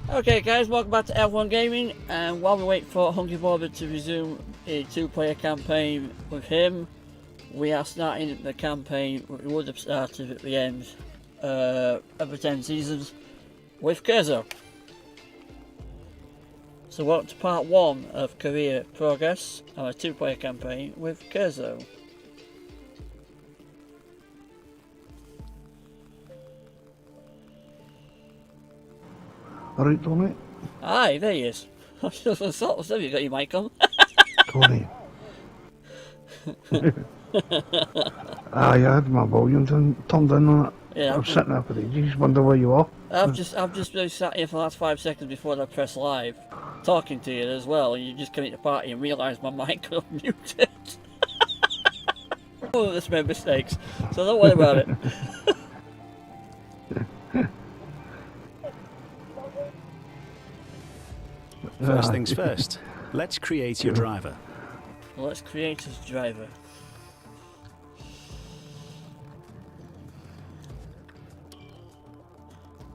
Okay guys, welcome back to F1 Gaming, and while we wait for Hungry Bobber to resume a 2-player campaign with him, we are starting the campaign we would have started at the end of the 10 seasons with Kerrzo. So welcome to part 1 of Career Progress, our 2-player campaign with Kerrzo. Alright, Tony. Aye, there he is. I thought you got your mic on. Tony. I had my volume turned in on it. Yeah, I was sitting there for ages, wonder where you are. I've just really sat here for the last 5 seconds before I press live, talking to you as well, and you just come into the party and realise my mic got muted. Oh, this made mistakes, so don't worry about it. First things first, let's create your driver. Let's create his driver.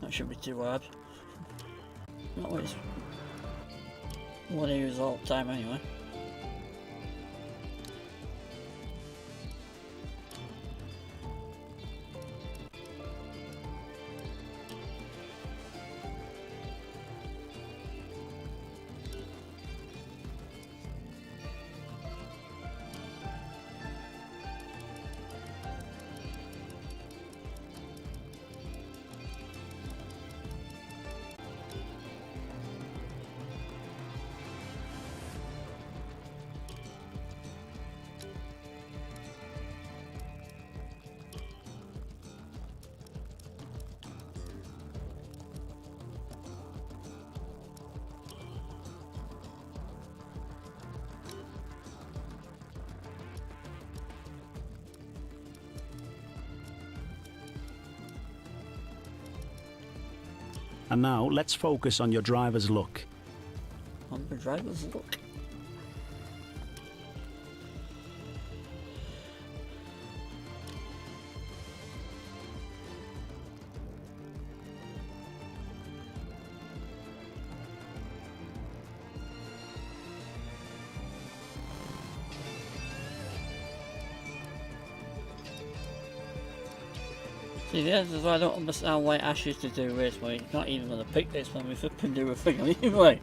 That shouldn't be too hard. Not always what I use all the time anyway. And now let's focus on your driver's look. On the driver's look. See, this is why I don't understand why Ash used to do this, where he's not even going to pick this when we flipping do a thing anyway.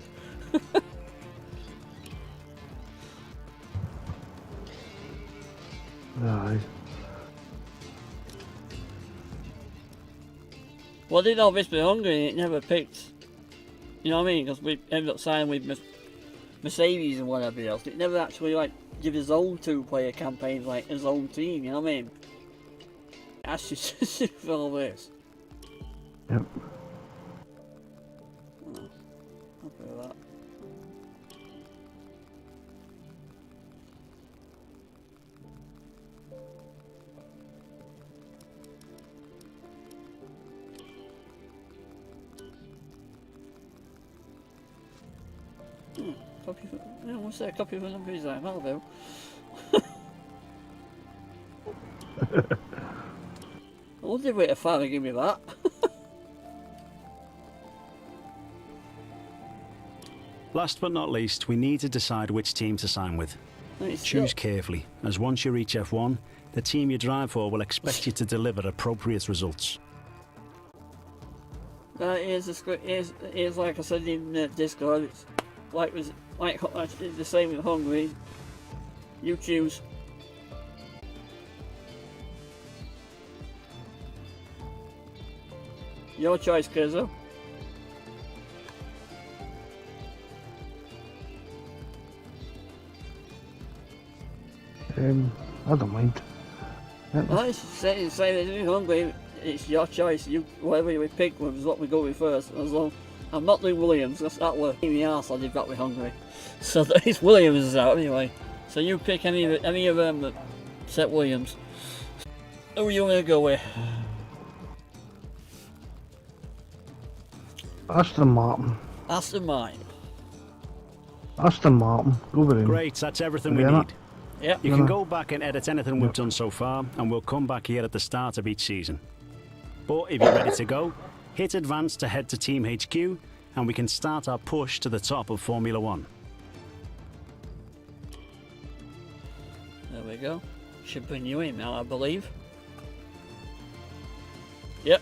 Aye. Well, I did all this with Hungary and it never picked, you know what I mean, because we ended up signing with Mercedes and whatever else. It never actually, like, give his own 2-player campaign, like, his own team, you know what I mean? Ash used to do all this. Yep. Oh, happy with that. Copy for, yeah, what's that? Copy for number design, that'll do. I wonder if a fan would give me that. Last but not least, we need to decide which team to sign with. Choose carefully, as once you reach F1, the team you drive for will expect you to deliver appropriate results. Here's the script. Here's like I said in Discord. It's like it's the same with Hungary. You choose. Your choice, Kerrzo. I don't mind. Yep. Well, it's the same as in Hungary. It's your choice. You whatever you pick with is what we go with first. As long I'm not doing Williams. That were in the arse I did that with Hungary. So it's Williams is out anyway. So you pick any of them except Williams. Who are you gonna go with? Aston Martin. Aston Martin. Aston Martin. Go with him. Great, that's everything we Yeah. need. Yep. You can go back and edit anything we've done so far, and we'll come back here at the start of each season. But if you're ready to go, hit advance to head to Team HQ and we can start our push to the top of Formula One. There we go. Should bring you in now, I believe. Yep.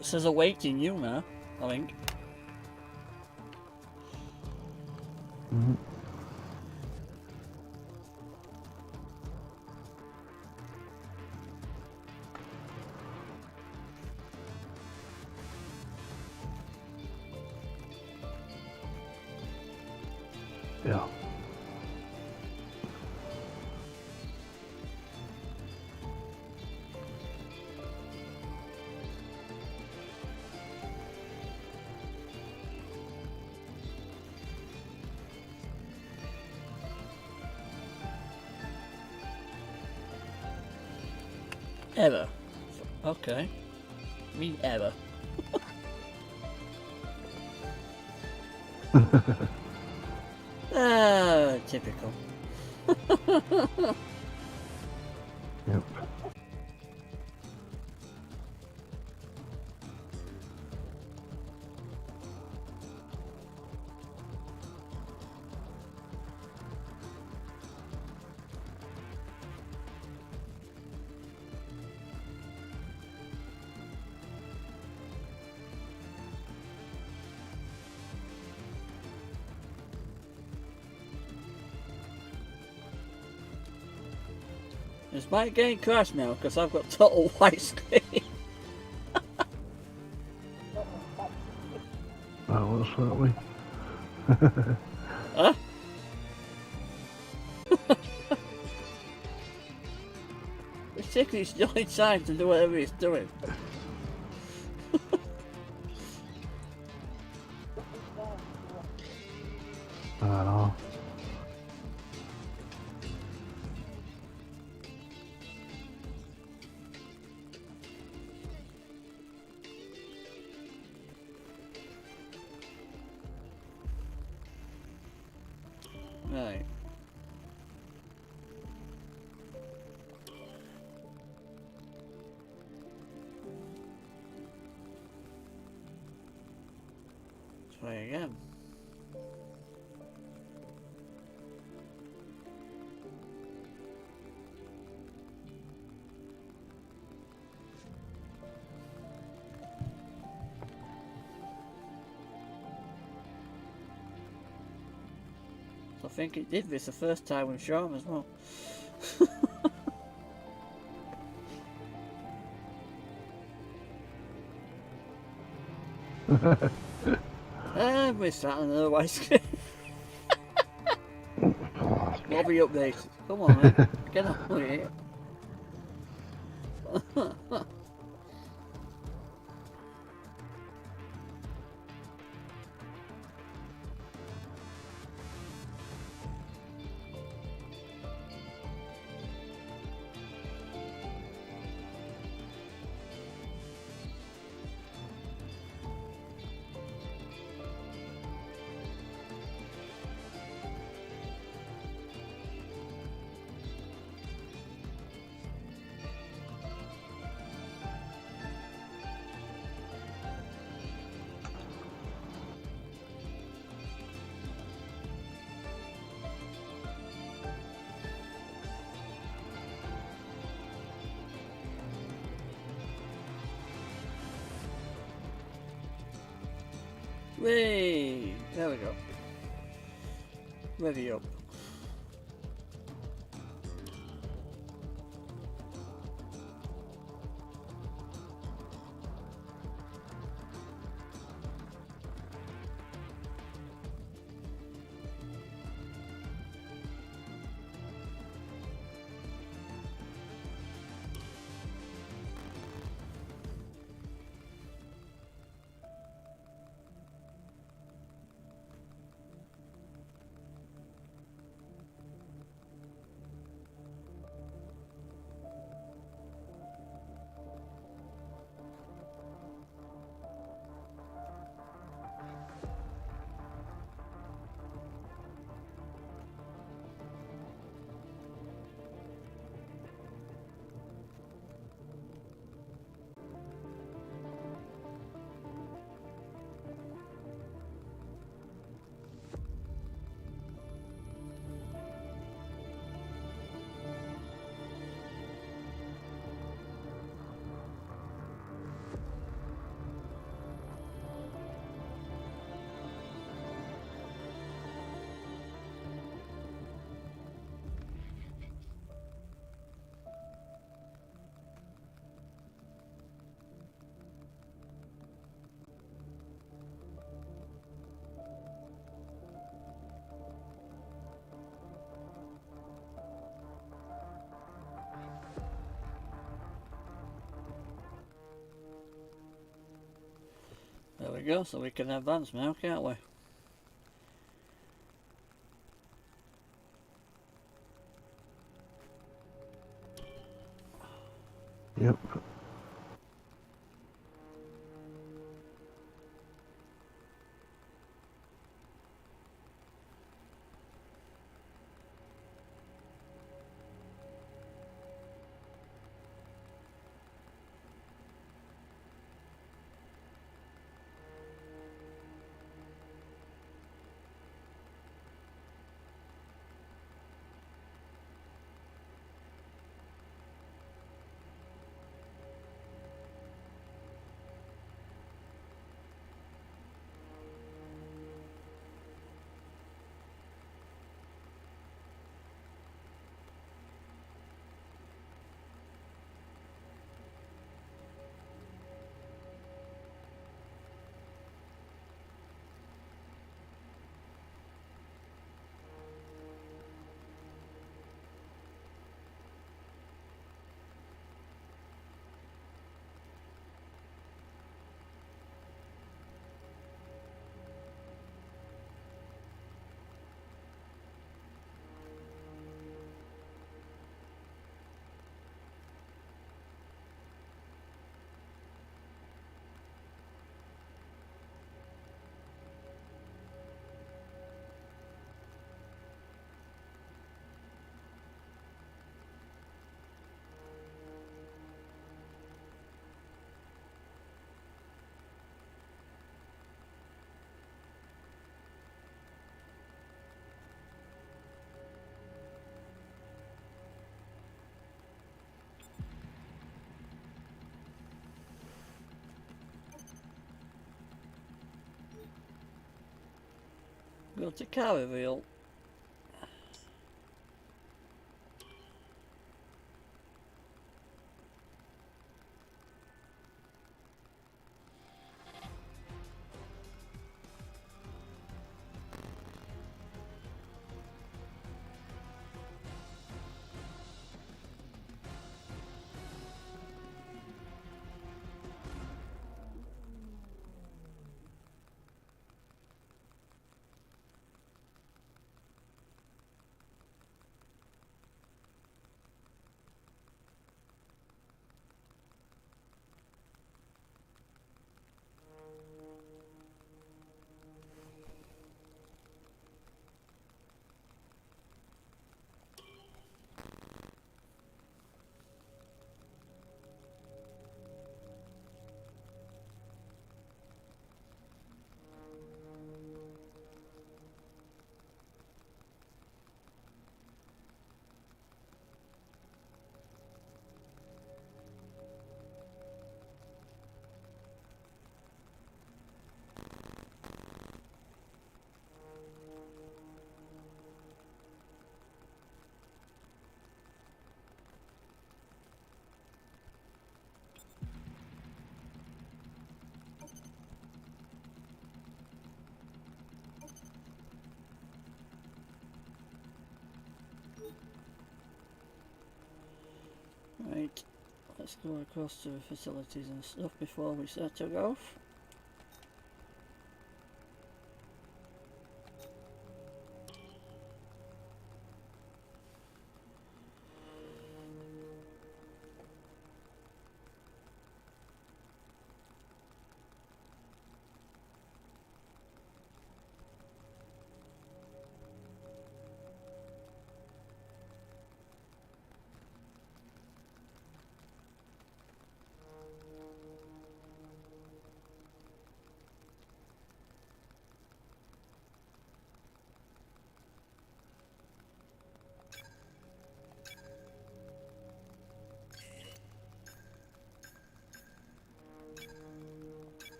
Says awaiting you now, I think. Mm-hmm. Yeah. Ever. Okay. Me ever. Ah, typical. Yep. Is my game crashed now? Because I've got total white screen. Oh, what's that way? Huh? It's taking its jolly time to do whatever it's doing. I don't know. Right. Try again. I think it did this the first time with Sean as well. I missed that on another white screen. What be updated? Come on, man. Get on with it. Whee! There we go. Ready up. There we go, so we can advance now, can't we? Yep. Go to car reveal. Let's go across to the facilities and stuff before we set off.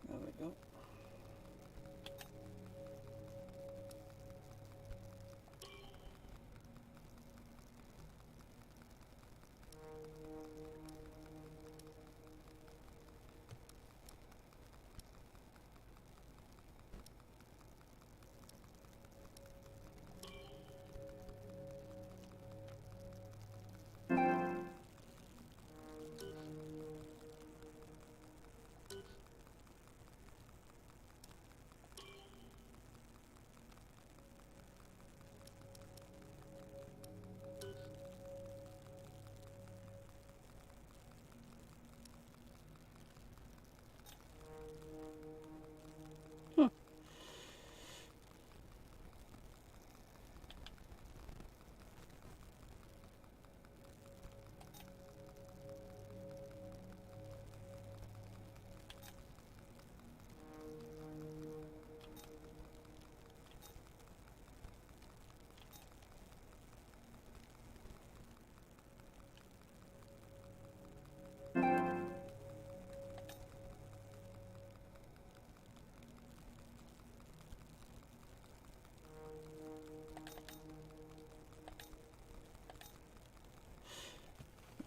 There we go.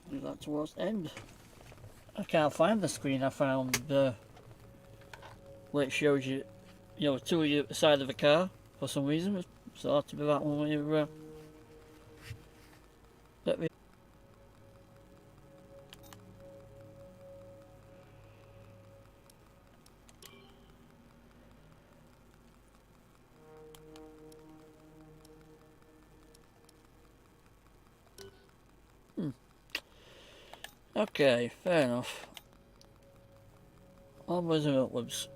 Do that towards the end. I can't find the screen I found where it shows you, two of you at the side of the car for some reason. So it ought to be that one where let me. Okay, fair enough. Onwards and upwards.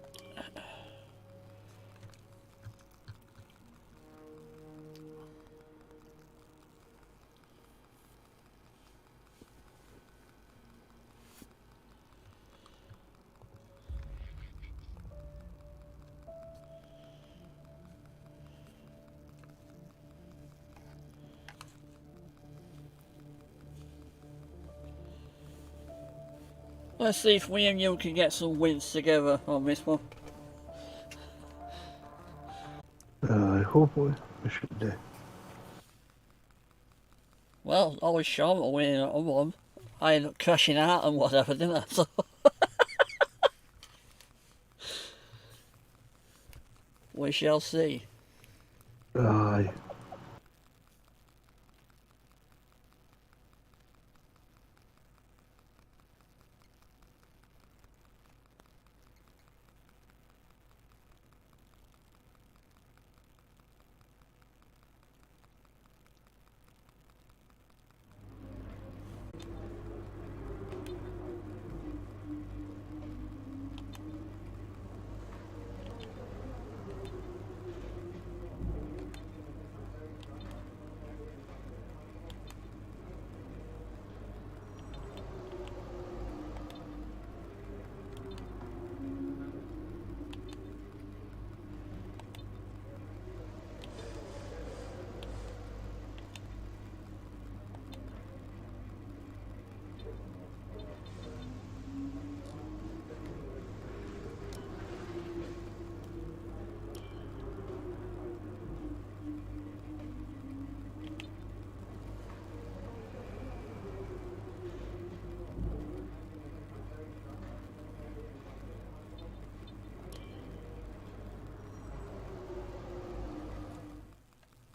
Let's see if we and you can get some wins together on this one. Hopefully, I should do. Well, always Sean will win on one. I end up crashing out and whatever, didn't I? So we shall see. Aye.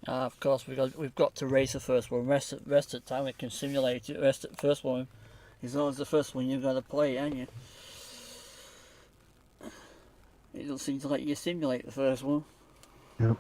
Of course, we've got to race the first one. Rest of the time we can simulate it. Rest of the first one is always the first one you've got to play, ain't you? It doesn't seem to let you simulate the first one. Yep.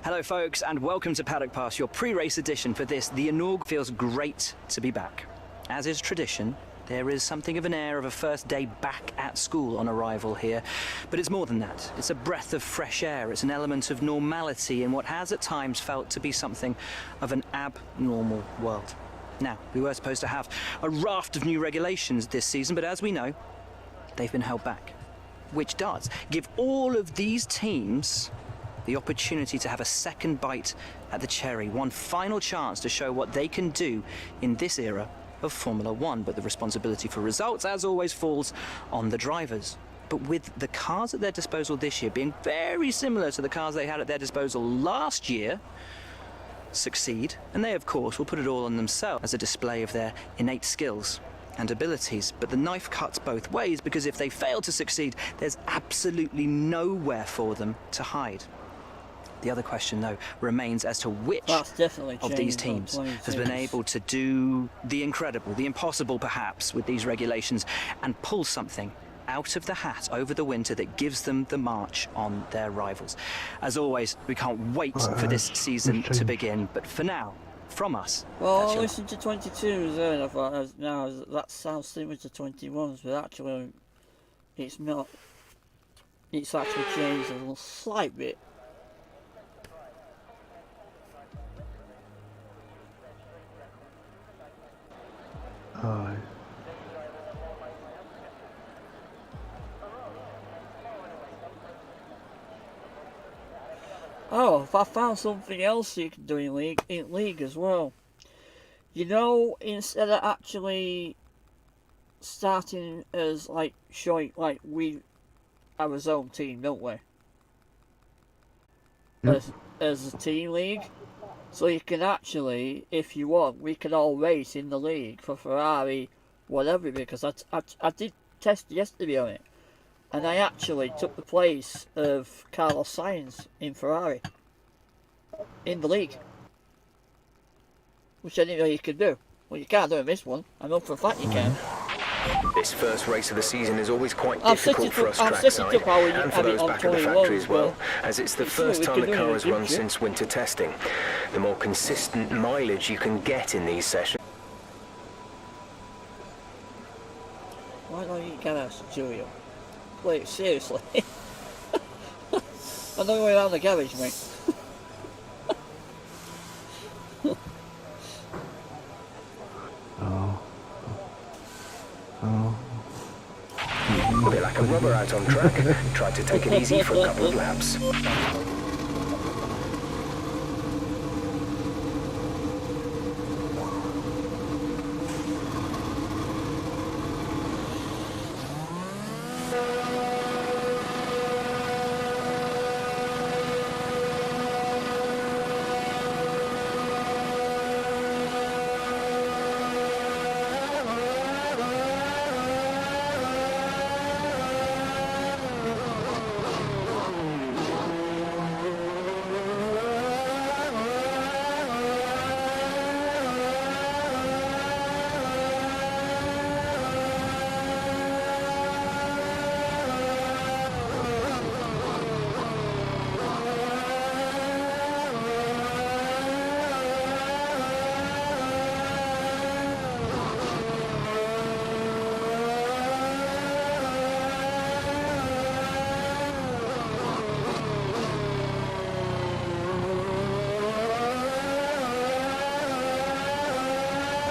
Hello folks, and welcome to Paddock Pass, your pre-race edition for this, the inaugural. Feels great to be back. As is tradition, there is something of an air of a first day back at school on arrival here, but it's more than that. It's a breath of fresh air, it's an element of normality in what has at times felt to be something of an abnormal world. Now, we were supposed to have a raft of new regulations this season, but as we know, they've been held back, which does give all of these teams the opportunity to have a second bite at the cherry, one final chance to show what they can do in this era of Formula One. But the responsibility for results, as always, falls on the drivers. But with the cars at their disposal this year being very similar to the cars they had at their disposal last year, succeed, and they of course will put it all on themselves as a display of their innate skills and abilities. But the knife cuts both ways, because if they fail to succeed, there's absolutely nowhere for them to hide. The other question, though, remains as to which of these teams has been able to do the incredible, the impossible perhaps, with these regulations, and pull something out of the hat over the winter that gives them the march on their rivals. As always, we can't wait for this season to begin, but for now, from us... Well, I listened to 22s there, and I thought, now that sounds similar to 21s, but actually it's not. It's actually changed a little slight bit. Aye. Oh, I found something else you can do in league as well. You know, instead of actually starting as like showing like we have our own team, don't we? Yep. As a team league. So you can actually, if you want, we can all race in the league for Ferrari, whatever, because I did test yesterday on it, and I actually took the place of Carlos Sainz in Ferrari, in the league, which I didn't know you could do. Well, you can't do in this one. I know for a fact you can. This first race of the season is always quite difficult for us trackside, and for those back at the factory as well, as it's the first time the car has run since winter testing. The more consistent mileage you can get in these sessions. Why don't you get us, Julio? Wait, seriously? I'm not going around the garage, mate. A bit like a rubber out on track. Tried to take it easy for a couple of laps.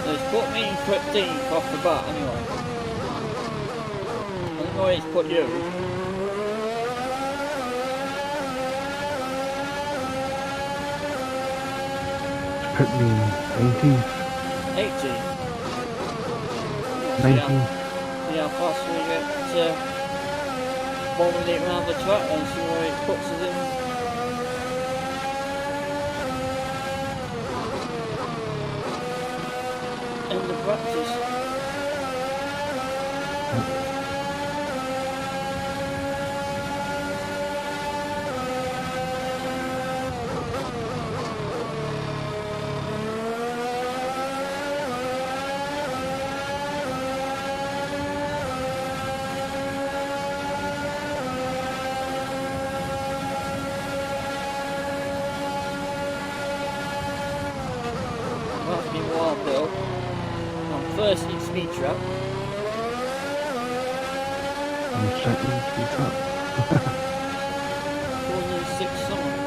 It's put me 15th off the bat anyway. I don't know where it's put you. Put me 19th. 18th. 19th. Yeah, possibly get bombing it around the track and see where it puts us in the practice. That's been wild though. I'm first in speed trap. I'm second in speed trap. 406 something.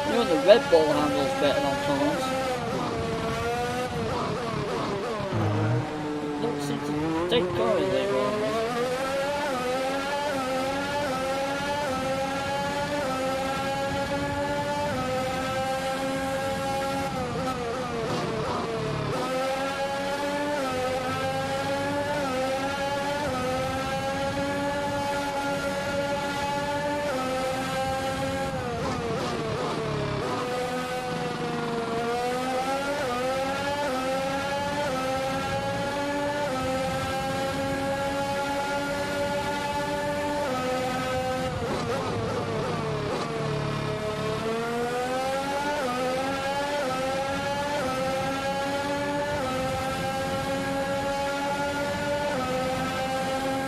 You know the Red Bull handles better on Tom's. Don't seem to take cars there always.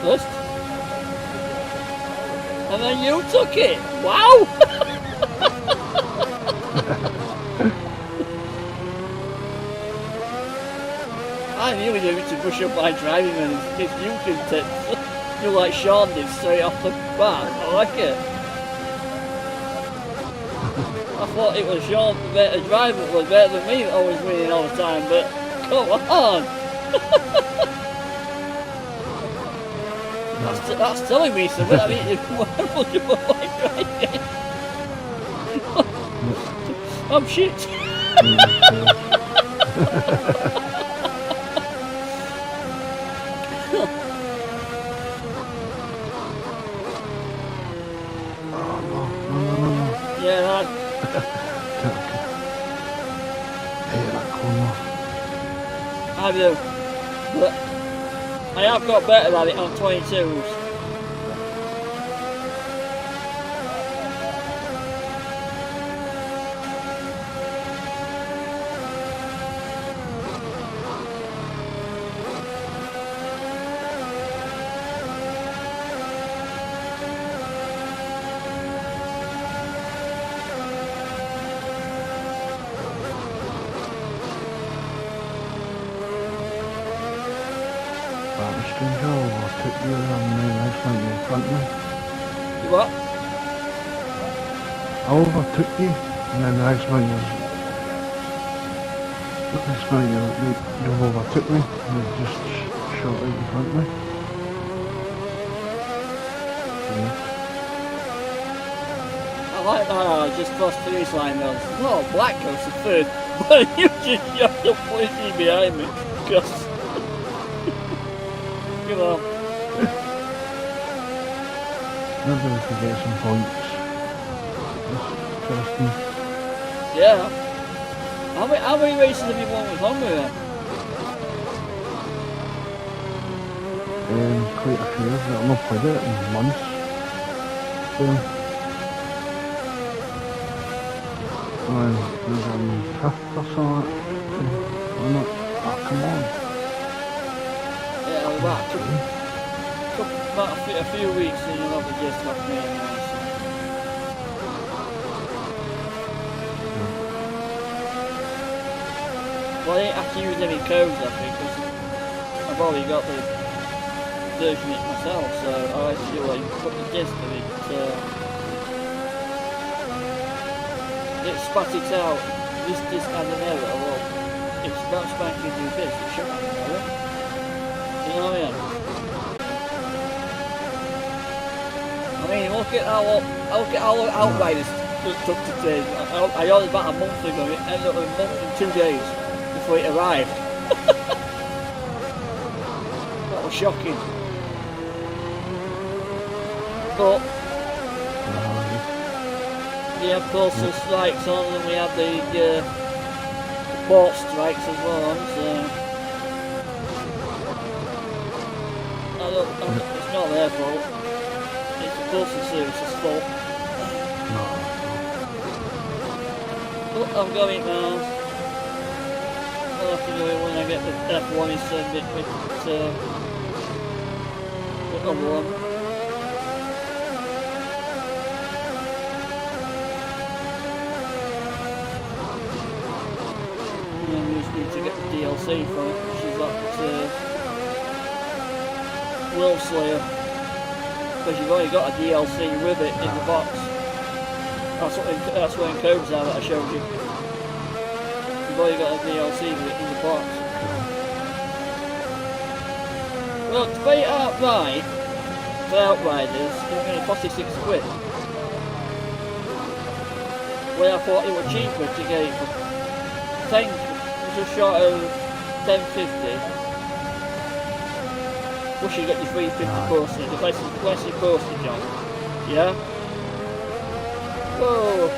First. And then you took it. Wow! I really need to push up my driving and if you can take you like Sean did straight off the bat. I like it. I thought it was Sean the better driver was better than me, always winning all the time, but come on! That's telling me something. I mean, if you were like driving, I'm shit. Yeah, lad. Hey, that corner. I do. But I have got better at it on 22s. I took you and then I went in front of me. You what? I overtook you and then the next one you overtook me and you just shot out in front of me. I like that I just crossed the finish line though. No, Black goes to third, but you just have to push me behind me because you know. Maybe we could get some points. Justin. Yeah. How many races have you won with Honda then? Quite a few. I've not played it in months. There's 5th or something. I'm not. Oh, come on. Yeah, I'll be back. a few weeks and you'll have a gist off me anyway. Well, I didn't have to use any codes, I think, because I've already got the version of it myself, so I actually put the disc of it. It spat it out. This disc had an error. Well, it's not spanking new disc. It shouldn't have an error. You know what I mean? Look at how Outriders took to take. I ordered about a month ago. It ended up with a month and 2 days before it arrived. That was shocking. But we had postal strikes on, and we had the port strikes as well on, so it's not their fault. It's the postal service's fault. But I've got it now. I'll have to do it when I get the F1 instead with the other one. To get the DLC for it, which is that Will Slayer, because you've already got a DLC with it in the box. That's what in Kerrzo that I showed you. You've already got a DLC with it in the box. Well, to pay it outright for Outriders, it's going to cost you £6. Well, I thought it was cheaper to get it for 10. Just short of 10.50. Plus you get your 350 postage, the classic postage on. Yeah? Whoa!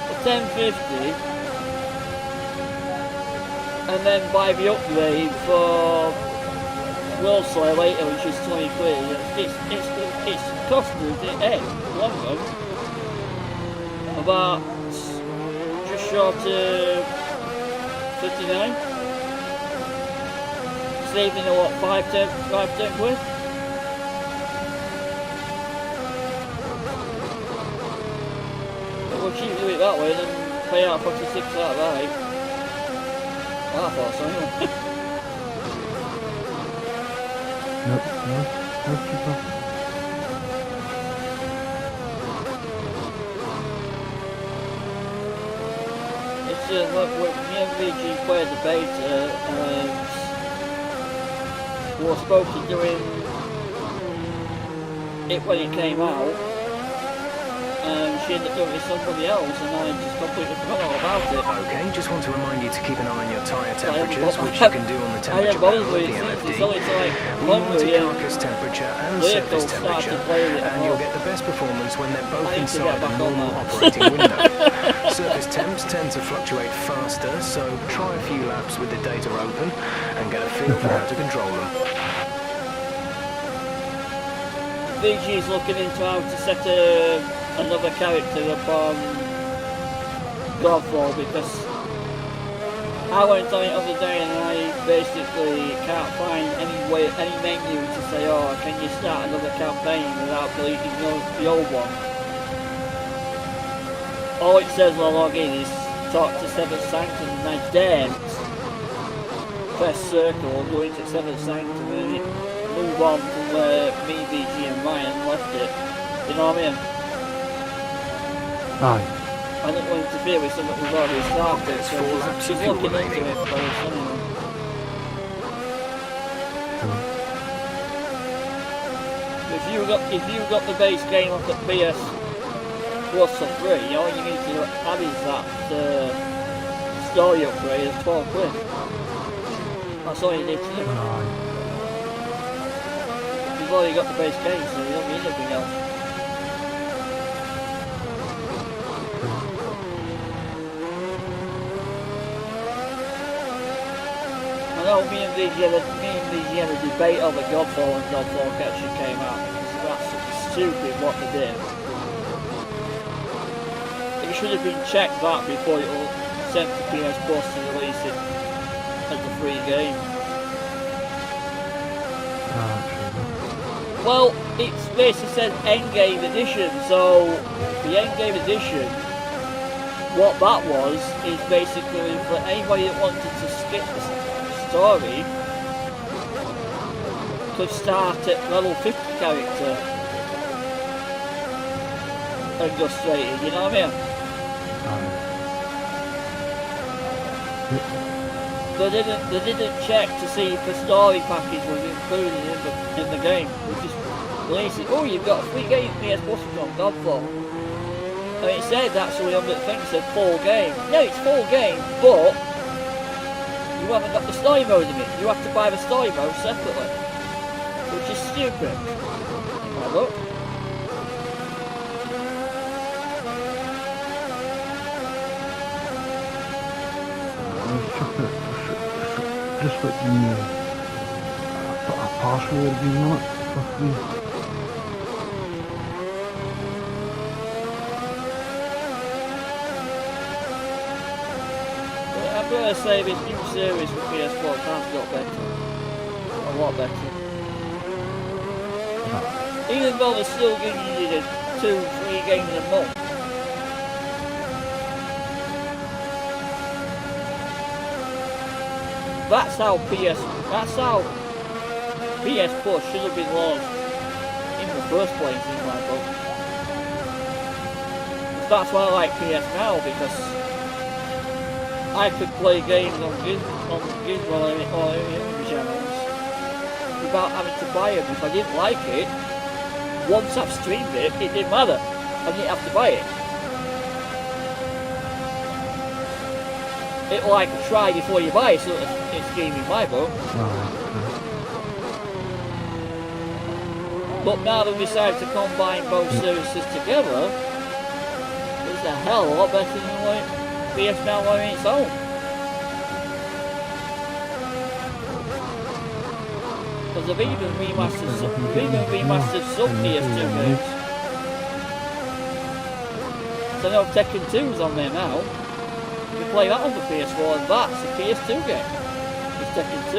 For 10.50, and then buy the upgrade for World Slayer later, which is £20. It's costing us long run about just short of 59, saving a what, 5-10 quid? Well, cheap to do it that way than pay out 46 out right. I thought so anyway. No cheaper. When me and VG played the beta, we were supposed to do it when it came out, and she ended up doing it with somebody else, and I just completely forgot all about it. Okay, just want to remind you to keep an eye on your tyre temperatures, which you can do on the temperature panel of the LFD. We monitor carcass temperature and surface temperature, and you'll get the best performance when they're both inside the normal operating window. Surface temps tend to fluctuate faster, so try a few laps with the data open and get a feel for how to control them. VG's looking into how to set another character up on Godfall, because I went on it the other day and I basically can't find any menu to say, oh, can you start another campaign without deleting the old one. All it says when I log in is talk to Seventh Sanctum, and I daren't press circle, go into Seventh Sanctum and move on from where me, VG and Ryan left it. You know what I mean? Aye. I don't want to interfere with something we've already started, so she's looking into it for us anyway. If you got the base game off the PS Plus for free, all you need to add is that story upgrade of 12 quid. That's all you need to do. You've already got the base game, so you don't need anything else. I know me and VG had a debate over Godfall and Godfall actually came out, because that's stupid what they did. It should have been checked that before it was sent to PS Plus to release it as a free game. Well, it's basically said Endgame Edition, so the Endgame Edition, what that was, is basically for anybody that wanted to skip the story, could start at level 50 character and go straight in, you know what I mean? They didn't check to see if the story package was included in the game. They just released it. Oh, you've got a free game PS Plus on Godfall. And it said actually on the thing, it said full game. Yeah, it's full game, but you haven't got the story mode in it. You have to buy the story mode separately, which is stupid. Have a look. Just put a password in on it for free. I'm going to say this new series for PS4 has got better. A lot better. Even though they're still giving you the 2-3 games a month. That's how PS Plus should have been launched in the first place in my book. That's why I like PS Now, because I could play games on Gizmo or any channels without having to buy them. If I didn't like it, once I've streamed it, it didn't matter. I didn't have to buy it. It's like a try before you buy, so it's game in my book. But now they've decided to combine both services together, it's a hell of a lot better than what PS Now on its own. Because they've even remastered some PS2 games. So now Tekken 2's on there now. You can play that on the PS4, and that's a PS2 game. It's Tekken 2.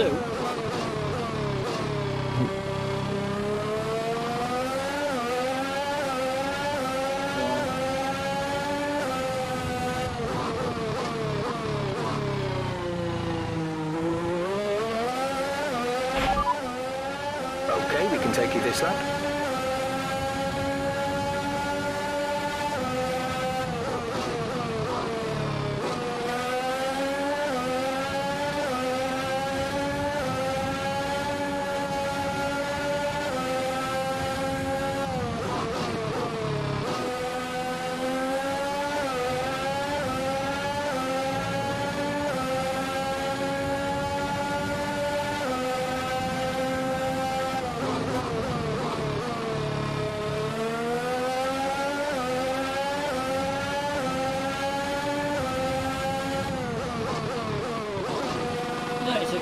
Okay, we can take you this lap.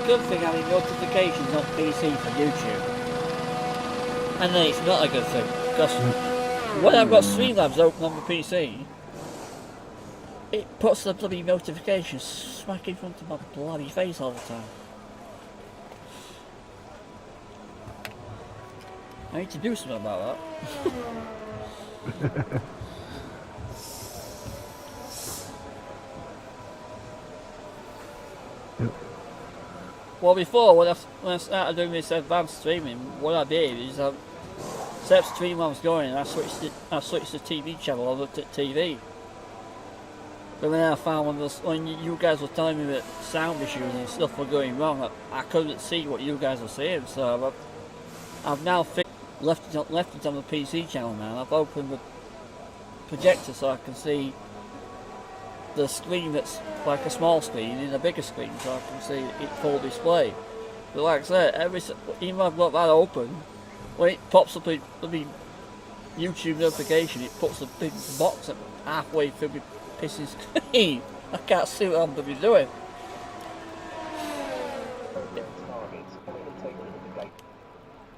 Good thing having notifications on PC for YouTube, and then it's not a good thing because when I've got Streamlabs open on the PC, it puts the bloody notifications smack in front of my bloody face all the time. I need to do something about that. Well, before, when I started doing this advanced streaming, what I did is I set Streamlabs going and I switched the TV channel over to TV. But then I found when you guys were telling me that sound issues and stuff were going wrong, I couldn't see what you guys were saying, so I've now left it on the PC channel now. I've opened the projector so I can see the screen that's like a small screen in a bigger screen, so I can see it full display. But like I said, even though I've got that open, when it pops up the YouTube notification, it puts a big box up halfway through my pissing screen. I can't see what I'm going to be doing.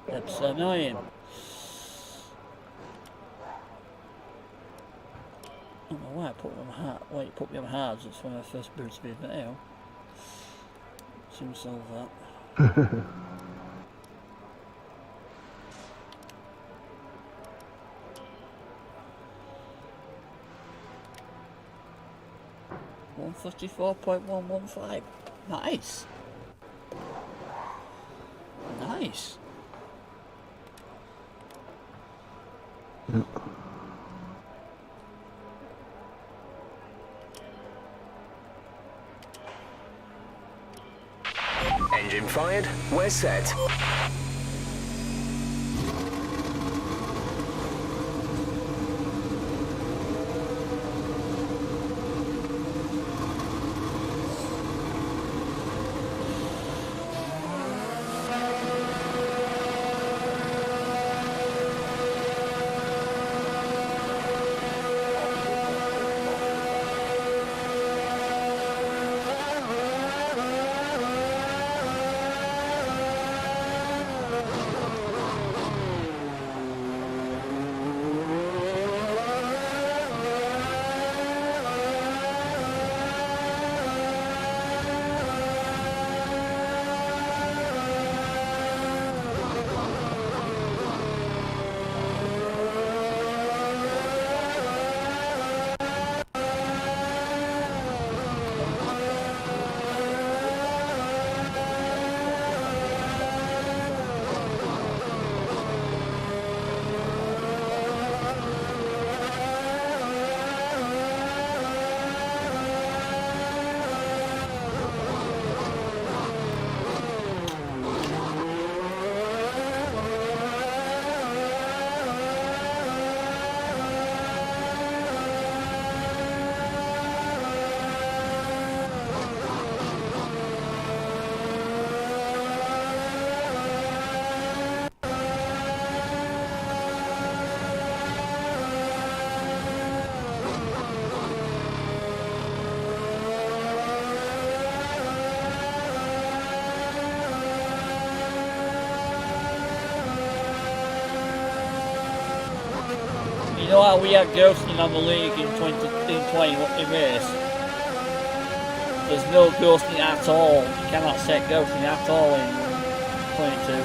That's annoying. I don't know why I put me on hard. Wait, put me on hard. That's when I first booted me in now. Soon solve that. 134.115. Nice. Nice. Yep. Engine fired, we're set. You know how we had ghosting on the league in 2020 race? There's no ghosting at all. You cannot set ghosting at all in 22s.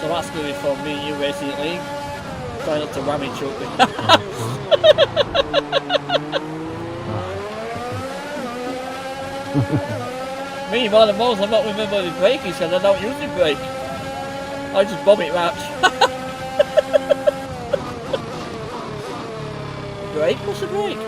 So that's going to be for me and you racing the league. Try not to ram each other. Me, more than most, I'm not remembering the brake. He said I don't use the brake. I just bomb it round. Brake? What's the brake?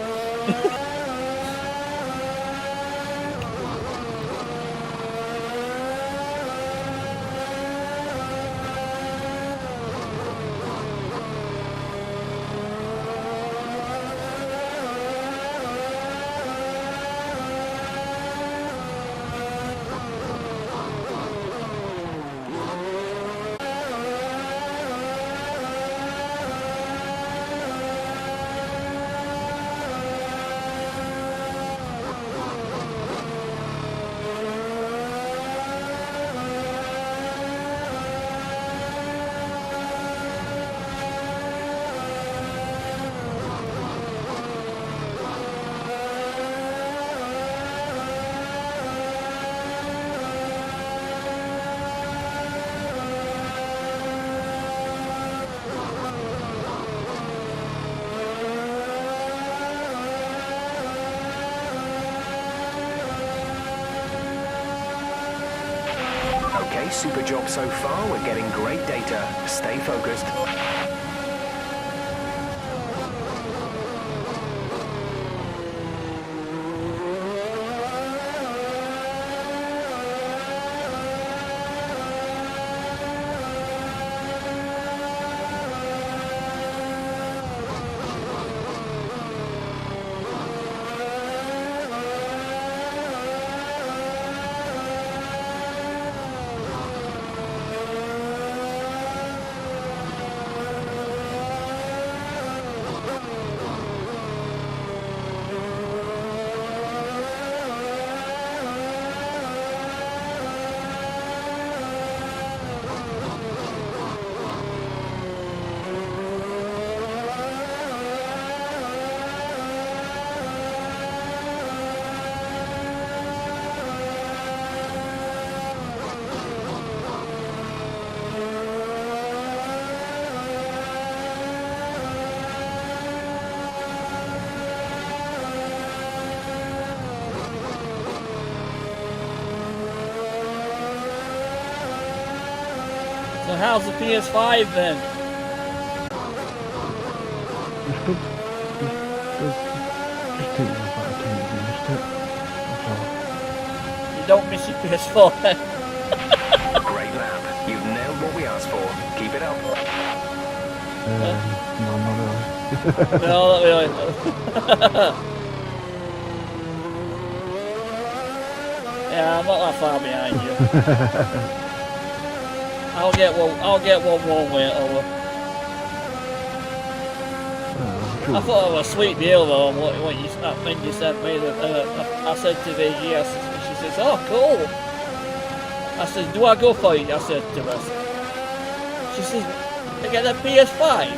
Okay, super job so far. We're getting great data. Stay focused. So how's the PS5 then? It's good. Just take me about a time to be used to it. That's all. You don't miss your PS4 then? Great lap. You've nailed what we asked for. Keep it up. No, not really. No, not really. Yeah, I'm not that far behind you. I'll get one more way over. Sure. I thought it was a sweet deal though when you sent me that I said to the yes, she says, oh cool. I said, do I go for it? I said to her. She says, I get a PS5.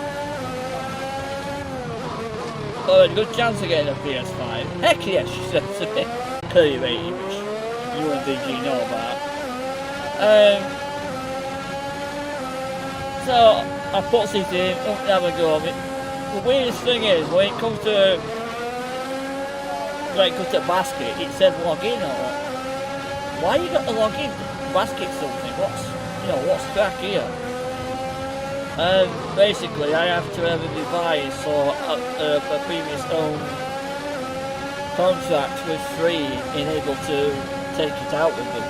Oh, a good chance of getting a PS5. Heck yes, she said to me. Clearly rating, which you and DG know about. So I put it in, have a go of it. The weirdest thing is when it comes to basket, it says log in or what? Why you got to log in? Basket something. What's crack here? Basically I have to have a device or a previous owned contract with Free enabled to take it out with them.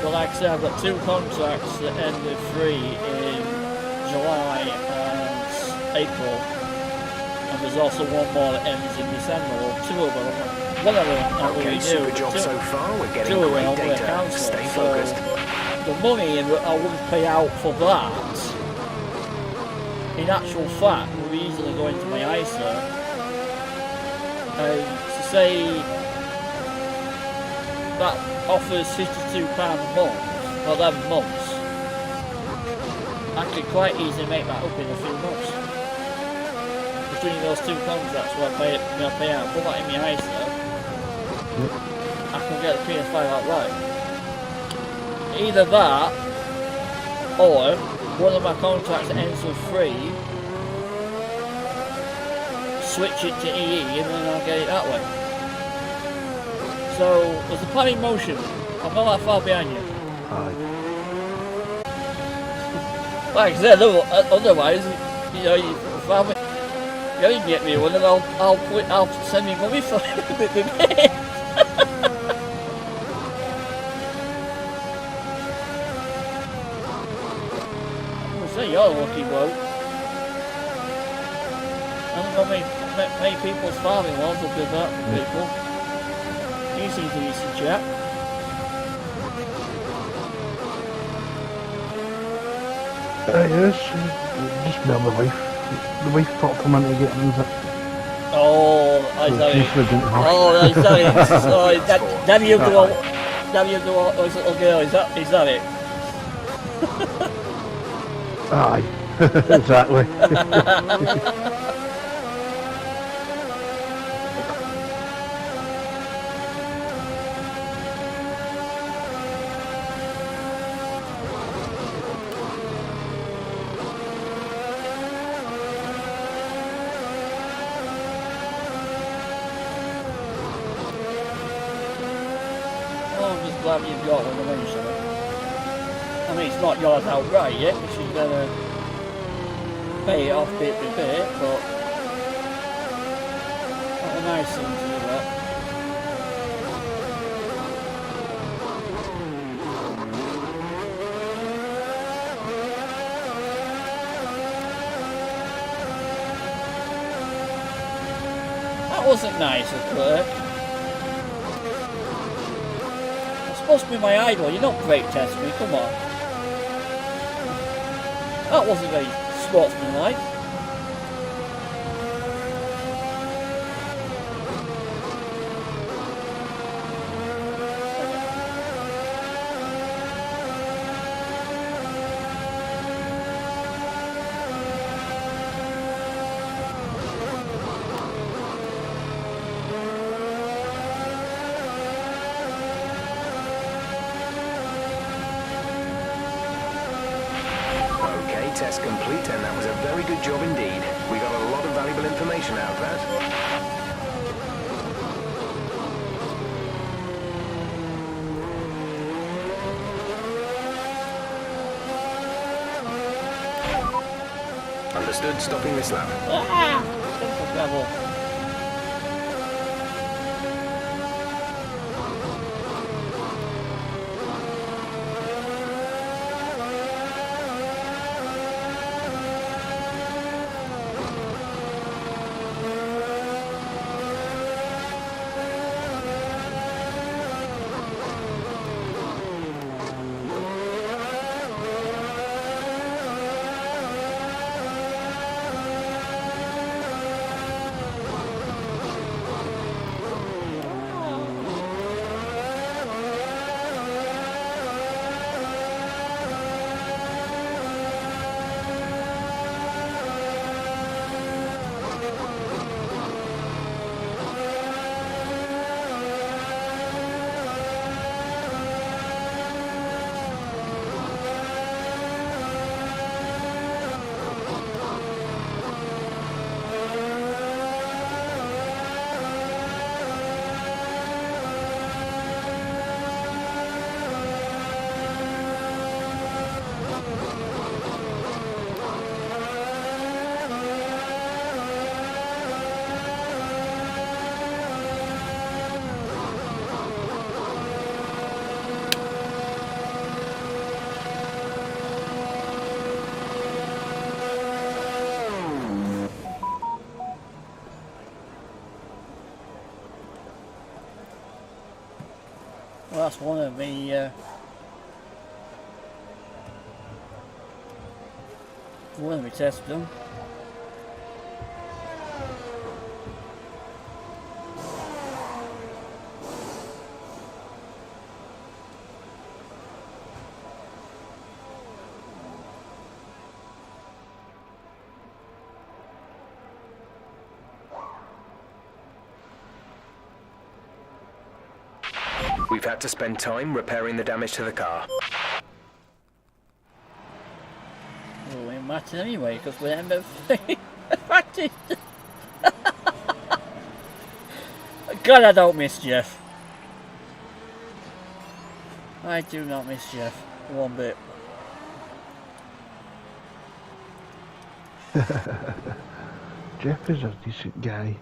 But like I said, I've got 2 contracts that end with Free in July and April, and there's also one more that ends in December, or 2 of them. One of them I Okay, really super do, job two, so far. We're getting 2 of them great I'm going to data. cancel. Stay So focused. the money I wouldn't pay out for that, in actual fact, would easily go into my ISA. To say that offers £52 a month for 11 months, I could quite easily make that up in a few months. Between those 2 contracts where I pay out, put that in my ISA, I can get the PS5 outright. Either that, or one of my contracts ends with Free, switch it to EE and then I'll get it that way. So there's a plan in motion. I'm not that far behind you. Aye. Like I said, otherwise, if you can get me one, and I'll send me money for it. I say you're a lucky bloke. I don't know many people's father-in-laws will do that for people. He seems a decent chap. Yes, just me and the wife. The wife talked him into getting it. Oh, I So know she it. slid into her. Oh, I know it. Oh, Daniel the little girl, is that it? Aye, exactly. I'm just glad you've got one eventually. I mean, it's not yours outright yet, because you're going to pay it off bit by bit, but what a nice thing to do that. That wasn't nice of Clerk. Supposed to be my idol, you don't brake test me, come on. That wasn't very sportsmanlike. Okay, test complete, and that was a very good job indeed. We got a lot of valuable information out of that. Understood. Stopping this lap. Ah! Gravel. Well, that's one of me tests done. We've had to spend time repairing the damage to the car. Well, it ain't matter anyway, because we end up practice. God, I don't miss Jeff. I do not miss Jeff one bit. Jeff is a decent guy.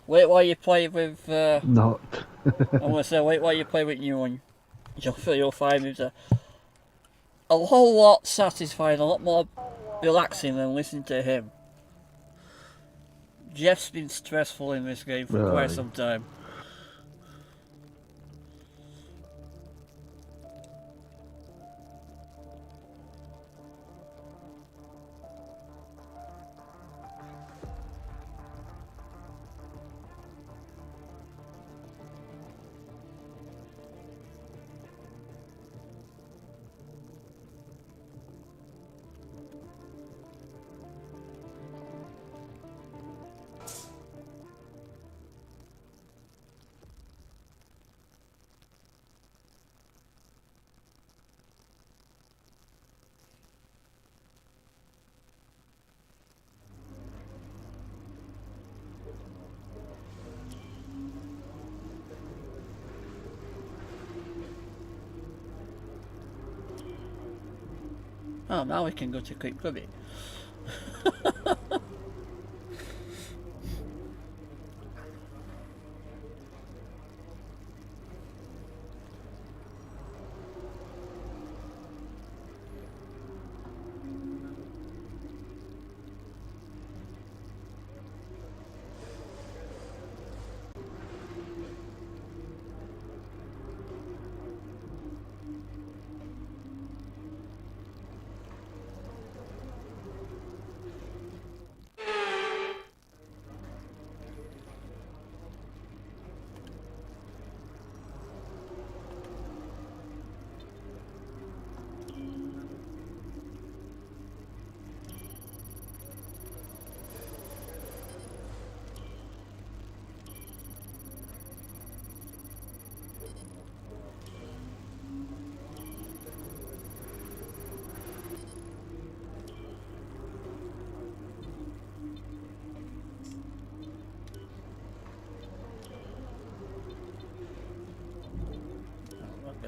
Wait while you play with. Not. I'm gonna say wait while you play with Ewan. You'll find it a whole lot satisfying, a lot more relaxing than listening to him. Jeff's been stressful in this game for quite some time. Oh, now we can go to Quick Clubby.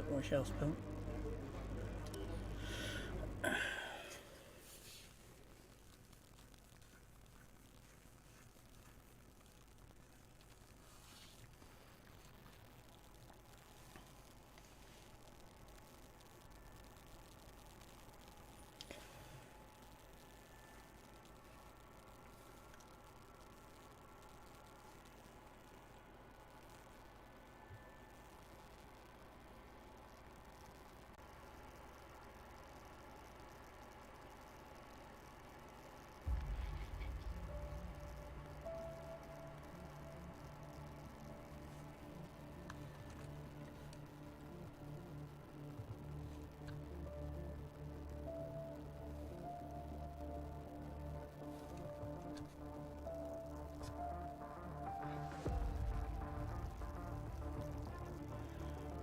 More shell spoon.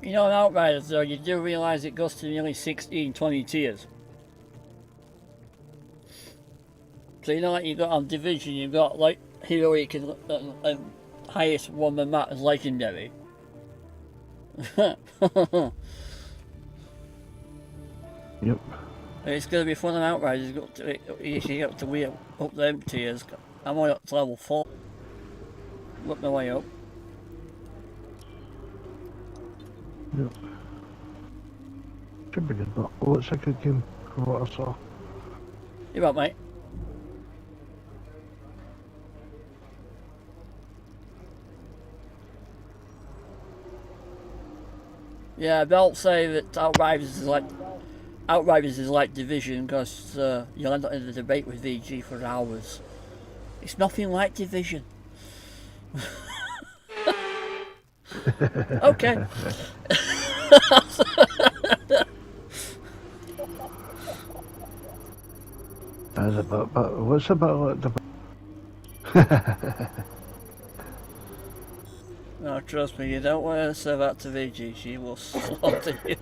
You know, in Outriders though, you do realise it goes to nearly 16, 20 tiers. So you know, like you got on Division, you've got like heroic and highest one that matters legendary. Yep. It's going to be fun on Outriders. You get up to way up them tiers. I'm only up to level 4. Work my way up. Yep. Should be good, but it's a good game from what I saw. You right, mate? Yeah, they'll say that Outriders is like Division because you'll end up in a debate with VG for hours. It's nothing like Division. Okay. That's a bit, but what's about like the... No, trust me, you don't want to say that to VG, she will slaughter you.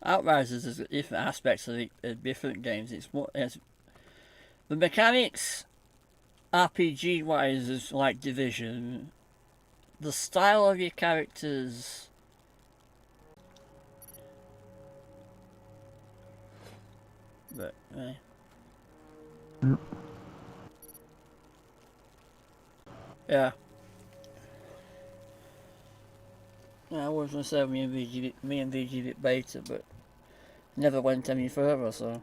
Outriders is different aspects of the different games. It's the mechanics, RPG wise, is like Division. The style of your characters, but yeah. I was gonna say me and VG did beta, but never went any further. So.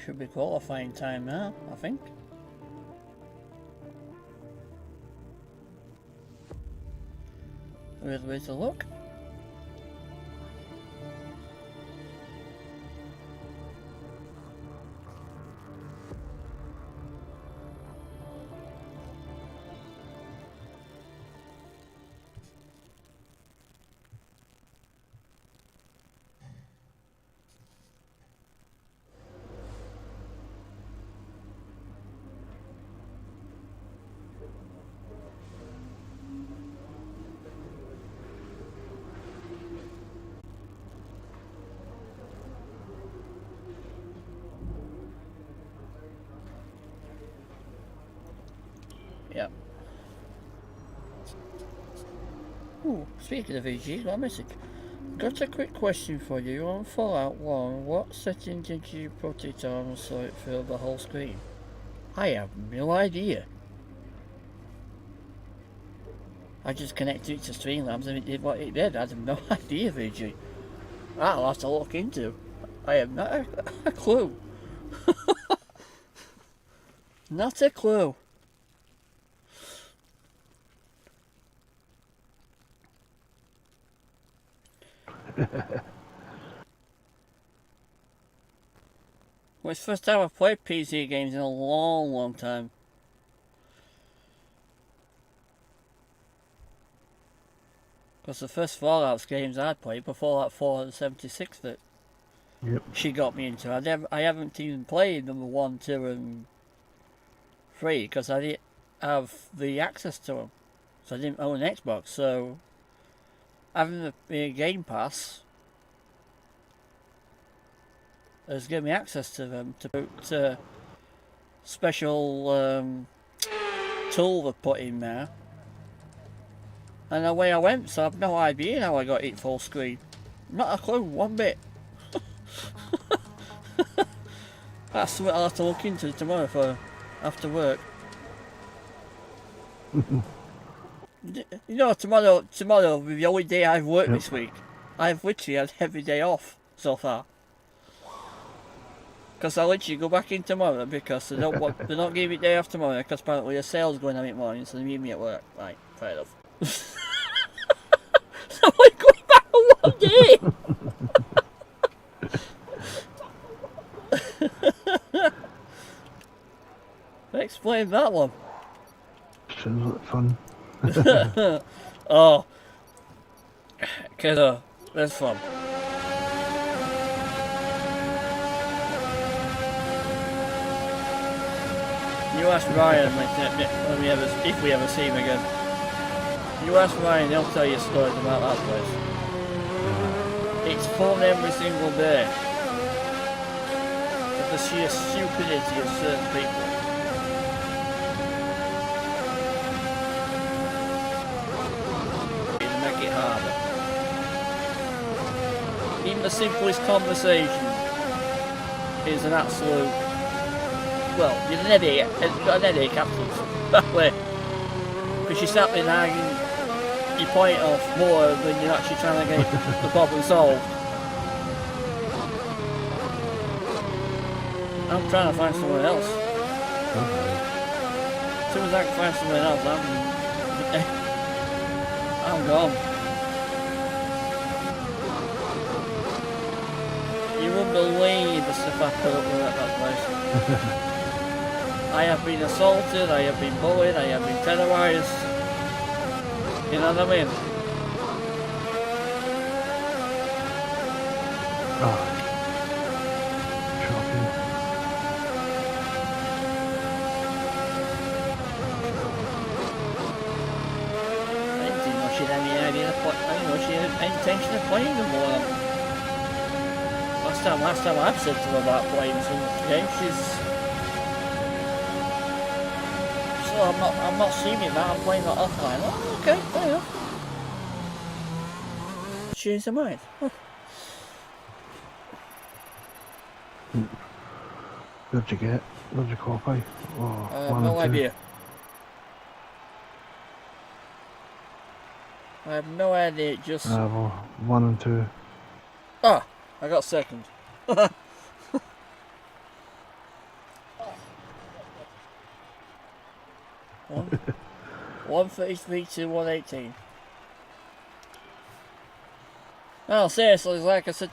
Should be qualifying time now, I think. Weird way to look. Yep. Ooh, speaking of VG, got a message. Got a quick question for you. On Fallout 1, what setting did you put it on so it filled the whole screen? I have no idea. I just connected it to Streamlabs and it did what it did. I have no idea, VG. I'll have to look into. I have not a clue. Not a clue. Well, it's the first time I've played PC games in a long time. Because the first Fallout games I'd played were Fallout 4 and 76 that she got me into. I haven't even played number 1, 2 and 3 because I didn't have the access to them. So I didn't own an Xbox, so having the Game Pass has given me access to them to put special tool they put in there. And away I went, so I've no idea how I got it full screen. Not a clue, one bit. That's something I'll have to look into tomorrow for after work. You know, tomorrow will be the only day I've worked this week. I've literally had every day off so far. Because I'll literally go back in tomorrow because they're not giving me day off tomorrow because apparently a sale's going on in the morning, so they need me at work. Right, fair enough. So I go back on one day. Explain that one. Sounds like fun. Oh, Kerrzo, that's fun. You ask Ryan when if we ever see him again. You ask Ryan, he'll tell you stories about that place. It's fun every single day. But the sheer stupidity of certain people. It'll make it harder. Even the simplest conversation is an absolute. Well, you're an headache. You've got an headache afterwards. That way. Because you sat there arguing your point off more than you're actually trying to get the problem solved. I'm trying to find someone else. As soon as I can find someone else, I'm gone. You wouldn't believe the stuff I put up with at that place. I have been assaulted, I have been bullied, I have been terrorised. You know what I mean? Oh. Shocking. I didn't know she had any idea of I didn't know she had any intention of playing them more. Last time I've said to her about playing some games, she's... So I'm not streaming that, I'm playing that offline. Oh, okay, fair enough. Change her mind. Huh. What'd you get? What'd you copy? Oh, No idea. I have no idea, just... well, 1 and 2. Ah, I got second. 133 to 118. No, seriously, like I said,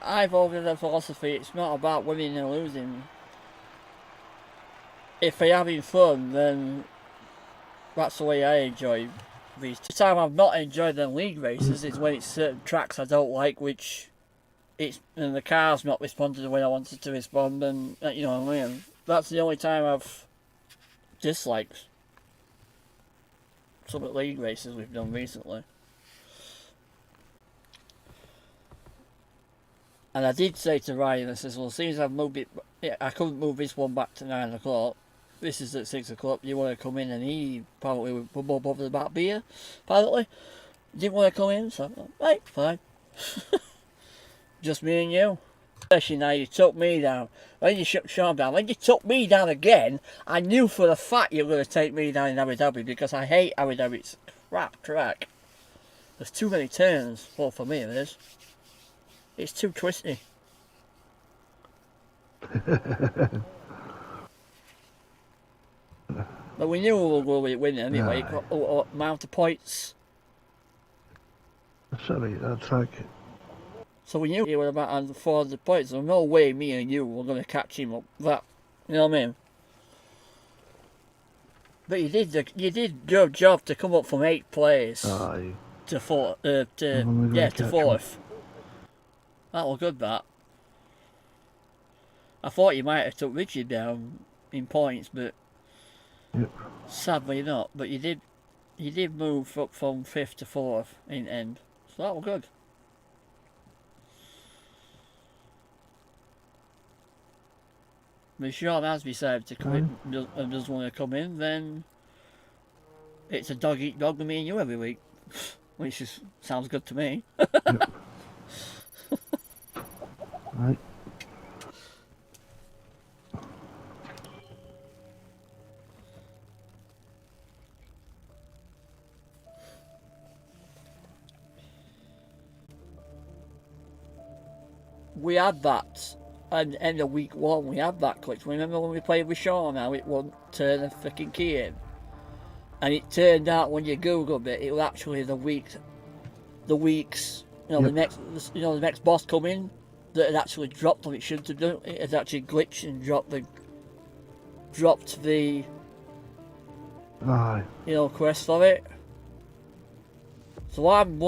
I've always had a philosophy, it's not about winning and losing. If they're having fun, then that's the way I enjoy these. The time I've not enjoyed the league races is when it's certain tracks I don't like, which and the car's not responded the way I wanted to respond, and you know what I mean. That's the only time I've disliked some of the league races we've done recently. And I did say to Ryan, I says, well, as soon as I've moved it, I couldn't move this one back to 9 o'clock. This is at 6 o'clock. You want to come in? And he probably was more bothered about beer, apparently. Didn't want to come in, so, right, fine. Just me and you. Especially now you took me down. When you shook Sean down, when you took me down again, I knew for a fact you were going to take me down in Abu Dhabi because I hate Abu Dhabi. It's a crap track. There's too many turns. Well, for me it is. It's too twisty. But we knew we were going to win anyway. Got amount of points. Sorry, that's like... So we knew he was about 400 points. So no way me and you were going to catch him up. That, you know what I mean? But you did your job to come up from 8th place to 4th. That was good, that. I thought you might have took Richard down in points, but sadly not. But you did move up from 5th to 4th in end, so that was good. But if Sean has decided to come in and doesn't want to come in, then it's a dog eat dog with me and you every week, which sounds good to me. Right. We had that at the end of week 1 we had that glitch. Remember when we played with Sean, how it wouldn't turn the freaking key in? And it turned out when you Googled it, it was actually the weeks, the next boss coming that had actually dropped what it shouldn't have done. It had actually glitched and dropped the quest for it. So I'm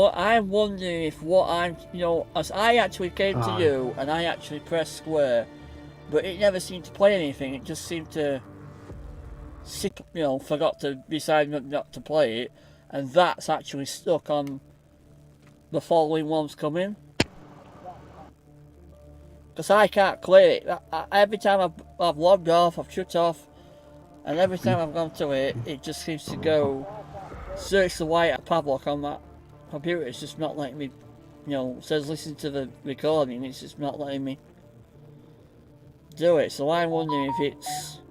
wondering if as I actually came to you and I actually pressed square, but it never seemed to play anything. It just seemed to forgot to decide not to play it, and that's actually stuck on the following ones coming. Because I can't clear it. Every time I've logged off, I've shut off, and every time I've gone to it, it just seems to go search the white padlock on that computer. It's just not letting me, it says listen to the recording, it's just not letting me do it. So I'm wondering if it's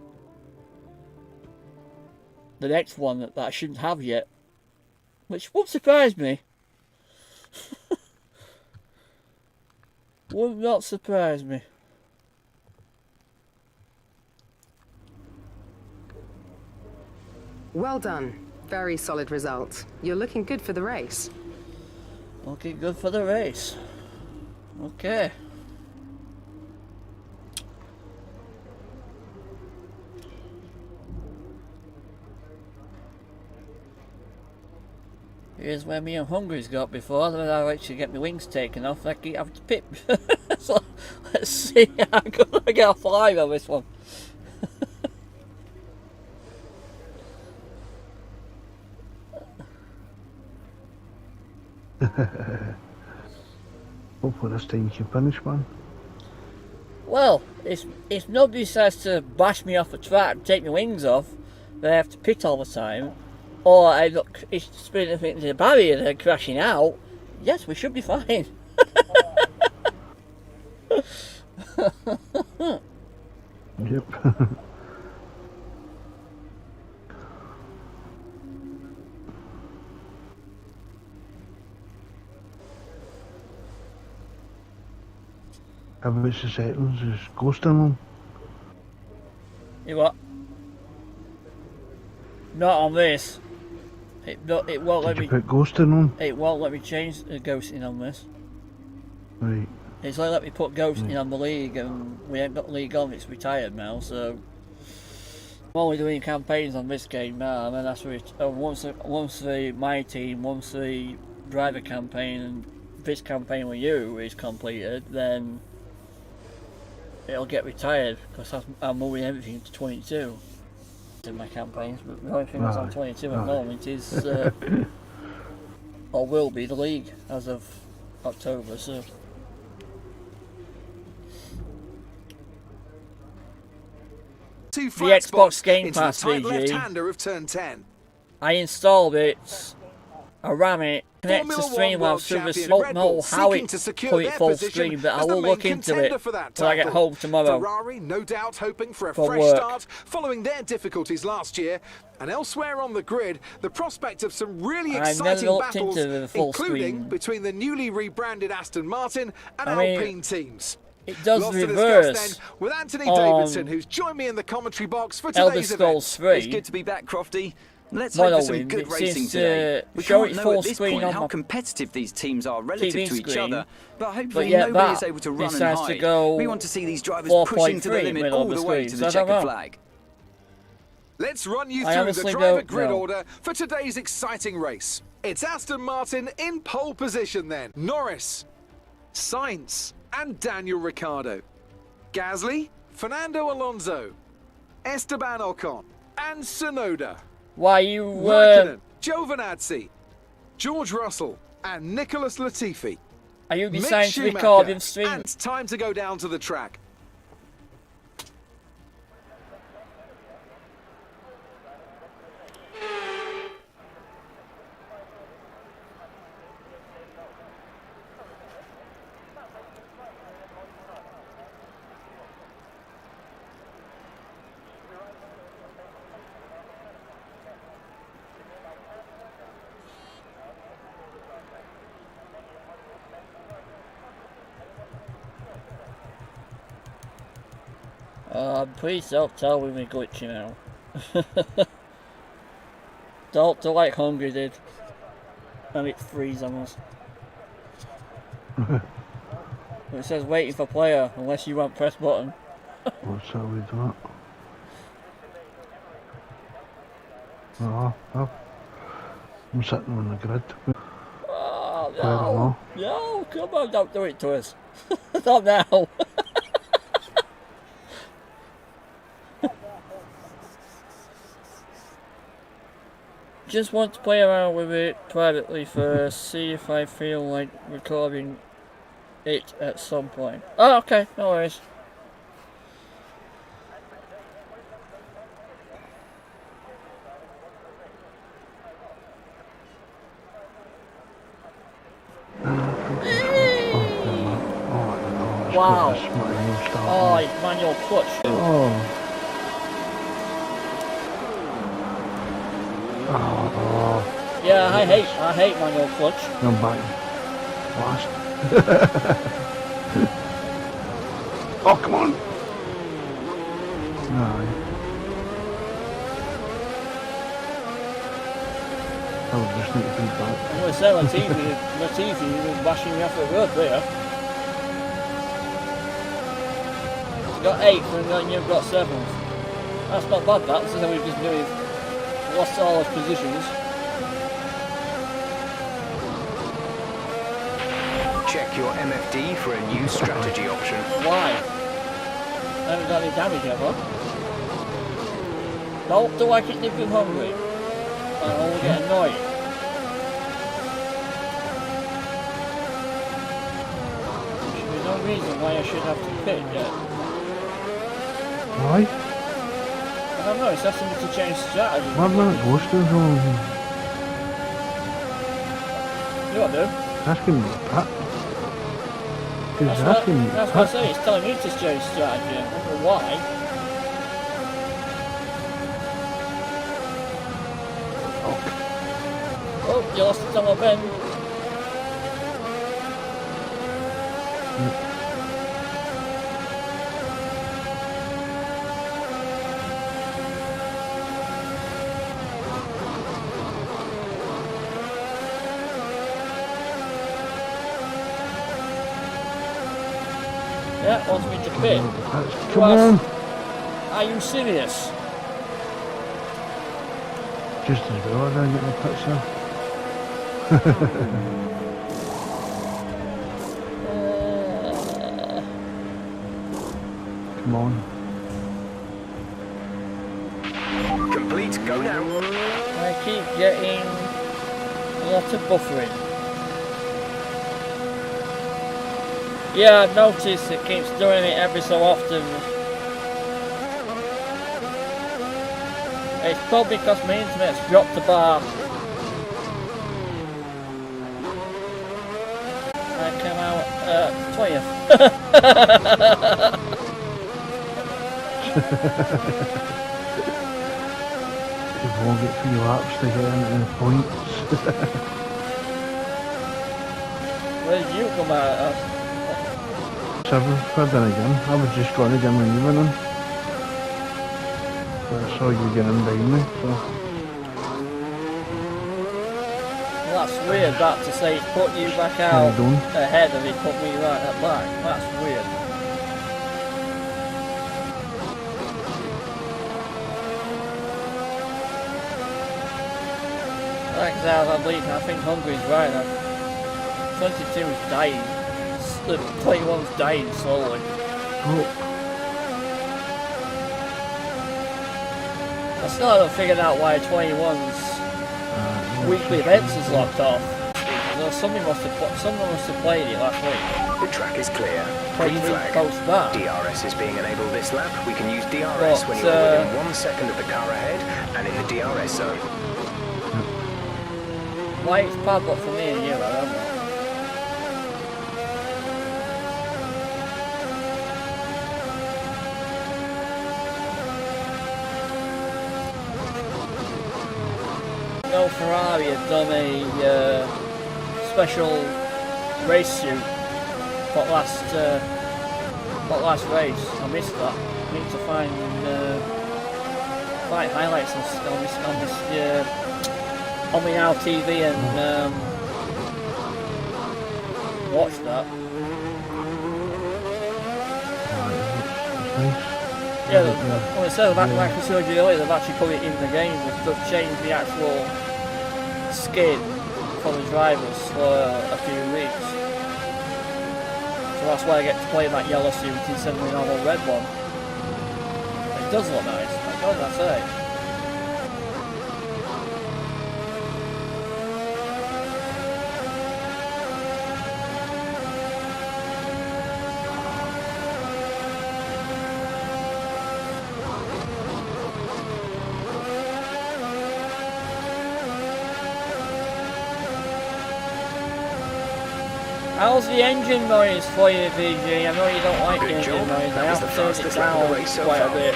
the next one that I shouldn't have yet, which would surprise me. Would not surprise me. Well done. Very solid result. You're looking good for the race. Looking good for the race. Okay. Here's where me and Hungary's got before. When I actually get my wings taken off, I keep having to pip. So let's see how good I get off alive on this one. Hopefully this time you can finish, man. Well, if nobody decides to bash me off the track and take my wings off, then I have to pit all the time, or I look spinning into the barrier and then crashing out, yes, we should be fine. Yep. How about the settings? Is ghosting them? You what? Not on this. It won't let me. Did you put ghosting on? It won't let me change the ghosting on this. Right. It's only let me put ghosting on the league, and we ain't got the league on. It's retired now, so I'm only doing campaigns on this game now. And then that's once my team, once the driver campaign and this campaign with you is completed, then it'll get retired because I'm moving everything to 22 in my campaigns. But the only thing that's on 22 at the moment is, or will be, the league as of October. So. The Xbox Game Pass VG, of turn 10. I installed it, I ran it, connect to Streamlabs through the smoke know how it put it full screen, but I will look into it till I get home tomorrow. Ferrari no doubt hoping for a for fresh work. start following their difficulties last year, and elsewhere on the grid the prospect of some really exciting battles, including between the newly rebranded Aston Martin and Alpine teams. It does Lots reverse to discuss then with Anthony Davidson, who's joined me in the commentary box for today's event. 3. It's good to be back, Crofty. Let's hope for some good racing today. We can't know at this point how competitive these teams are relative to each other, but hopefully nobody is able to run and hide. We want to see these drivers pushing to the limit all the way to the checkered flag. Let's run you through the driver grid order for today's exciting race. It's Aston Martin in pole position then. Norris, Sainz and Daniel Ricciardo. Gasly, Fernando Alonso, Esteban Ocon and Tsunoda. Why you Raikkonen, Giovinazzi, George Russell and Nicholas Latifi. Are you besides recording stream? And it's time to go down to the track. Please don't tell me we're glitching now. Don't do like Hungry did. And it freezes on us. It says waiting for player unless you won't press button. What's how we do it? Oh, I'm sitting on the grid. Oh, I don't know. No, come on, don't do it to us. Not now. Just want to play around with it privately first, see if I feel like recording it at some point. Oh, okay, no worries. Wow. Oh, it's manual clutch. Oh. Yeah, I hate manual clutch. I'm back. Last. Oh, come on. No. I would just need to beat back. I'm going to say Latifi was bashing me off the road there. Got 8th and then you've got 7th. That's not bad, that. This is how we've just lost all his positions. Check your MFD for a new strategy option. Why? I haven't got any damage ever. Don't do like it if you're hungry. I will get annoyed. There should be no reason why I should have to pit yet. Why? I don't know, it's asking me to change strategy. Why not ghost is on? You what, dude? Asking me to pit. That's what I say, it's telling me to change strategy. I don't know why. Oh, you lost it on my bend. Yeah, wants me to pit. Come on. Are you serious? Just as well, I don't get the pits there. Come on. Complete, go now. I keep getting a lot of buffering. Yeah, I've noticed it keeps doing it every so often. It's probably because my internet's dropped a bar. I came out 20th. You won't get 3 laps to get into the points. Where did you come out of? 7th, but then again, I was just going to get my evening. But I saw you getting behind me, so. Well, that's weird that to say he's put you back out ahead and he put me right at back. That's weird. Like that, I believe, I think Hungary's right. 22 is dying. The 21's dying slowly. Oh. I still haven't figured out why 21's weekly events is locked off. So someone must have played it last week. The track is clear. Green flag. DRS is being enabled this lap. We can use DRS when you're within 1 second of the car ahead and in the DRS zone. Why it's padlocked for me and you, I don't know. No, Ferrari had done a special race suit for last That last race, I missed that. I need to find highlights on my Now TV and watch that. Yeah, well, instead of like I showed you earlier, they've actually put it in the game. They've changed the actual skin for the drivers for a few weeks. So that's why I get to play that yellow suit instead of the normal red one. It does look nice, thank God, that's it. How's the engine noise for you, VG? I know you don't like the engine noise. I have to turn it down quite a bit.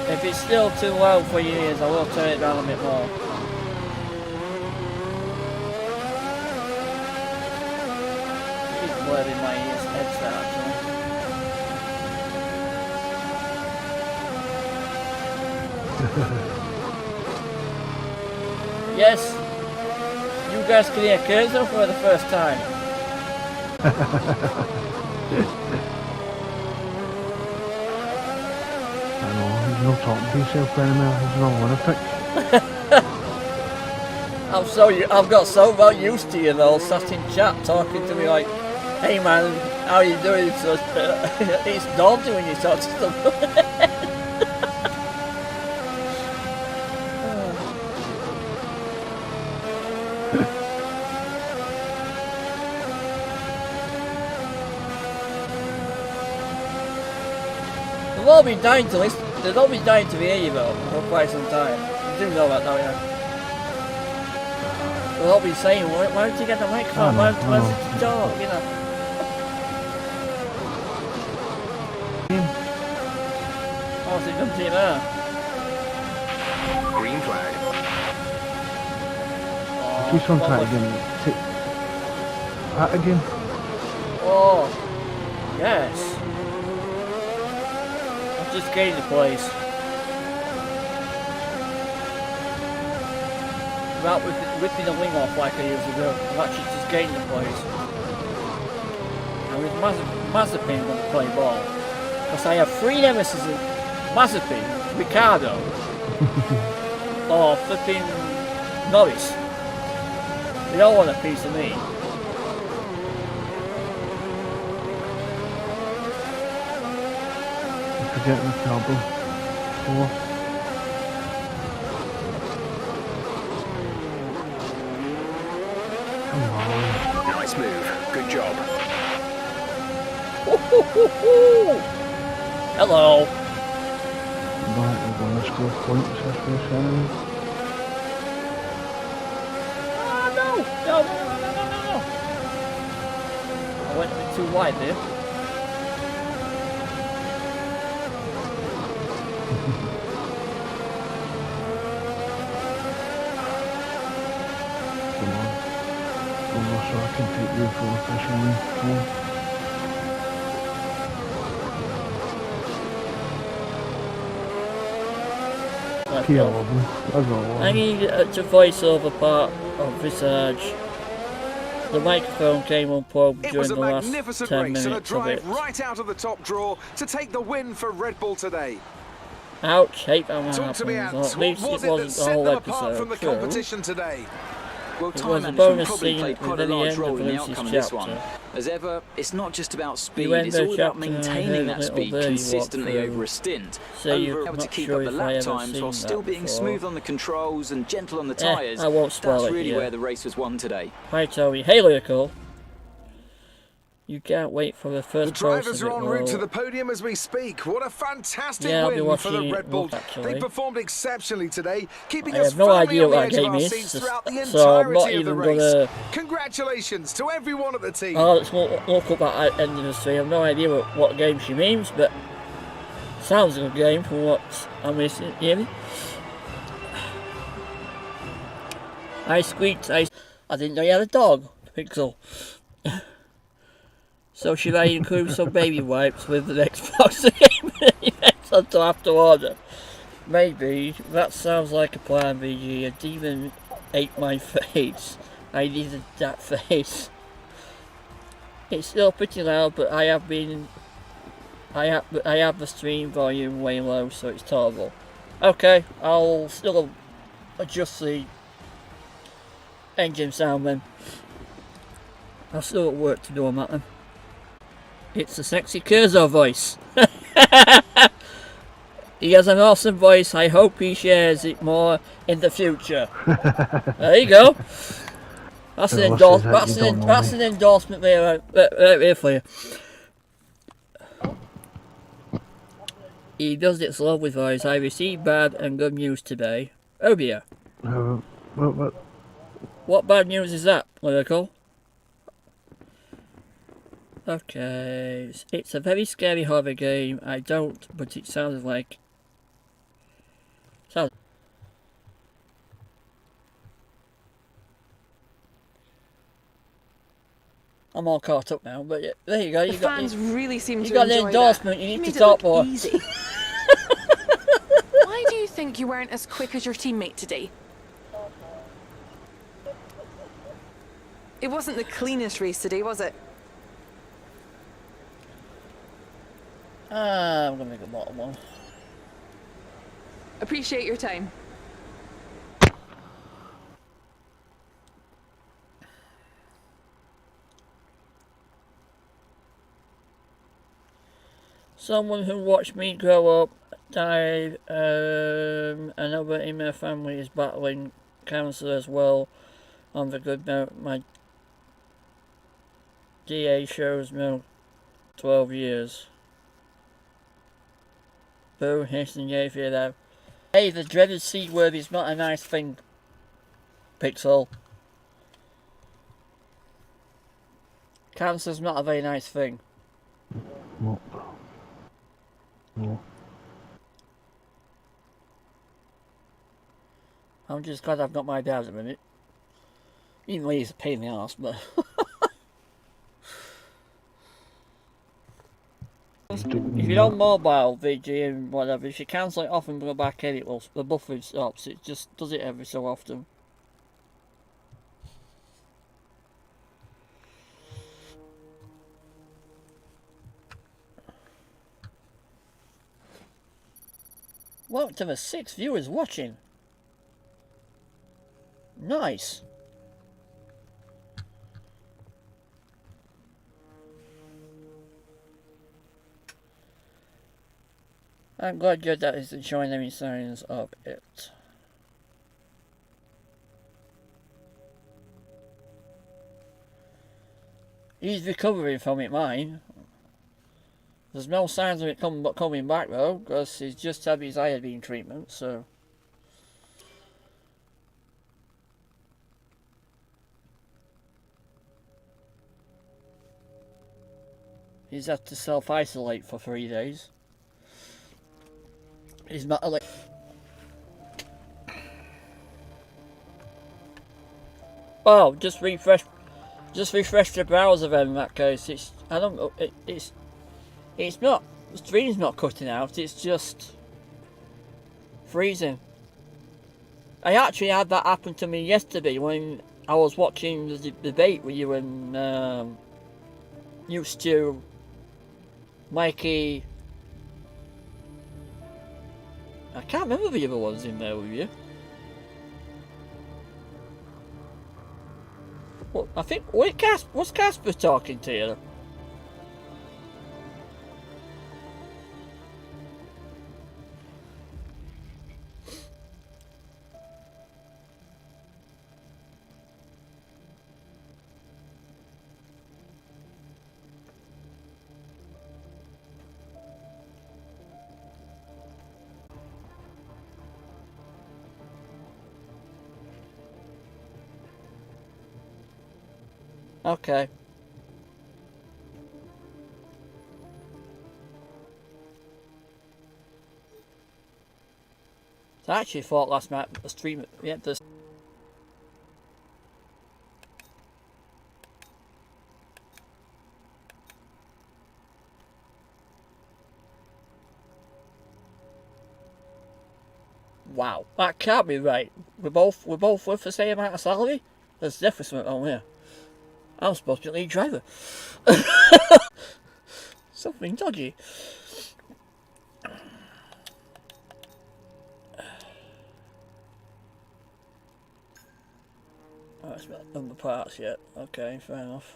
If it's still too loud for your ears, I will turn it down a bit more. It's blurring my ears, headset actually. Yes, you guys can hear Kerrzo for the first time. I know, he's not talking to himself anymore, he's not lunatic. I've got so well used to you though, sat in chat talking to me like, hey man, how are you doing? So, it's daunting when you talk to them. They'll all be dying to listen. They'll all be dying to hear you though for quite some time. You do know that, don't you? They'll all be saying, why don't you get the microphone? Why don't you talk? You know. How's it come to you now? Green flag. Keep on trying again. That again. Oh, yes. Just gained the place. Without ripping the wing off like I usually do, I've actually just gained the place. And with Mazepin going to play ball, because I have three nemesis in Mazepin, Ricardo, or flipping Norris. They all want a piece of me. Forget the trouble. Oh. Come on. Nice move. Good job. Hello. Right, we're going to score points this race anyway. Oh no! No. I went a bit too wide there. So I can take you for a special one. I need to voice over part of Visage. The microphone came unplugged during the last 10 minutes of it. It was a magnificent race and a drive right out of the top draw to take the win for Red Bull today. Ouch, hate that one Talk to me, Ant. At least What was it it that wasn't the set whole them apart episode. from the competition today? Well, It time was a management bonus probably scene played quite a within the large end role of in the Lucy's outcome of this one. chapter. As ever, it's not just about speed, You end it's the all about chapter and I maintaining heard a that little speed birdie consistently walk over through. a stint. So you're Able to not keep sure up the if I lap ever times while seen still that being before. smooth on the controls and gentle on the tyres. I won't spoil That's it really here. where the race was won today. Hi Toby, hey Lyrical. You can't wait for the The first drivers are en route to the the podium as we speak. What a fantastic Yeah, I'll be win for the watching it Red Bull. actually. They performed exceptionally today, keeping I us have no firmly idea on the what edge that of game our is, seats throughout the so I'm not entirety of the even race. gonna... Congratulations to everyone at the team. Oh, let's look up that end of the stream. I have no idea what game she means, but sounds like a good game from what I'm hearing. I squeaked. I didn't know you had a dog, Pixel. So should I include some baby wipes with the Xbox game until after order? Maybe. That sounds like a plan, VG. A demon ate my face. I needed that face. It's still pretty loud, but I have the stream volume way low, so it's tolerable. Okay, I'll still adjust the engine sound then. I've still got work to do on that then. It's a sexy Kerrzo voice. He has an awesome voice. I hope he shares it more in the future. There you go. That's an endorsement. That's an endorsement there for you. He does it slow with voice. I received bad and good news today. Oh dear. What bad news is that, Lyrical? Okay, it's a very scary horror game. I don't, but it sounds like... I'm all caught up now, but yeah, there you go. The fans really seem to got an endorsement. You need to talk more. Easy. Why do you think you weren't as quick as your teammate today? It wasn't the cleanest race today, was it? I'm gonna make a bottom one. Appreciate your time. Someone who watched me grow up died. Another in my family is battling cancer as well. On the good note, my DA shows me 12 years. Boo, hasten yay for that. Hey, the dreaded C word is not a nice thing, Pixel. Cancer's not a very nice thing. No. No. I'm just glad I've got my dad at the minute. Even though he's a pain in the arse, but... If you're on mobile, VG and whatever, if you cancel it off and go back in, it will, the buffering stops. It just does it every so often. Welcome to the 6 viewers watching. Nice. I'm glad your dad isn't showing any signs of it. He's recovering from it, mine. There's no signs of it coming back though, because he's just had his iodine treatment, so... He's had to self-isolate for 3 days. He's not like... Oh, just refresh the browser then in that case. It's, I don't know, it's not, the stream's not cutting out, it's just freezing. I actually had that happen to me yesterday when I was watching the debate with you and you, Stu, Mikey. I can't remember the other ones in there with you. Well, I think, was Casper talking to you? Okay. So I actually thought last night the stream, yeah, this. Wow, that can't be right. We're both worth the same amount of salary? There's definitely something wrong here. I'm supposed to be lead driver. Something dodgy. Oh, it's not done the parts yet. Okay, fair enough.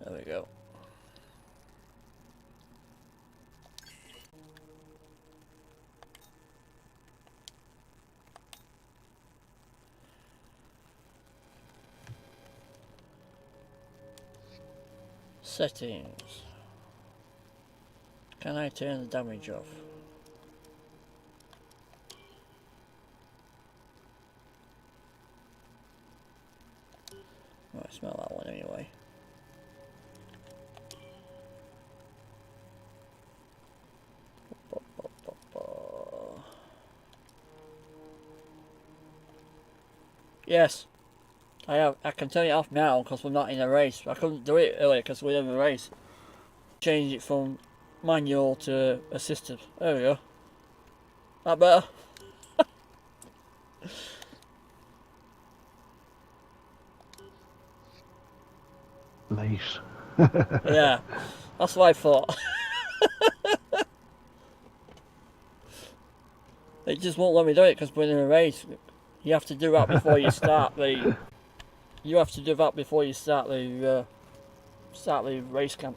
There we go. Settings. Can I turn the damage off? Oh, I smell that one anyway. Yes, I have. I can turn it off now because we're not in a race. I couldn't do it earlier because we're in a race. Change it from manual to assisted. There we go. That better? Nice. Yeah, that's what I thought. It just won't let me do it because we're in a race. You have to do that before you start the. You have to do that before you start the race camp.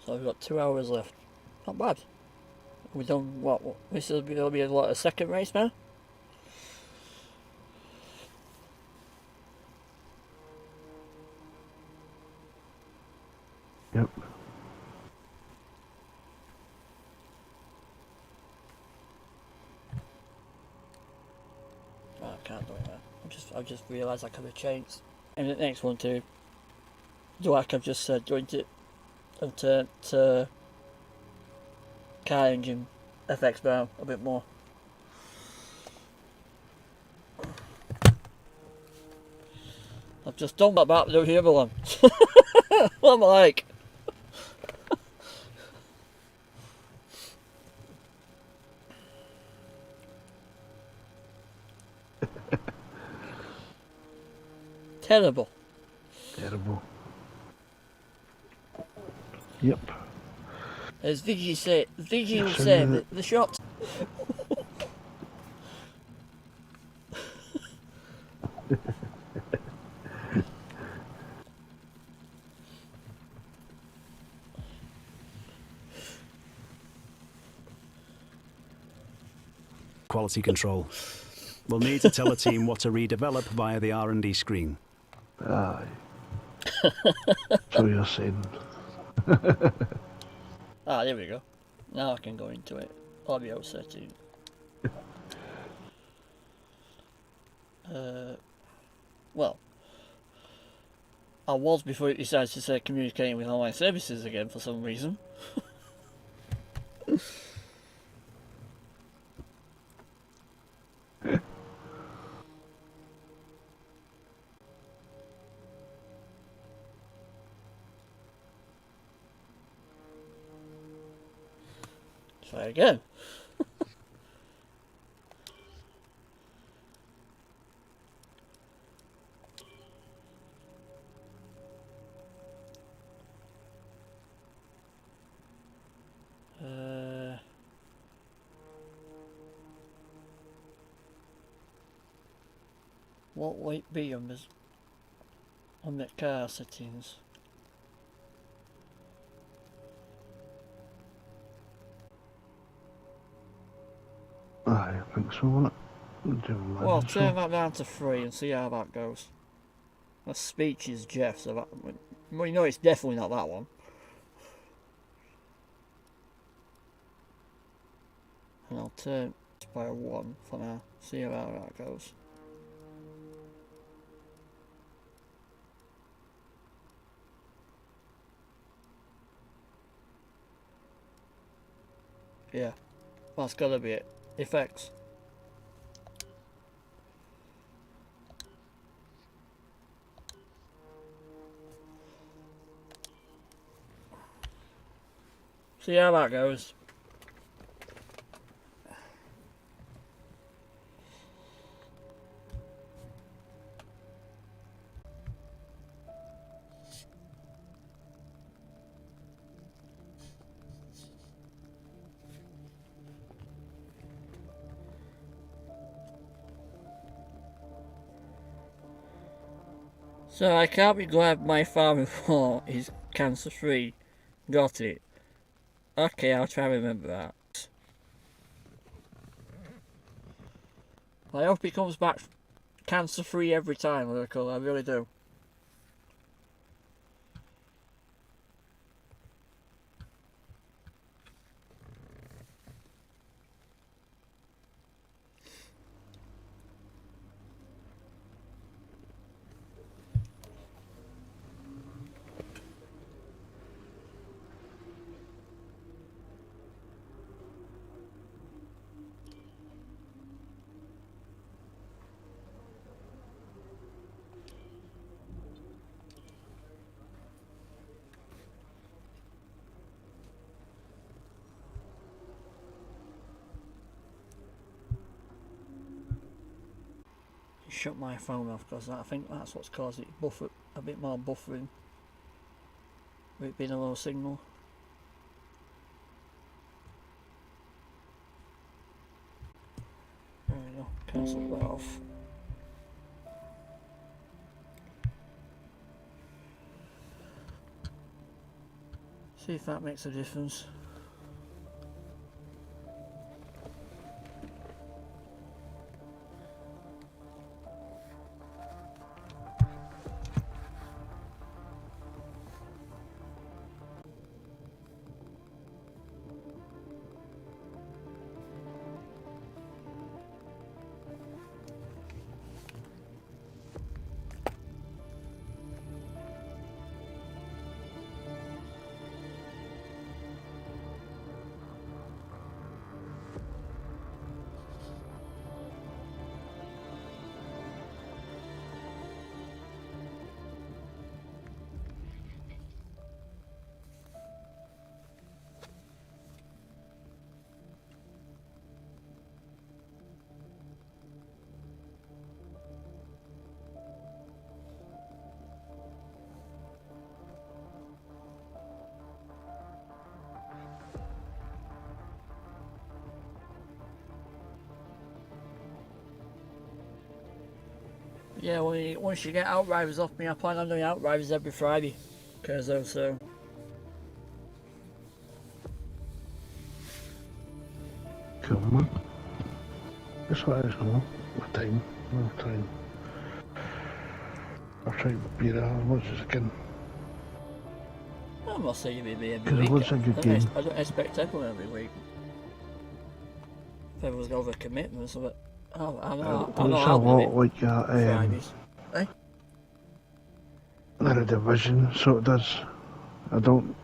So we've got 2 hours left. Not bad. We've done what? This will be what, a second race now? Yep. Oh, I can't do it, man. I just realised I could have changed. And the next one too. Do like I've just said, doing it and turn to car engine FX down a bit more. I've just done that back to the other one. What am I like? Terrible. Terrible. Yep. As Vigi will say, the shots. Quality control. We'll need to tell a team what to redevelop via the R&D screen. Aye. So you're saying. Ah, there we go. Now I can go into it. Audio setting. Well, I was before it decided to say communicating with online services again for some reason. Try again. What will it be on the car settings? I think so, won't it? Well, turn that down to 3 and see how that goes. The speech is Jeff, so that, well, you know it's definitely not that one. And I'll turn it by a 1 for now, see how that goes. Yeah, that's gotta be it. Effects. See how that goes. So I can't be glad my father-in-law is cancer-free. Got it. Okay, I'll try to remember that. I hope he comes back cancer-free every time, Lyrical. I really do. Shut my phone off because I think that's what's caused it to buffer a bit more buffering with it being a low signal. There we go, cancel that off. See if that makes a difference. Yeah, once you get Outriders off me, I plan on doing Outriders every Friday. Kerrzo, so. Come on. Just let us know what time. I'll try to be there as much as I can. I'm not saying you'll be every Because week. it looks like a game. I don't expect everyone every week. If everyone's got other commitments, but I'm not It's a out lot with it. like Fridays. Eh? They're a division, so it does. I don't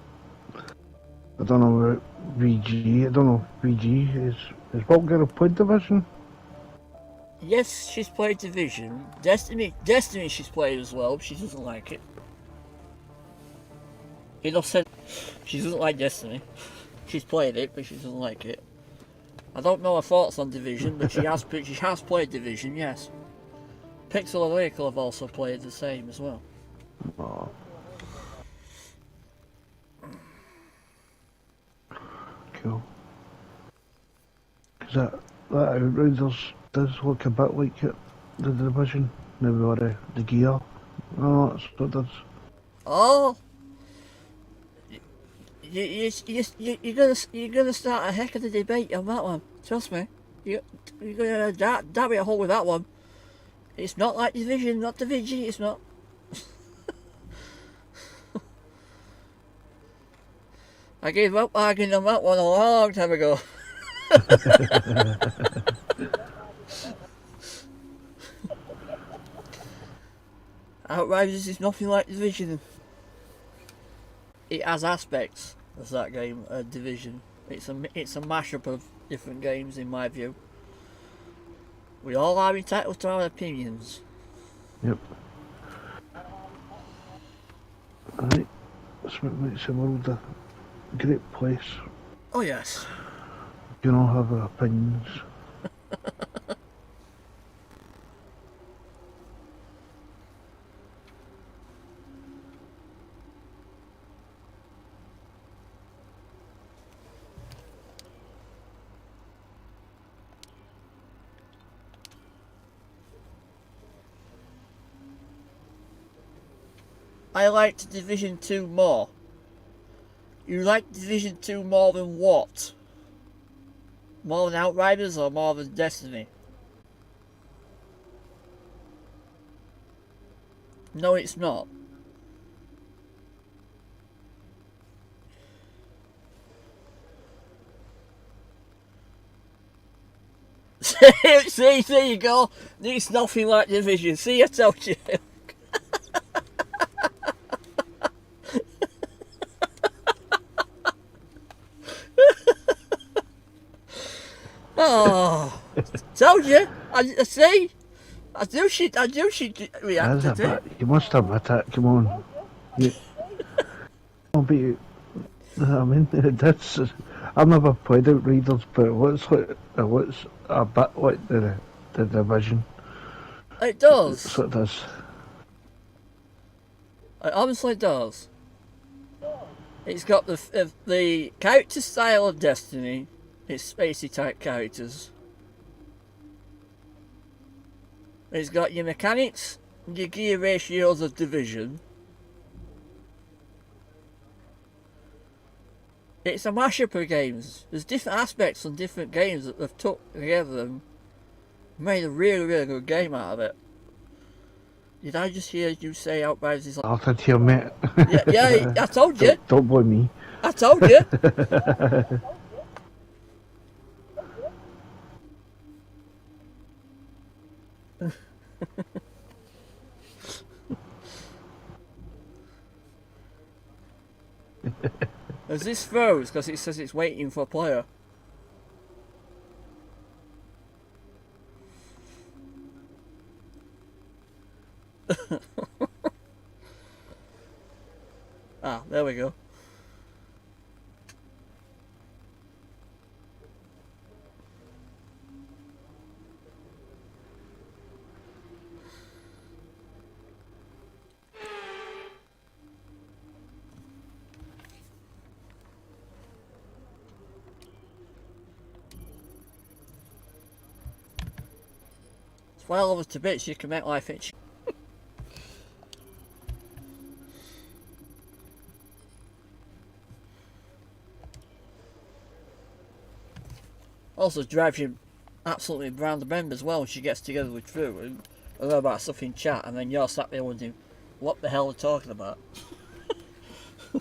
know about VG. I don't know if VG is Bolt going to play division? Yes, she's played Division. Destiny she's played as well, but she doesn't like it. Enough said, she doesn't like Destiny. She's played it, but she doesn't like it. I don't know her thoughts on Division, but she has played Division, yes. Pixel and Lyrical have also played the same as well. Oh. Cool. Because that Outriders does look a bit like it, the division. Maybe or the gear. Oh, that's what it does. Oh! You're gonna start a heck of a debate on that one. Trust me. You're gonna that be a hole with that one. It's not like Division, not Division. It's not. I gave up arguing on that one a long time ago. Outriders is nothing like Division. It has aspects of that game, Division. It's a mashup of different games in my view. We all are entitled to our opinions. Yep. Right. This makes the world a great place. Oh yes. You can all have our opinions. I liked Division 2 more. You like Division 2 more than what? More than Outriders or more than Destiny? No, it's not. See, there you go. It's nothing like Division. See, I told you. Oh, told you. I see. I do she reacted to it. You must admit it. Come on. I'll be. I mean, that's. I've never played Outriders, but what's a bit like the Division? It does. So it does. It honestly does. It's got the character style of Destiny. It's spacey type characters. It's got your mechanics, your gear ratios of Division. It's a mashup of games. There's different aspects on different games that they've took together and made a really, really good game out of it. Did I just hear you say Outriders is like... I did hear, mate. Yeah, I told you. Don't blame me. I told you. As this froze because it says it's waiting for a player. Ah, there we go. It's well over to bits, you can make life itch. Also drives you absolutely round the bend as well when she gets together with Drew and a lot about stuff in chat and then you're sat there wondering what the hell they're talking about. I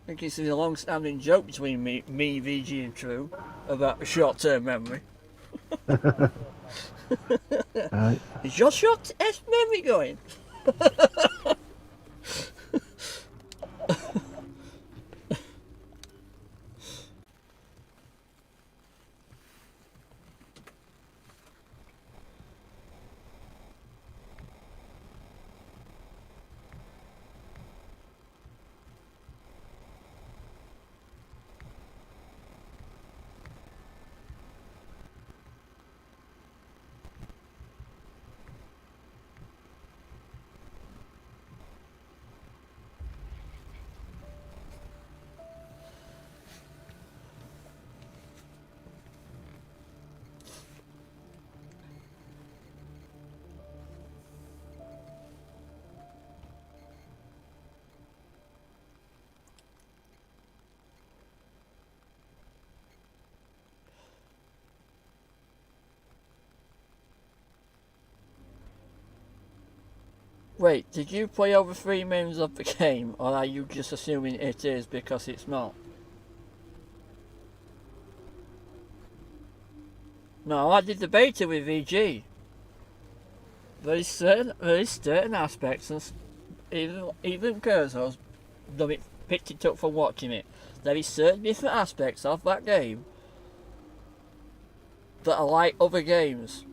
think it's a long-standing joke between me, VG and True about short-term memory. Is your short-term memory going? Wait, did you play over 3 minutes of the game, or are you just assuming it is because it's not? No, I did the beta with VG. There is certain aspects even Kerrzo's done it, picked it up from watching it. There is certain different aspects of that game that are like other games.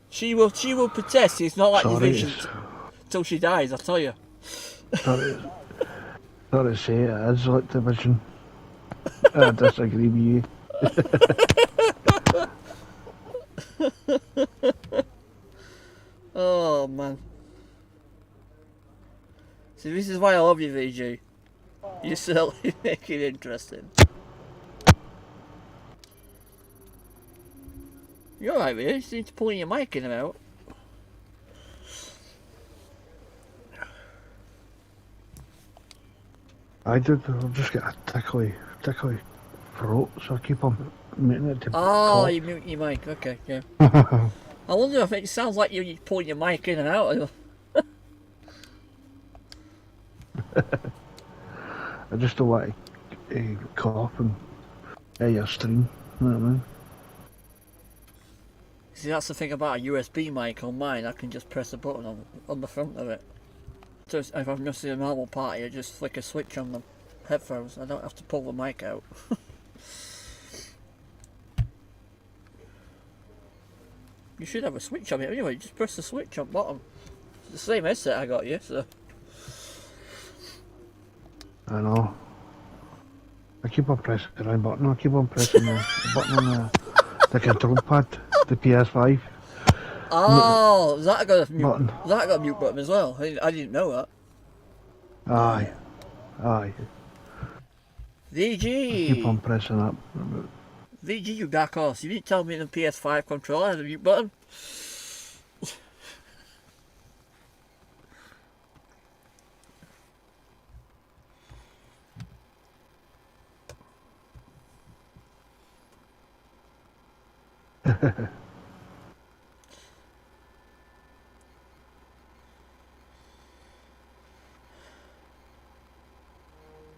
She will protest. It's not like Division till she dies. I tell you. Sorry to say it is like Division. I disagree with you. Oh man. See, this is why I love you, VG. You certainly make it interesting. You're right, really. You seem to pull your mic in and out. I just get a tickly throat, so I keep on muting it to Oh, you mute your mic. Okay, yeah. I wonder if it sounds like you're pulling your mic in and out. I just don't want to cough and your stream, you know what I mean? See, that's the thing about a USB mic on mine. I can just press a button on the front of it. So if I'm just in a normal party, I just flick a switch on the headphones. I don't have to pull the mic out. You should have a switch on it anyway. Just press the switch on bottom. It's the same headset I got you, so. I know. I keep on pressing the right button. I keep on pressing the button on the control pad, the PS5. Oh, that got a mute button. That got a mute button as well. I didn't know that. Aye. VG. I keep on pressing up. VG, you dark horse. You didn't tell me the PS5 controller had a mute button.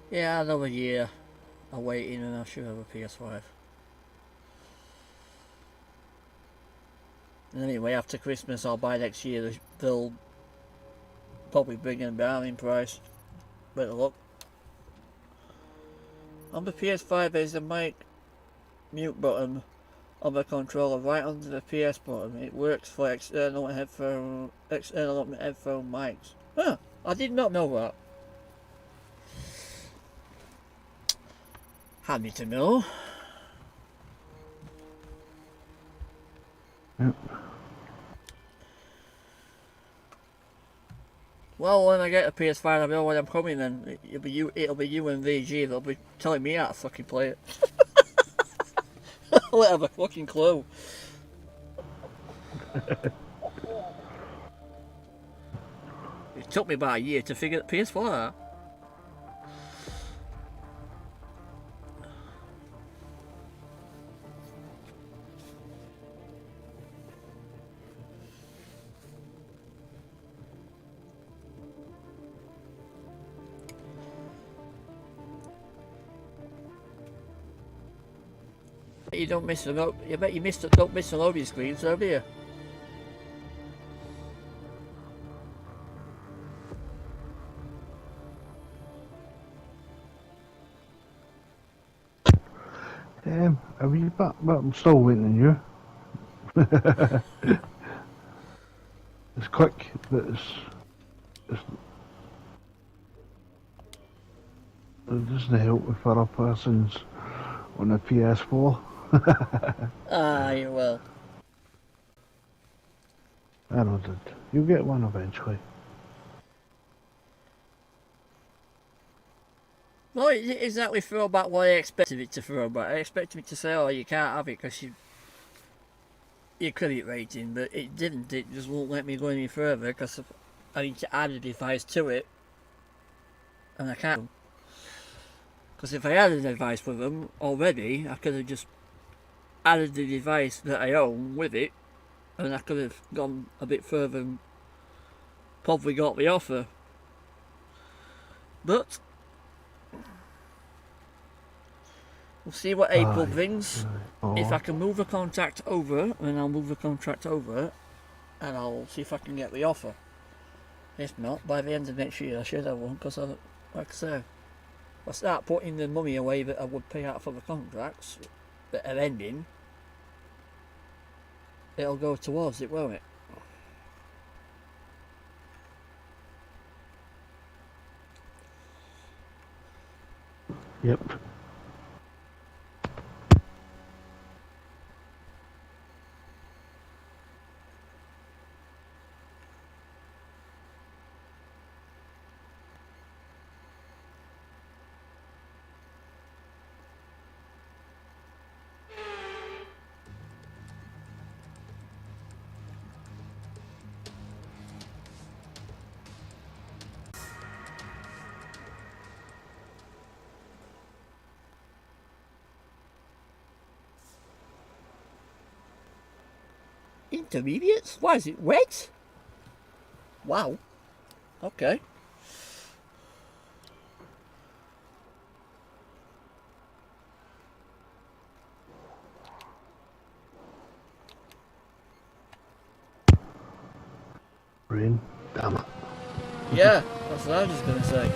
Yeah, another year awaiting and I should have a PS5. And anyway, after Christmas or by next year they'll probably bring them down in price. Better look. On the PS5 there's a mic mute button on the controller right under the PS button. It works for external headphone mics. Huh, I did not know that. Handy to know. Yep. Well, when I get a PS5, I'll know when I'm coming. Then it'll be you and VG. They'll be telling me how to fucking play it. I'll have a fucking clue. It took me about a year to figure the PS4 out. You don't miss them out. You bet you don't miss the loading screens, so do you? A wee bit, but I'm still waiting on you. It's quick, but it doesn't help with other persons on the PS4. You will. I know that. You'll get one eventually. No, it didn't exactly throw back what I expected it to throw back. I expected it to say, oh, you can't have it because your credit rating, but it didn't. It just won't let me go any further because I need to add a device to it, and I can't. Because if I had a device with them already, I could have just added the device that I own with it, and I could have gone a bit further and probably got the offer. But We'll see what April brings. If I can move a contract over, then I'll move the contract over, and I'll see if I can get the offer. If not, by the end of next year I should have one, because like I say, if I start putting the money away that I would pay out for the contracts that are ending, it'll go towards it, won't it? Yep. Intermediates? Why is it wet? Wow. Okay. Rain. Damn it. Yeah, that's what I was just going to say.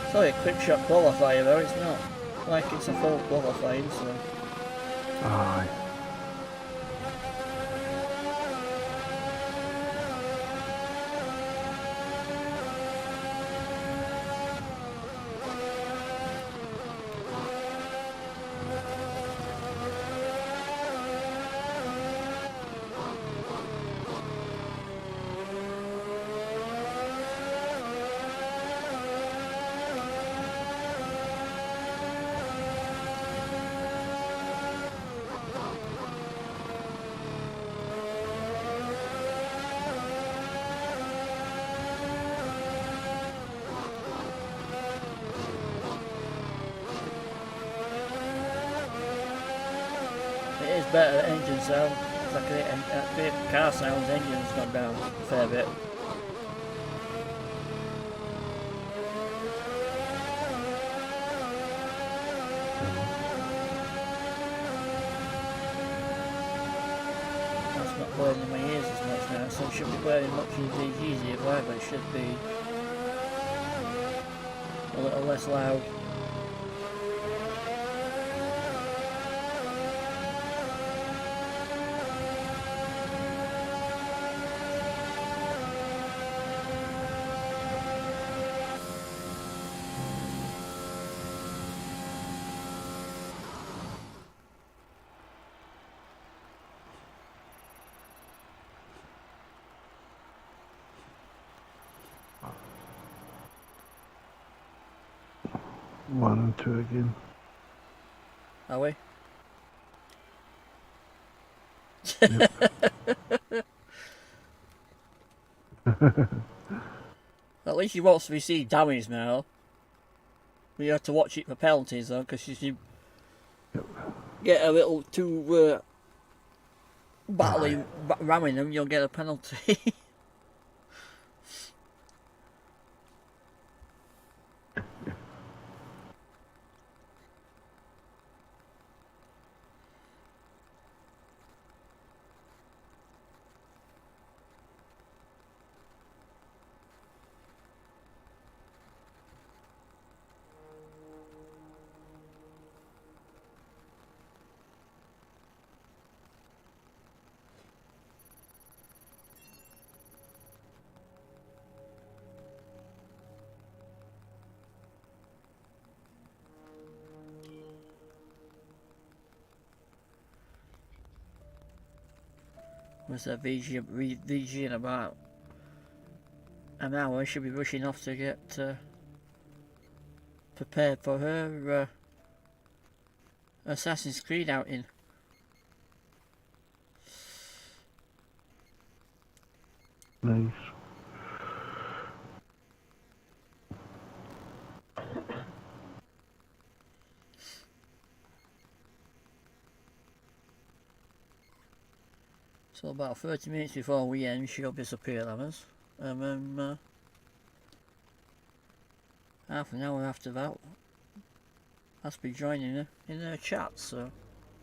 It's only a quick shot qualifier though, it's not like it's a full qualifying, so... Aye. It is better engine sound. It's like the car sounds, engine's gone down a fair bit. That's not blowing in my ears as much now, so it should be blowing much easier, but it should be a little less loud. One and two again. Are we? At least you won't receive damage now. We have to watch it for penalties though, because if you get a little too ramming them, you'll get a penalty. Was a VG in about an hour. She'll be rushing off to get prepared for her Assassin's Creed outing. Nice. So about 30 minutes before we end, she'll disappear on us. And then half an hour after that, I'll be joining her in her chat, so...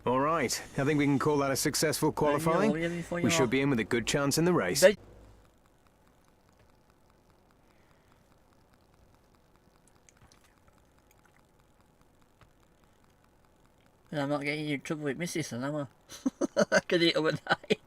Alright, I think we can call that a successful qualifying. We should be in with a good chance in the race. And I'm not getting you in trouble with Mrs. then, am I? I could eat overnight.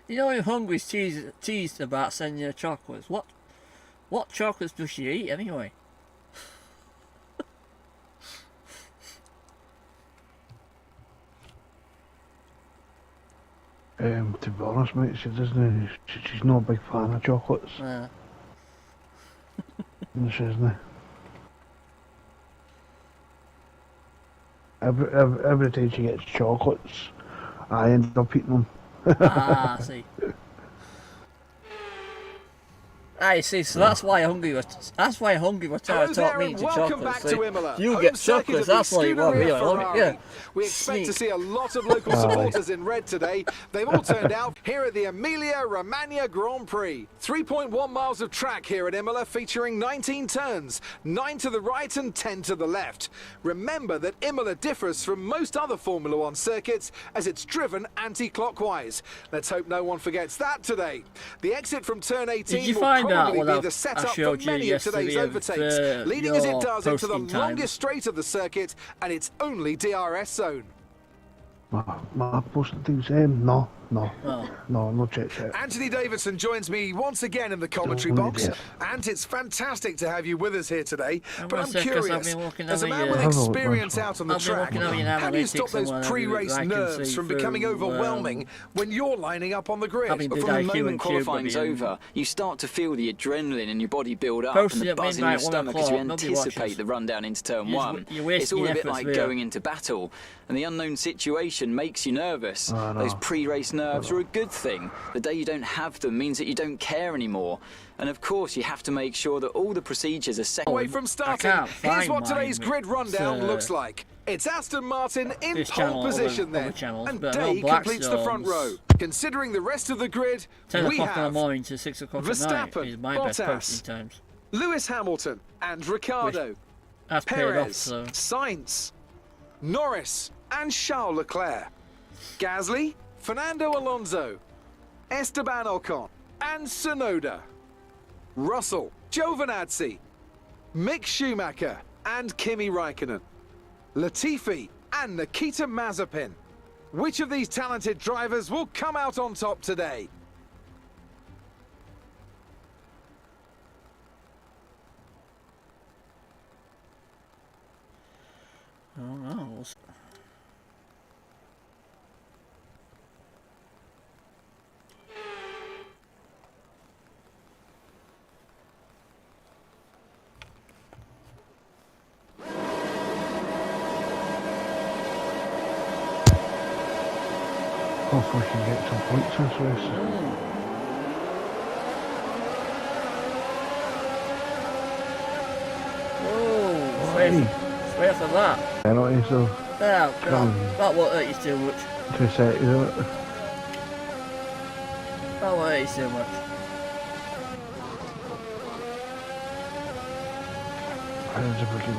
You know, if Hungry's teased about sending her chocolates, what chocolates does she eat anyway? To be honest, mate, she doesn't. She's not a big fan of chocolates. Yeah. She isn't. Every time she gets chocolates, I end up eating them. Ah, I see. I see, so that's why Hungry was trying to talk me into chocolates. So you get chocolates, that's what you want, really. Yeah. We expect to see a lot of local supporters in red today. They've all turned out here at the Emilia-Romagna Grand Prix. 3.1 miles of track here at Imola, featuring 19 turns, 9 to the right and 10 to the left. Remember that Imola differs from most other Formula One circuits as it's driven anti-clockwise. Let's hope no one forgets that today. The exit from turn 18 will probably be the setup for many of today's overtakes, leading as it does into the longest straight of the circuit and its only DRS zone. My posting things, no check. Anthony Davidson joins me once again in the commentary box, and it's fantastic to have you with us here today. But I'm curious, as a man with experience out on the track, how do you stop those pre-race nerves from becoming overwhelming when you're lining up on the grid? From the moment qualifying's over, you start to feel the adrenaline in your body build up and the buzz in your stomach as you anticipate the rundown into turn 1. It's all a bit like going into battle, and the unknown situation makes you nervous. Those pre-race nerves are a good thing. The day you don't have them means that you don't care anymore. And of course, you have to make sure that all the procedures are set. Away from starting, here's what today's grid rundown looks like. It's Aston Martin in pole position then, and Day completes the front row. Considering the rest of the grid, 10 we o'clock in the have morning to 6 o'clock at night is my best posting times. Lewis Hamilton and Ricciardo, Perez, Sainz, Norris and Charles Leclerc, Gasly, Fernando Alonso, Esteban Ocon and Tsunoda, Russell, Giovinazzi, Mick Schumacher and Kimi Raikkonen, Latifi and Nikita Mazepin. Which of these talented drivers will come out on top today? I don't know. Hopefully we can get some points this race. Oh, wait for that. Penalty, so... Yeah, that won't hurt you too much. 2 seconds, isn't it? That won't hurt you too much. How's if we can...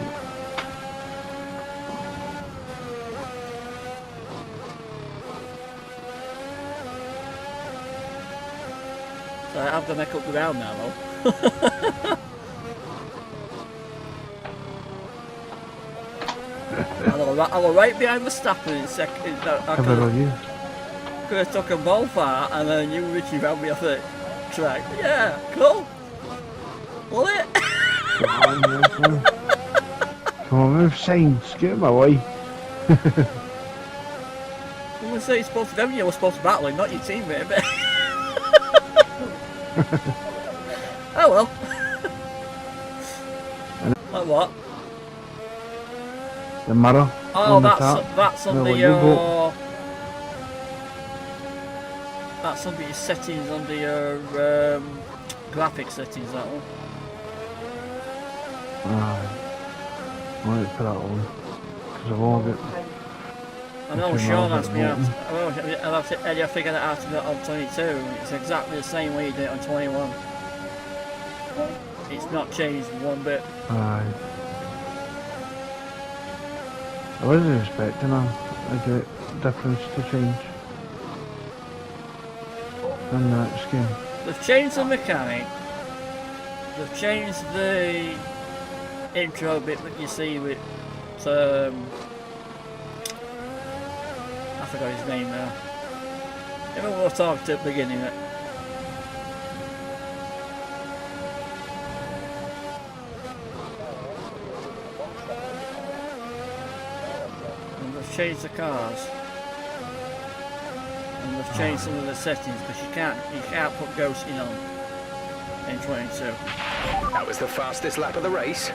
So I've got to make up the ground now, though. I was right behind Verstappen in second. I could have took them both out, and then you, Richie, ran me off the track. Yeah, cool. Will it? Come on, move Sainz, get in my way. I'm going to say you're supposed to, them you were supposed to battle him, not your teammate, but... Oh well. Like what? The mirror. Oh, that's on the. That's under your settings, under your graphics settings, that one. Aye. I want to put that on, because I've all got... I know Sean asked me how to figure that out to do it on 22. It's exactly the same way you do it on 21. It's not changed one bit. Aye. I wasn't expecting a great difference to change in that scheme. They've changed the mechanic. They've changed the intro bit that you see with I forgot his name now. Everyone we'll talk to at the beginning of it. And they've changed the cars. And they've changed some of the settings because you can't put ghosting on in 22. That was the fastest lap of the race.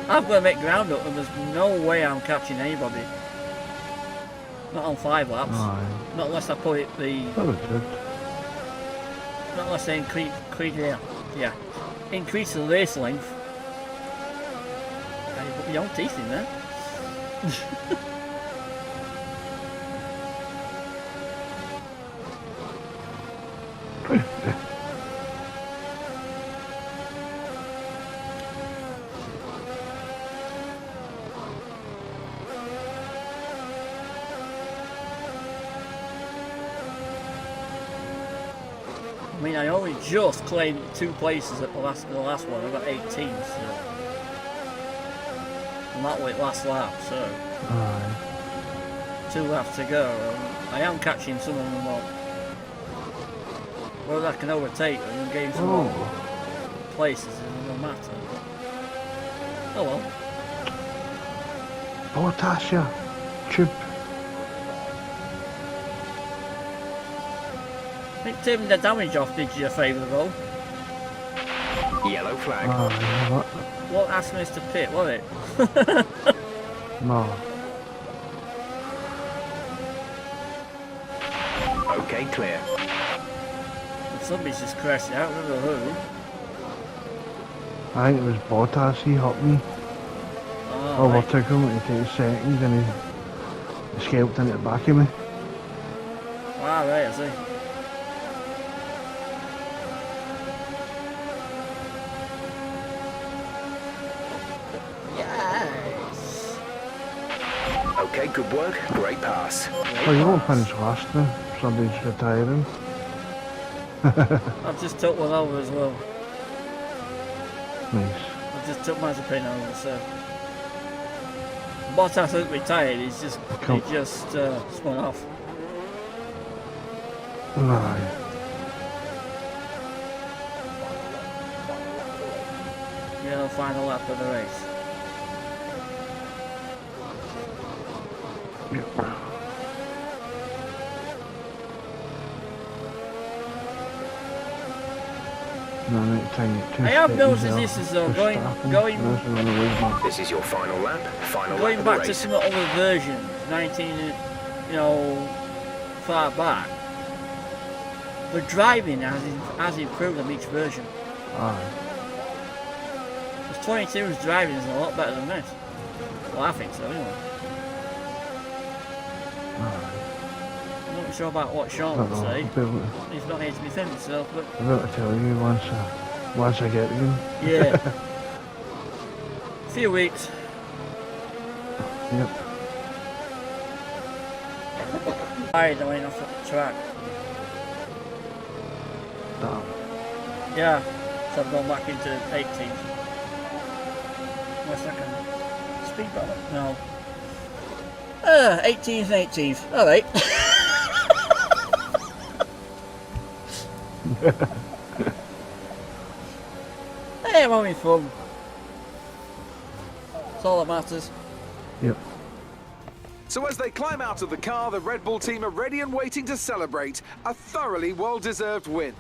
I've got to make ground up and there's no way I'm catching anybody. Not on 5 laps. Aye. Not unless I put it the... That was good. Not unless I increase the race length. And you put your own teeth in there. I mean, I only just claimed 2 places at the last one. I got 18, so. And that was last lap, so. Aye. 2 laps to go. I am catching some of them up. Whether I can overtake them and gain some more places, it doesn't matter. Oh well. Tasha, tube. I think taking the damage off did you a favour though. Yellow flag. What asked me to pit, was it? No. Okay, clear. Somebody's just crashed out, I don't know who. I think it was Bottas, he hopped me. Overtook him to take seconds and he escaped into the back of me. Ah, right, I see. Okay, good work. Great pass. Oh, you won't finish last then. Somebody's retiring. I've just took one over as well. Nice. I just took Mazepin over, so. Bottas hasn't retired, he just spun off. Aye. Yeah, final lap of the race. Yep. I have noticed this is going. This is your final lap. Going back to some other versions, 19, far back. The driving has improved on each version. Aye. 22's driving is a lot better than this. Well, I think so anyway. I'm not sure about what Sean would say. He's not here to defend himself, but... I'll tell you once I get him. Yeah. A few weeks. Yep. Tired, I went off the track. Damn. Yeah, so I've gone back into 18th. What's second? Speed bump? No. 18th and 18th. Alright. Hey, I'm having fun. That's all that matters. Yep. So as they climb out of the car, the Red Bull team are ready and waiting to celebrate a thoroughly well-deserved win.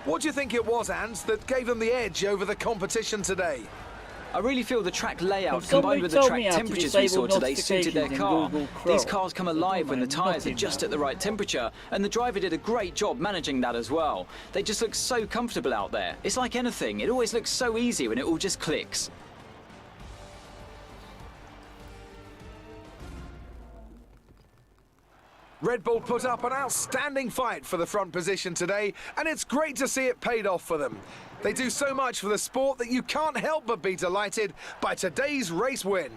What do you think it was, Ant, that gave them the edge over the competition today? I really feel the track layout combined with the track temperatures we saw today suited their car. These cars come alive when the tyres are just at the right temperature, and the driver did a great job managing that as well. They just look so comfortable out there. It's like anything, it always looks so easy when it all just clicks. Red Bull put up an outstanding fight for the front position today, and it's great to see it paid off for them. They do so much for the sport that you can't help but be delighted by today's race win.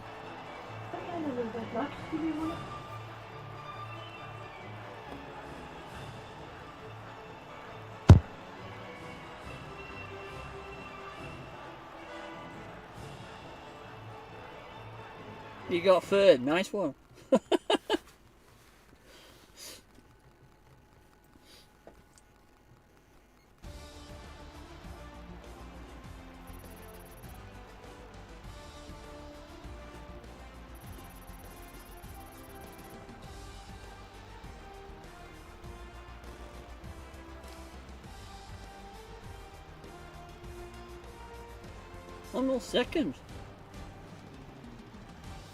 You got third, nice one. Almost second.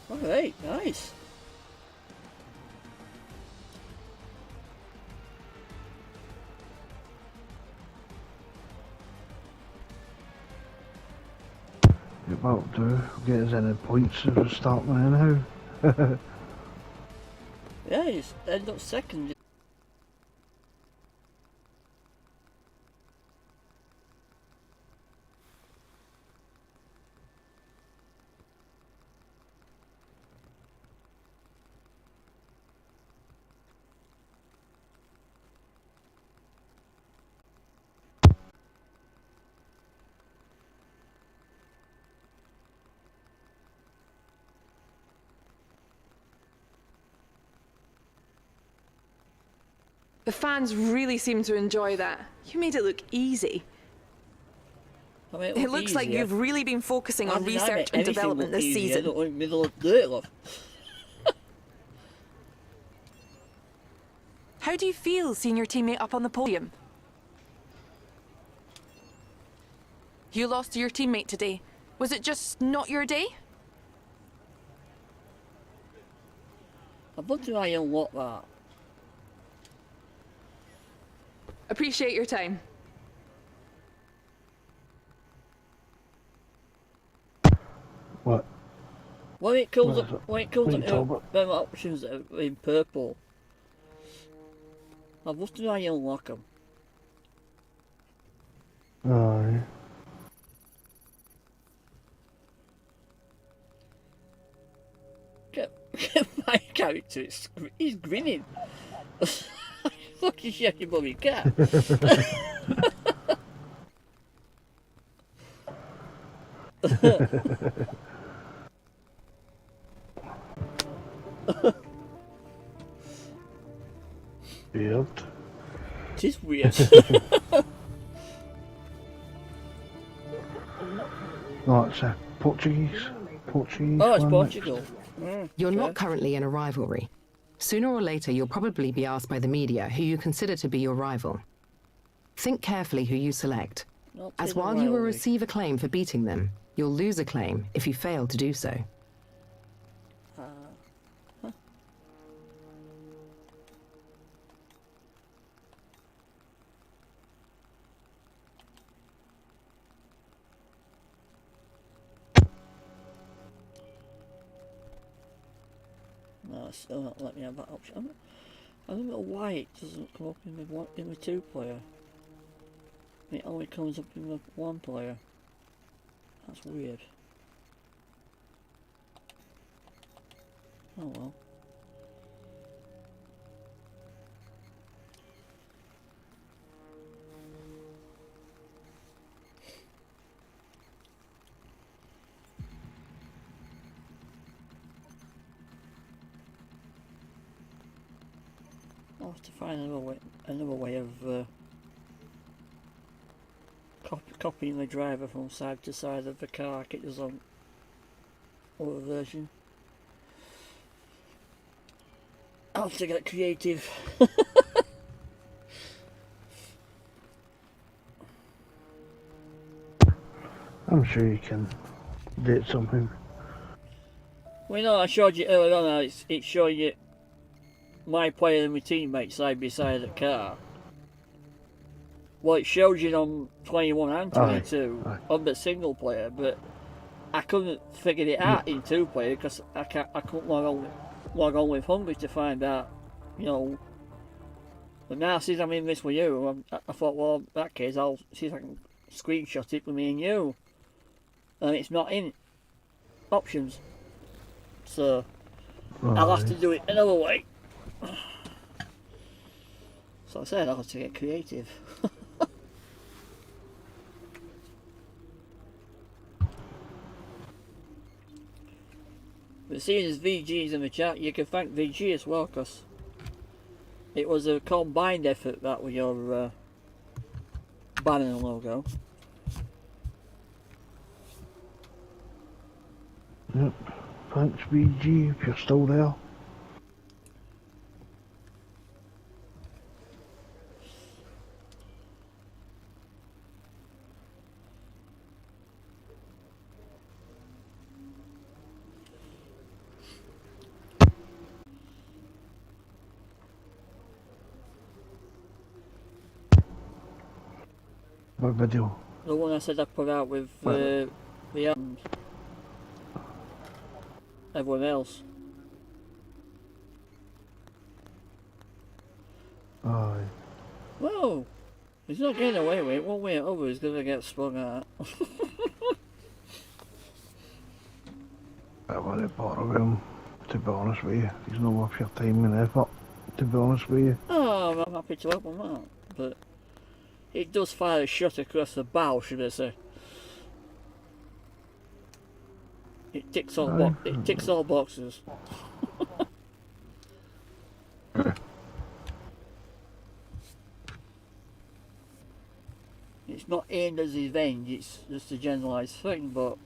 Alright, nice. It won't do. Get us any points at the start now. Yeah, he's ended up second. The fans really seem to enjoy that. You made it look easy. I mean, it looks like you've really been focusing on research and development this season. season. I don't want me to look dirty, love. How do you feel seeing your teammate up on the podium? You lost to your teammate today. Was it just not your day? I'd love to unlock that. Appreciate your time. What? When it comes up them options that are in purple, I'd love to unlock them. Oh, yeah. Get my character, he's grinning. Fucking shaky bloody cat. Weird. It is weird. Oh, it's Portuguese. Oh, it's Portugal. You're not currently in a rivalry. Sooner or later, you'll probably be asked by the media who you consider to be your rival. Think carefully who you select, as while you will receive acclaim for beating them, you'll lose acclaim if you fail to do so. No, it's still not letting me have that option. I don't know why it doesn't come up in the two player. It only comes up in the one player. That's weird. Oh well. I'll have to find another way of copying the driver from side to side of the car like it does on other version. I'll have to get creative. I'm sure you can did something. Well, no, I showed you earlier on. It's showing you my player and my teammate side by side the car. Well, it shows you on 21 and 22 on the single player, but I couldn't figure it out in 2-player because I couldn't log on with Hungry to find out, you know. But now since I'm in this with you, I thought, well, in that case, I'll see if I can screenshot it with me and you. And it's not in options. So, I'll have to do it another way. So I said I'll have to get creative. But seeing as VG's in the chat, you can thank VG as well, because it was a combined effort that with your banner and logo. Yep. Thanks, VG, if you're still there. What video? The one I said I put out with the everyone else. Aye. Whoa! He's not getting away with it. One way or other, he's going to get sprung at. I want to bother him, to be honest with you. He's not worth your time and effort, to be honest with you. Oh, I'm happy to help him out, but it does fire a shot across the bow, should I say. It ticks all boxes. It's not aimed as revenge, it's just a generalised thing, but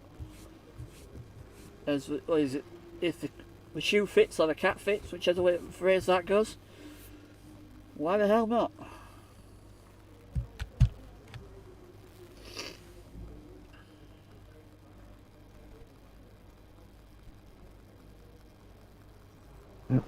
as is it, if the shoe fits or the cat fits, whichever way phrase that goes, why the hell not? Yep.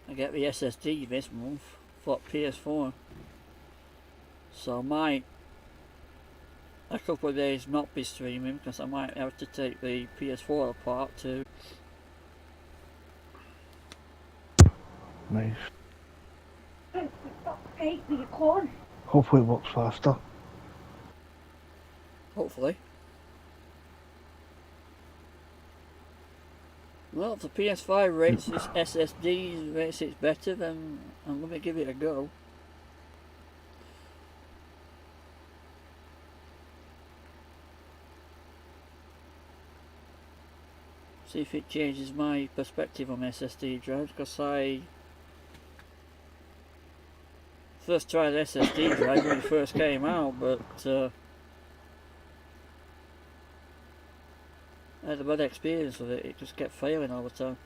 I get the SSD this month for PS4, so I might a couple of days not be streaming because I might have to take the PS4 apart too. Nice. Hopefully it works faster. Hopefully. Well, if the PS5 rates its SSD rates it better, then I'm going to give it a go. See if it changes my perspective on SSD drives, because I first tried SSD drive when it first came out, but I had a bad experience with it. It just kept failing all the time.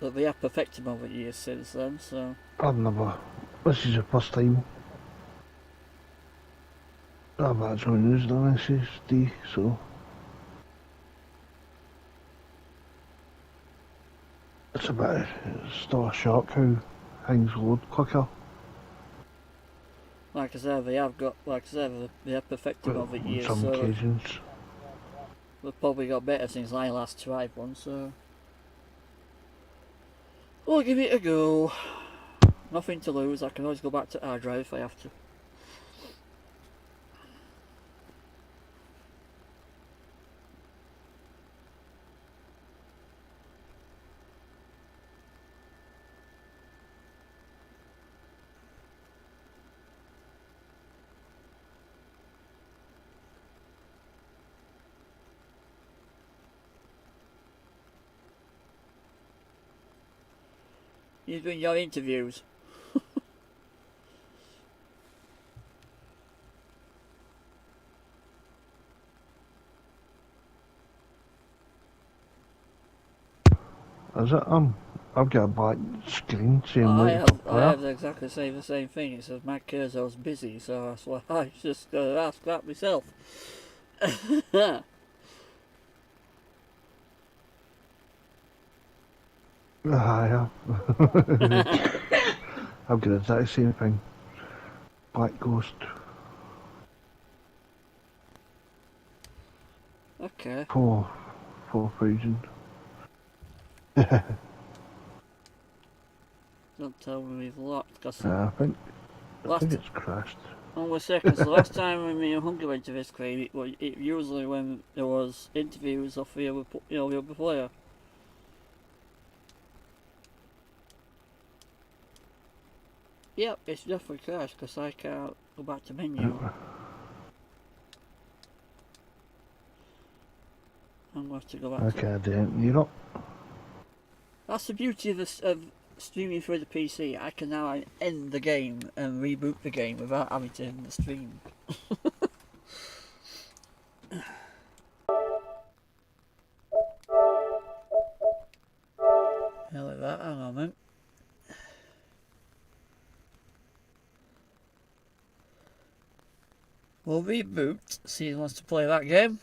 But they have perfected over the years since then, so... I've never... This is the first time I've actually used an SSD, so... It's still a shock how things load quicker. Like I said, they have perfected over the years, on some occasions. They've probably got better since I last tried one, so... We'll give it a go. Nothing to lose, I can always go back to hard drive if I have to. You're doing your interviews. Is it? I've got a black screen saying I have exactly the same thing. It says Matt Kerrzo's busy, so that's why I just got to ask that myself. Yeah. I've got the exact same thing. Black Ghost. Okay. 4,000. Don't tell me we've locked, because I think it's crashed. One more second. So last time when me and Hungry went to this crane, it usually when there was interviews of the other, the other player. Yep, it's definitely crashed because I can't go back to menu. I'm going to have to go back. Okay, then you know. That's the beauty of this, of streaming through the PC. I can now end the game and reboot the game without having to end the stream. Hell of that, hang on a minute. We'll reboot, see who wants to play that game.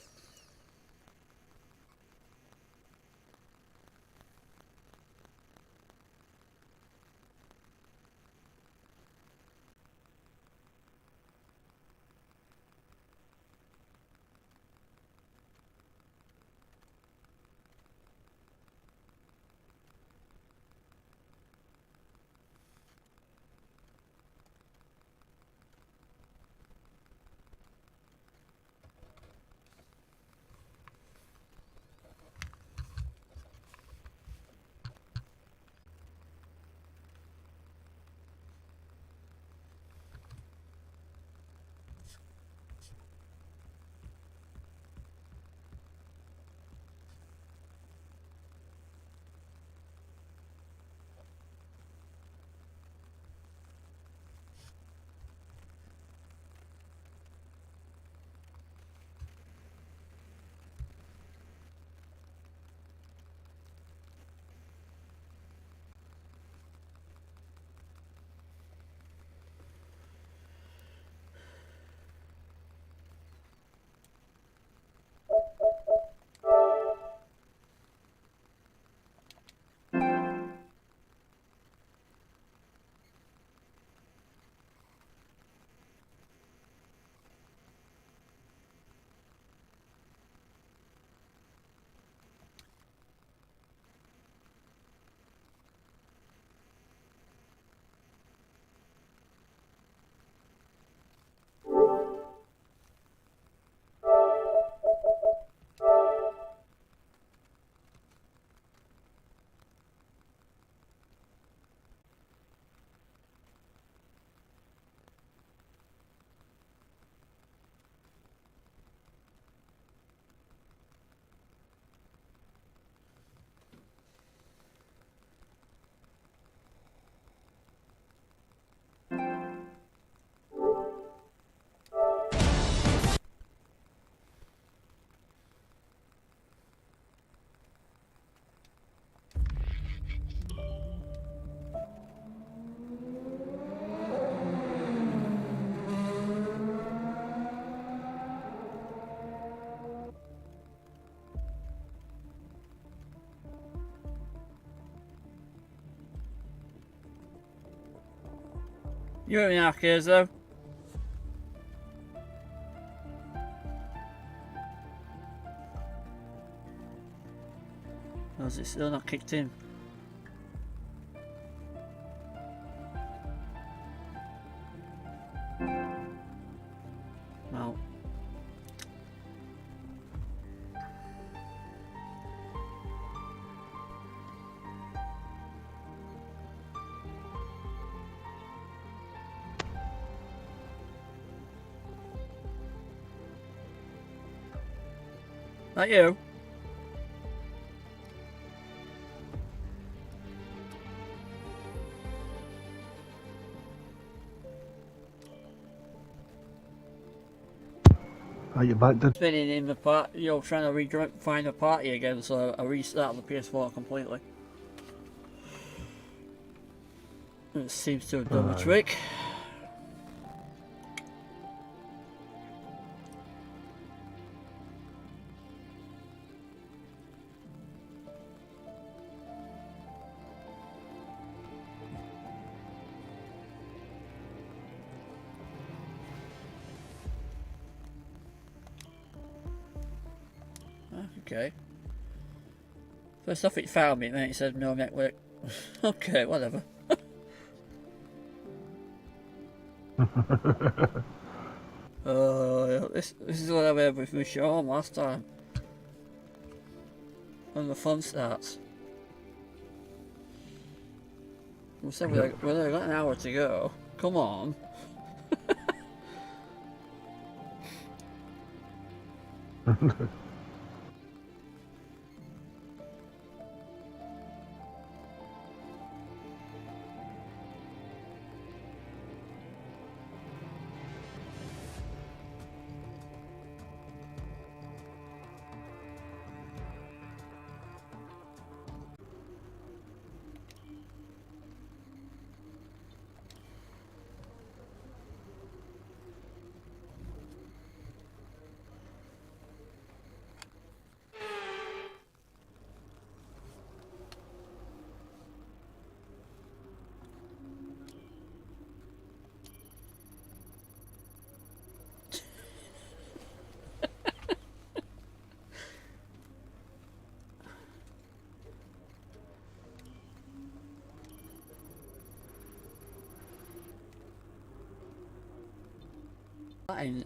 You're in our Kerrzo. Or is it still not kicked in? No. That you? Are you back then? Spinning in the part, trying to find a party again, so I restarted the PS4 completely. It seems to have done the trick. Okay. First off it found me, and then it said no network. Okay, whatever. This is what I had with my Sean last time. When the fun starts. We said we've only got an hour to go. Come on.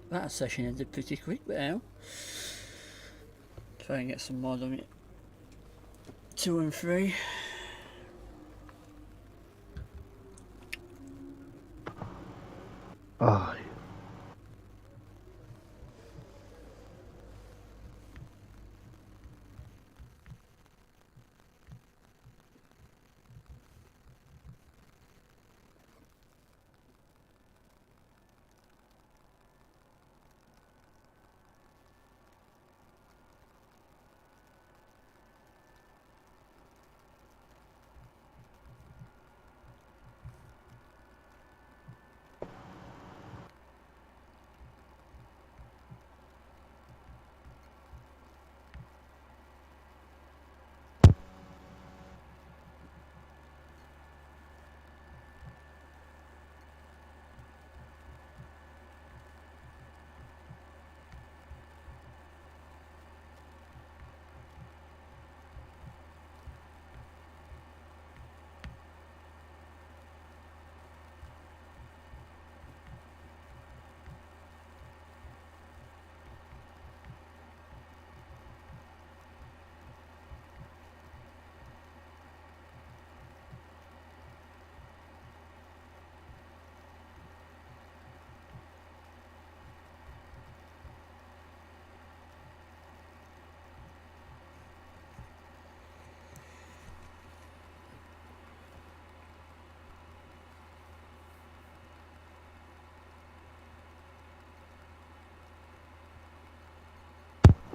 That session ended pretty quick now. Try and get some more on it. 2 and 3. Aye.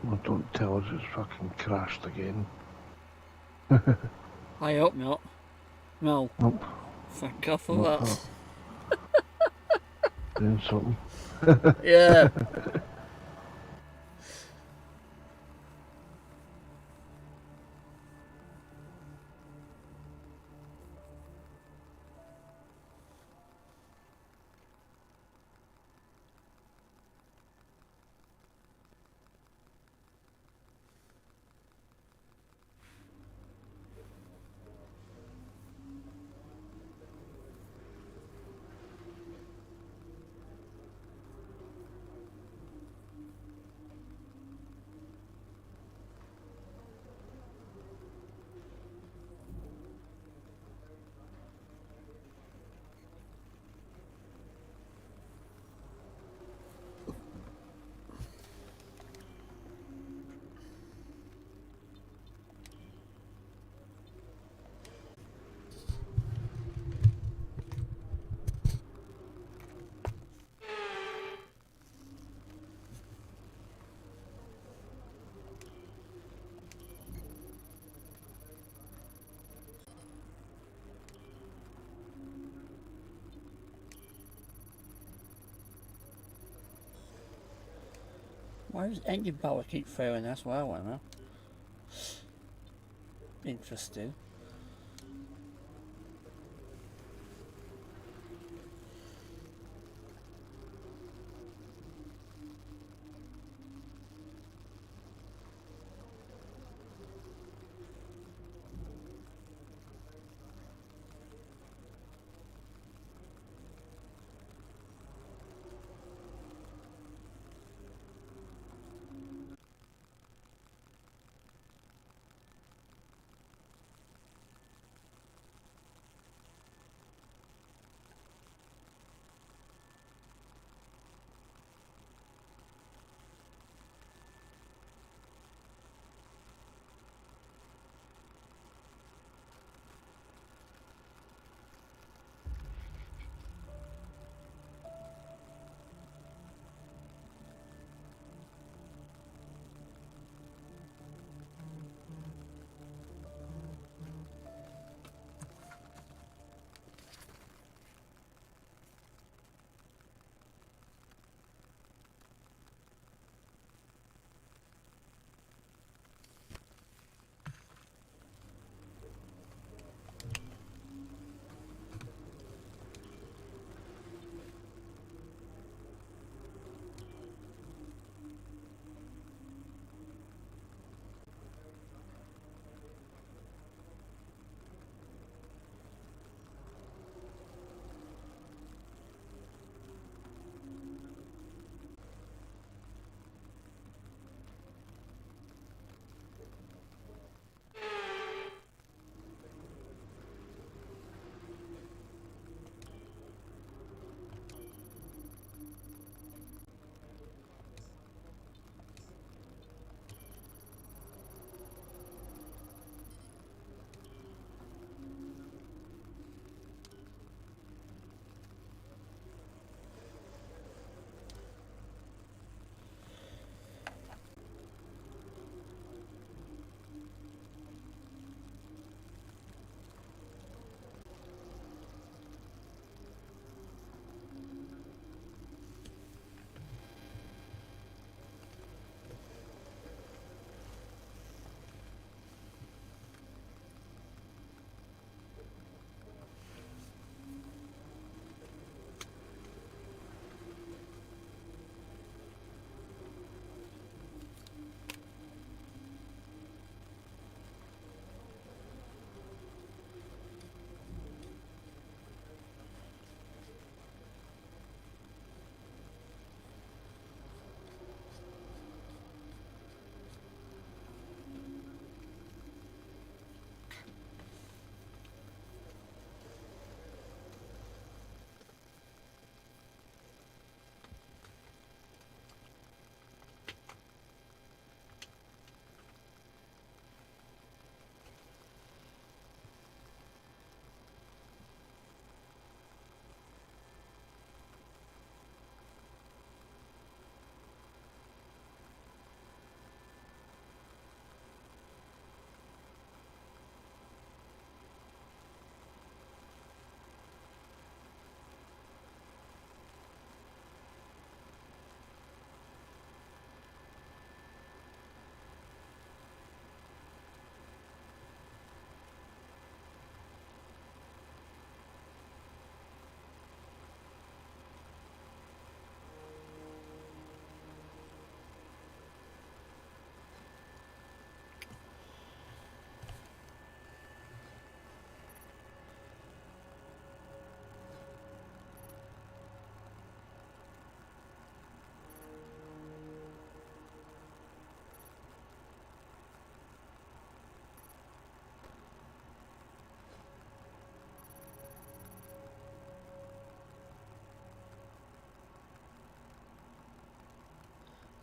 Well, don't tell us it's fucking crashed again. I hope not. No. Nope. Thank God for that. Doing something. Yeah. Why does engine power keep failing? That's what I want to know. Interesting.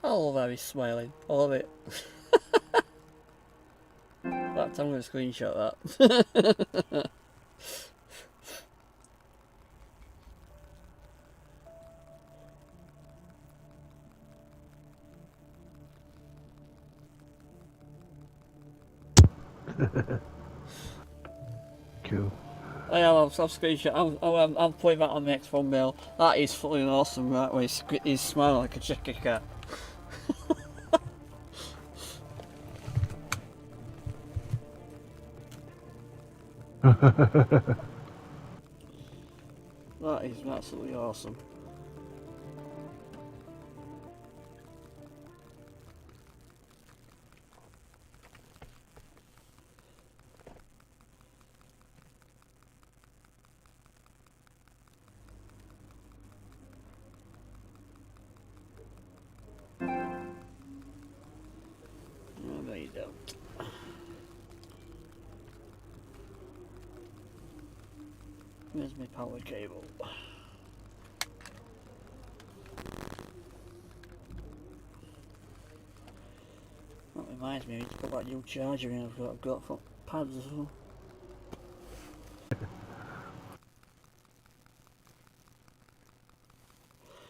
I love how he's smiling. I love it. In fact, I'm going to screenshot that. Cool. I'll screenshot. I'm putting that on the next thumbnail. That is fucking awesome, right? Where he's smiling like a chicken cat. That is absolutely awesome. Where's my power cable? That reminds me, I need to put that new charger in I've got for pads as well.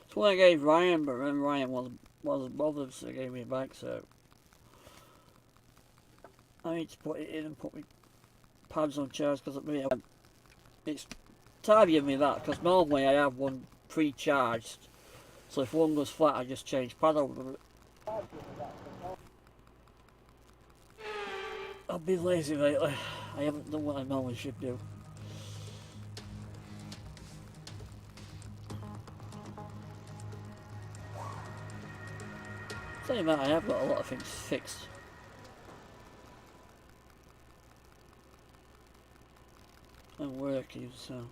It's what I gave Ryan, but then Ryan wasn't bothered, so he gave me back, so I need to put it in and put my pads on charge because it's tidying me that, because normally I have one pre-charged, so if one goes flat I just change pad over it. I've been lazy lately. I haven't done what I normally should do. Saying that, I have got a lot of things fixed. And working, so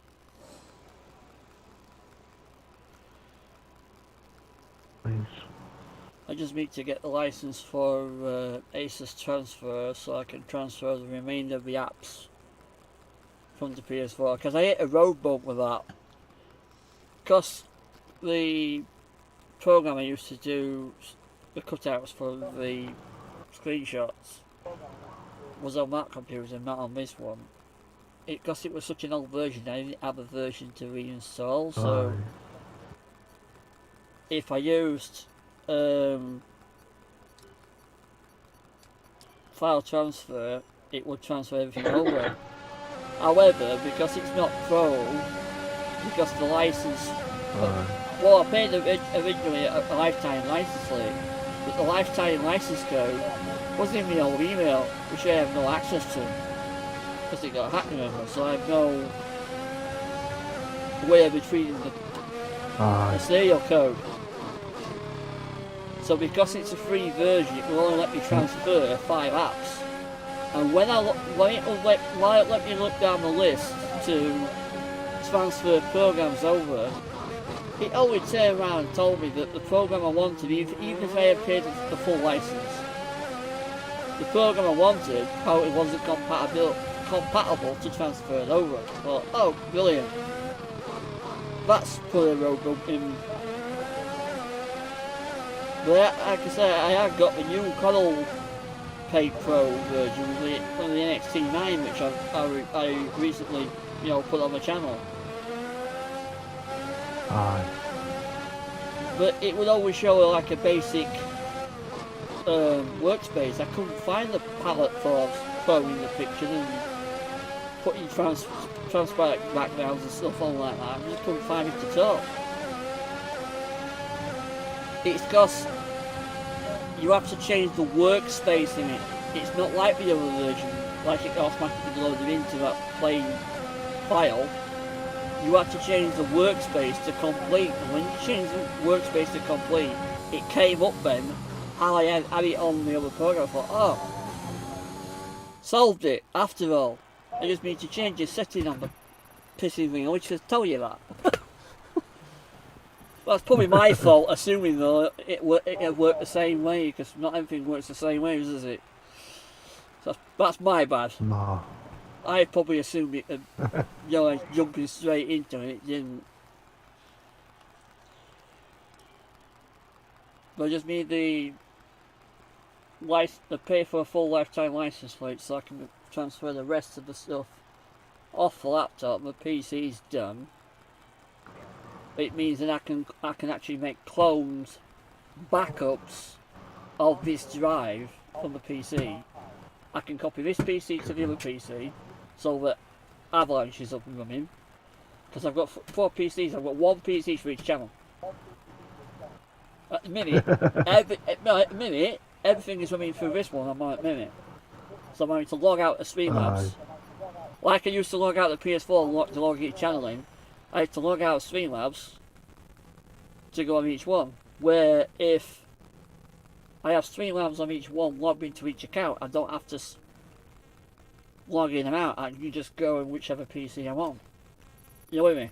I just need to get the license for Asus transfer so I can transfer the remainder of the apps from the PS4, because I hit a road bump with that, because the program I used to do the cutouts for the screenshots was on that computer, not on this one. Because it was such an old version, I didn't have a version to reinstall, so if I used file transfer, it would transfer everything over. However, because it's not Pro, because the license, well, I paid originally a lifetime license fee, but the lifetime license code wasn't in my old email, which I have no access to, because it got hacked, remember, so I have no way of retrieving the serial code. So because it's a free version, it will only let me transfer 5 apps. And when it let me look down the list to transfer programs over, it only turned around and told me that the program I wanted, even if I had paid the full license, the program I wanted, how it wasn't compatible to transfer it over. Well, oh, brilliant. That's put a road bump in. But like I say, I have got the new Coral Pay Pro version of the NXT9, which I recently, put on the channel. But it would always show like a basic workspace. I couldn't find the palette for throwing the picture and putting transparent backgrounds and stuff on like that. I just couldn't find it at all. It's because you have to change the workspace in it. It's not like the other version, like it automatically loaded into that plain file. You have to change the workspace to complete, and when you change the workspace to complete, it came up then how I had it on the other program. I thought, oh, solved it after all. I just need to change the setting on the pissing thing, which should tell you that. Well, that's probably my fault, assuming though it worked the same way, because not everything works the same way, does it? So that's my bad. No. I probably assumed it, like jumping straight into it, it didn't. But I just need the pay for a full lifetime license plate so I can transfer the rest of the stuff off the laptop. The PC's done. It means that I can actually make clones, backups of this drive from the PC. I can copy this PC to the other PC so that Avalanche is up and running. Because I've got 4 PCs, I've got 1 PC for each channel. At the minute, everything is running through this one at the minute. So I'm going to log out of Streamlabs, Like I used to log out the PS4 to log each channel in, I had to log out Streamlabs to go on each one. Where if I have Streamlabs on each one logged into each account, I don't have to log in and out. I can just go on whichever PC I'm on. You know what I mean?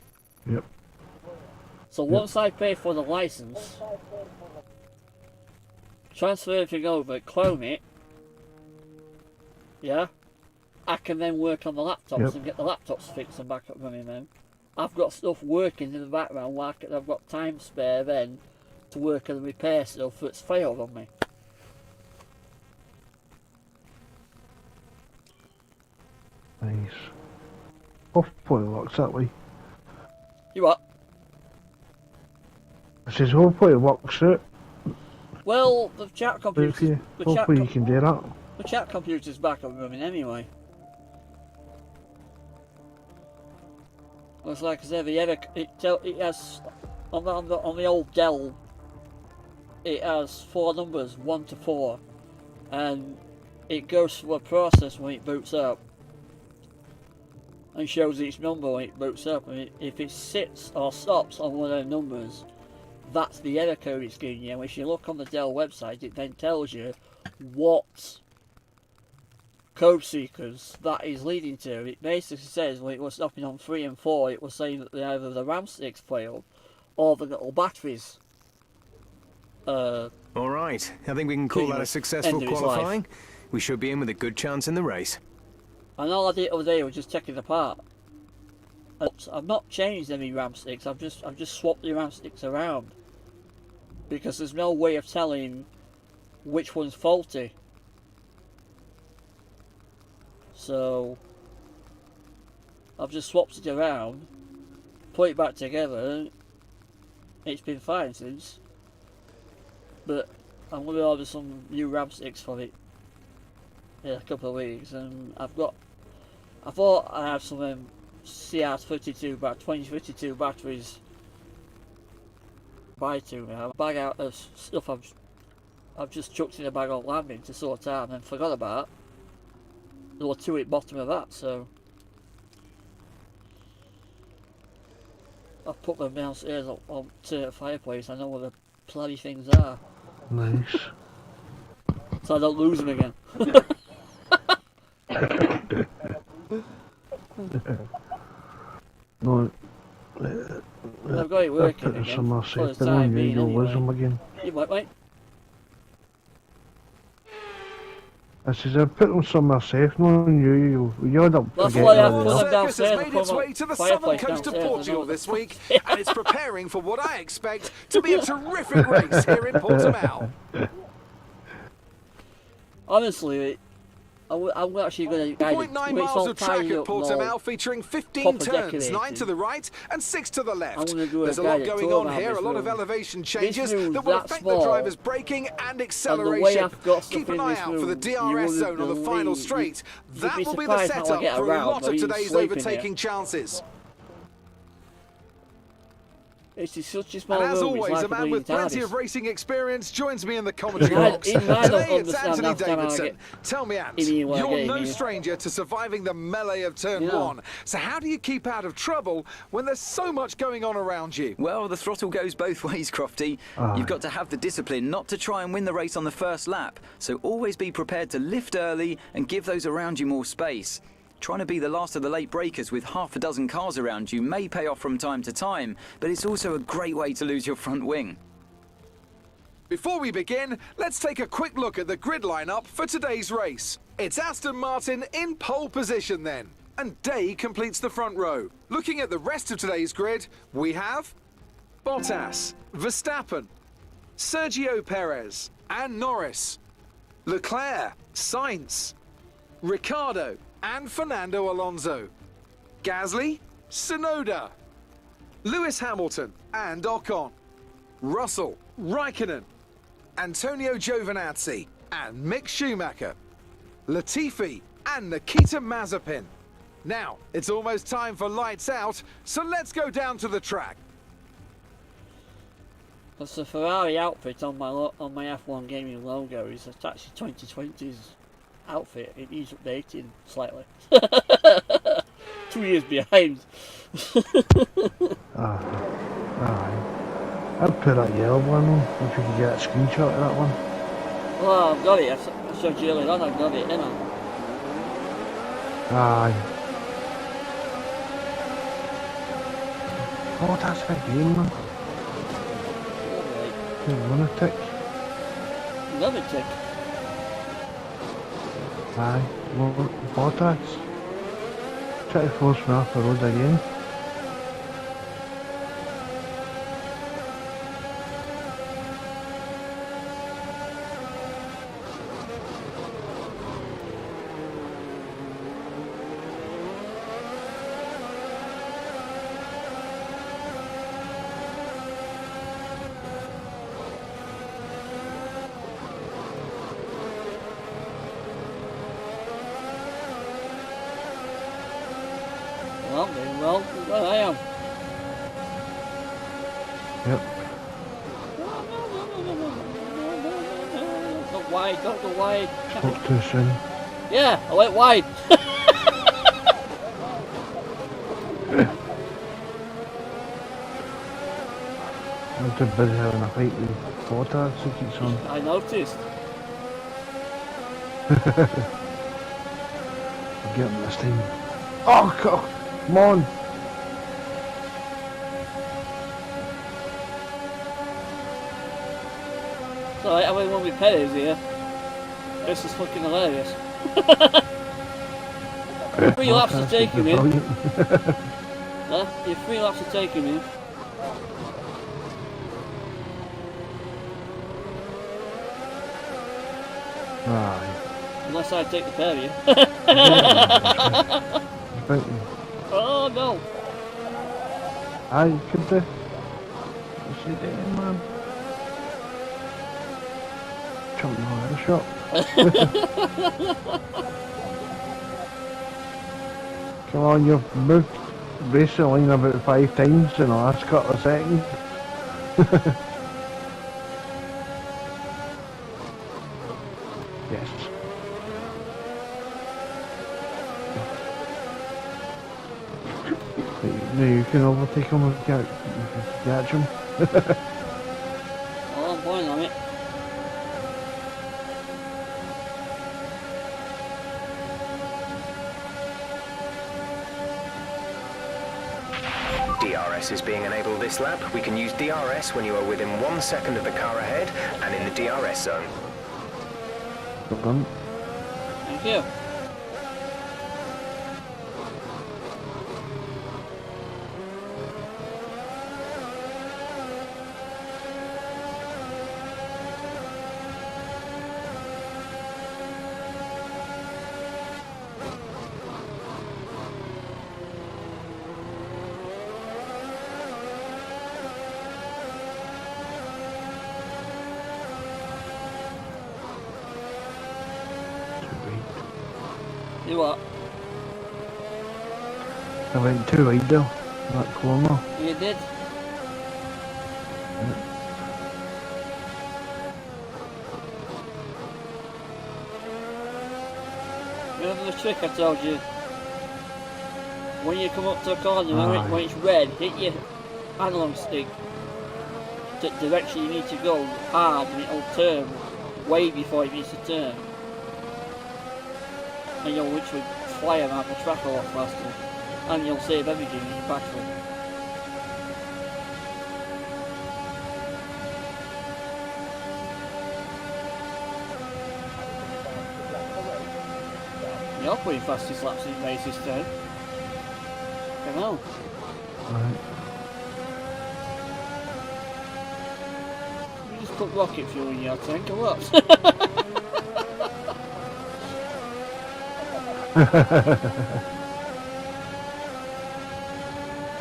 Yep. So once I pay for the license, transfer everything over, clone it, yeah, I can then work on the laptops and get the laptops fixed and back up running then. I've got stuff working in the background, like I've got time spare then to work on the repair stuff that's failed on me. Nice. Hopefully it works that way. You what? I says hopefully it works out. Well, the chat computer. Hopefully you can do that. The chat computer's back up and running anyway. Looks like I said, it has on the old Dell. It has 4 numbers, 1 to 4, and it goes through a process when it boots up, and shows each number when it boots up. And if it sits or stops on one of those numbers, that's the error code it's giving you. And if you look on the Dell website, it then tells you what code seekers that is leading to. It basically says when it was stopping on 3 and 4, it was saying that either the RAM sticks failed or the little batteries. Alright, I think we can call that a successful qualifying. We should be in with a good chance in the race. And all I did the other day was just check it apart. I've not changed any RAM sticks, I've just swapped the RAM sticks around. Because there's no way of telling which one's faulty. So I've just swapped it around, put it back together. It's been fine since. But I'm going to order some new RAM sticks for it in a couple of weeks, and I thought I had some CR32 2052 batteries buy to me. I have a bag out of stuff I've just chucked in a bag on landing to sort out and then forgot about. There were 2 at the bottom of that, so I've put them downstairs on the fireplace. I know where the bloody things are. Nice. So I don't lose them again. No, I've got it working again. For the time being, anyway. You might, mate. I says I put them somewhere safe, knowing you end up That's why I put them Circus downstairs. has made its way to the southern coast of Portugal this week, and it's preparing for what I expect to be a terrific race here in Portimao. Honestly, I'm actually going to 2.9 miles of track at Portimao, featuring 15 turns, 9 to the right and 6 to the left. There's a lot going on here, a lot of elevation changes that will affect the driver's braking and acceleration. Keep an eye out for the DRS zone on the final straight. That will be the setup for a lot of today's overtaking chances. It's such a small and as room, always, like a man with plenty TARDIS. of racing experience joins me in the commentary box. Today it's Anthony Davidson. Tell me, Ant, you're no stranger to surviving the melee of turn 1. So how do you keep out of trouble when there's so much going on around you? Well, the throttle goes both ways, Crofty. You've got to have the discipline not to try and win the race on the first lap. So always be prepared to lift early and give those around you more space. Trying to be the last of the late breakers with half a dozen cars around you may pay off from time to time, but it's also a great way to lose your front wing. Before we begin, let's take a quick look at the grid lineup for today's race. It's Aston Martin in pole position then, and Day completes the front row. Looking at the rest of today's grid, we have Bottas, Verstappen, Sergio Perez and Norris, Leclerc, Sainz, Ricciardo and Fernando Alonso, Gasly, Tsunoda, Lewis Hamilton and Ocon, Russell, Raikkonen, Antonio Giovinazzi and Mick Schumacher, Latifi and Nikita Mazepin. Now, it's almost time for lights out, so let's go down to the track. That's the Ferrari outfit on my F1 gaming logo is actually 2020's outfit. It needs updating slightly. 2 years behind. Aye. I'd put that yellow one on if you could get a screenshot of that one. Well, I've got it. I showed you earlier on. I've got it, innit? Aye. Oh, that's a game, man. You lunatic. Lunatic? Aye. What that's? Try to force me off the road again. Well, I am. Yep. Go wide, don't go wide. Spoke too soon. Yeah, I went wide. I'm too busy having a fight with Bottas who keeps on. I noticed. I'll get him this time. Oh, God. Come on! It's alright, I'm one with Perez here. This is fucking hilarious. 3 laps to take him in. Huh? You're 3 laps to take him in. Aye. Unless I take the pair of you. Oh no! Aye, you could do. What's he doing, man? Jumping all over the shop. Come on, you've moved race the line about 5 times in the last couple of seconds. Yes. No, you can overtake him if you catch him. Oh, I'm going on it. DRS is being enabled this lap. We can use DRS when you are within 1 second of the car ahead and in the DRS zone. Well done. Thank you. You what? I went too wide there, that corner. You did? Remember the trick I told you? When you come up to a corner, when it's red, hit your analog stick the direction you need to go hard and it'll turn way before it needs to turn. And you'll literally fly around the track a lot faster. And you'll save energy in your battery. You're pretty fastest laps in races too. Come on. Right. You just put rocket fuel in your tank or what?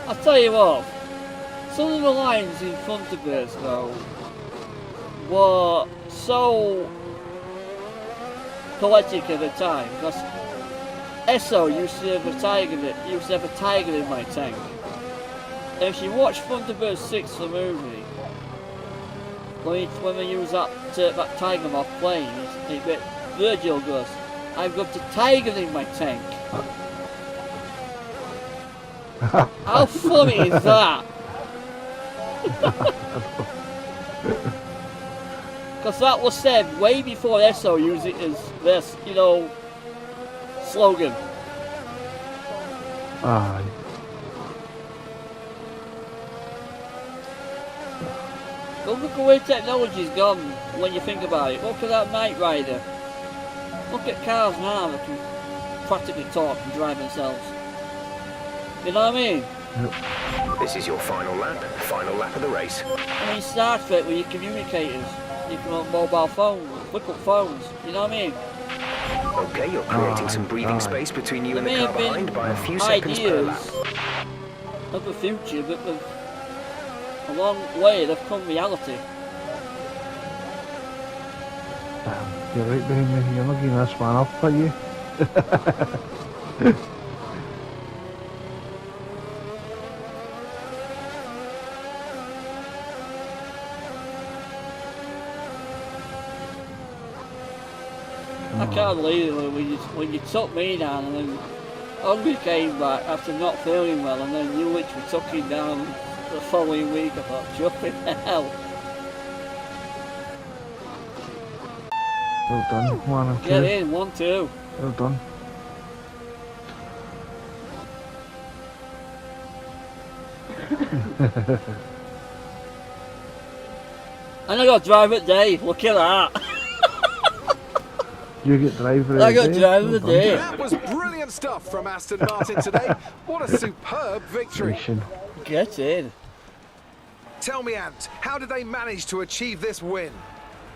I'll tell you what, some of the lines in front of us though were so poetic at the time because Esso used to have a tiger in my tank. And if you watch Thunderbird 6 the movie, when they use that tiger moth plane, Virgil goes, I've got a tiger in my tank. How funny is that? Because that was said way before Esso used it as this, you know, slogan. Aye. But look at where technology's gone when you think about it. Look at that Knight Rider. Look at cars now that can practically talk and drive themselves. You know what I mean? Yep. This is your final lap of the race. I mean, Star Trek with your communicators, you can on mobile phones, flip up phones, you know what I mean? Okay, you're creating some breathing space between you and the car behind by a few seconds per lap. Of the future, but a long way they've come reality. You're right behind me, you're not getting this man up, are you? I can't believe it when you took me down and then Hungry came back after not feeling well and then you literally took him down the following week. I thought, jumping hell. Well done, 1 and 2. Get in, 1-2. Well done. And I got driver of the day, look at that. You get driver of the day. I got driver of the day. That was brilliant stuff from Aston Martin today. What a superb victory. Get in. Tell me, Ant, how did they manage to achieve this win?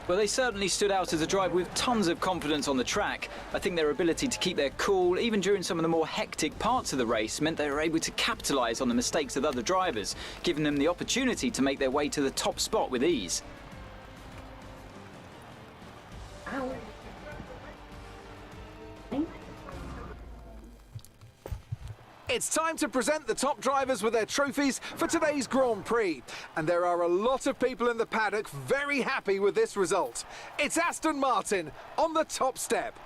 Well, they certainly stood out as a drive with tons of confidence on the track. I think their ability to keep their cool, even during some of the more hectic parts of the race, meant they were able to capitalise on the mistakes of other drivers, giving them the opportunity to make their way to the top spot with ease. It's time to present the top drivers with their trophies for today's Grand Prix. And there are a lot of people in the paddock very happy with this result. It's Aston Martin on the top step.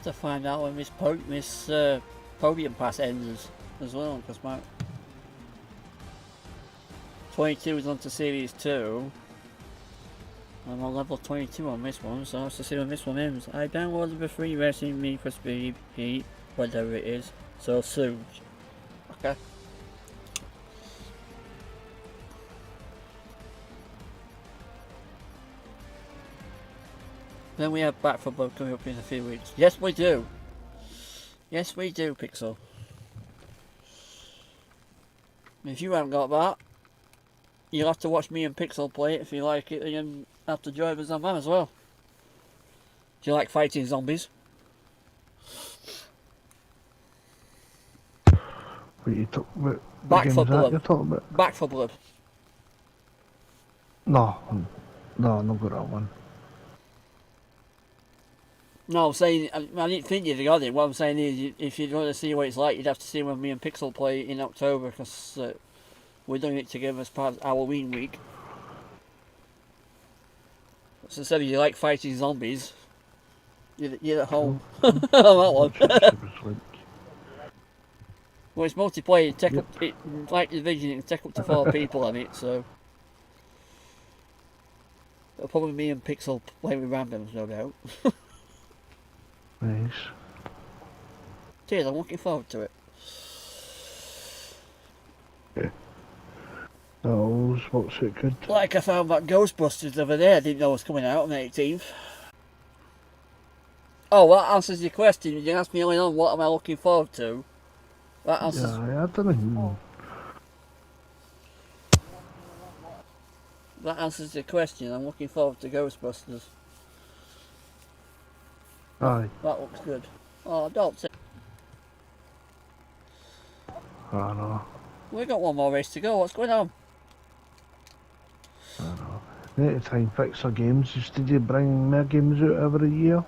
To find out when this podium pass ends as well, because my 22 is on to Series 2 and I'm on level 22 on this one, so I have to see when this one ends. I downloaded the free racing me for speed heat, whatever it is, so soon. Okay. Then we have Back for Blood coming up in a few weeks. Yes, we do. Yes, we do, Pixel. If you haven't got that, you'll have to watch me and Pixel play it if you like it, and have to join us on that as well. Do you like fighting zombies? What you talk about? Back for Blood. You're talking about? Back for Blood. No, not got that one. No, I'm saying, I didn't think you'd got it. What I'm saying is, if you'd want to see what it's like, you'd have to see when me and Pixel play in October, because we're doing it together as part of Halloween week. So instead of you like fighting zombies, you're at home on that one. Well, it's multiplayer, like Division, it can take up to 4 people on it, so... It'll probably me and Pixel play with randoms, no doubt. Nice. Cheers, I'm looking forward to it. Yeah. That always works out good. Like I found that Ghostbusters the other day, I didn't know it was coming out on the 18th. Oh, that answers your question. You asked me earlier on what am I looking forward to. That answers... Yeah, I don't know. that answers the question. I'm looking forward to Ghostbusters. Aye. That looks good. Oh, don't say. I know. We got one more race to go. What's going on? I know. Need to try and fix our games instead of bringing more games out every year.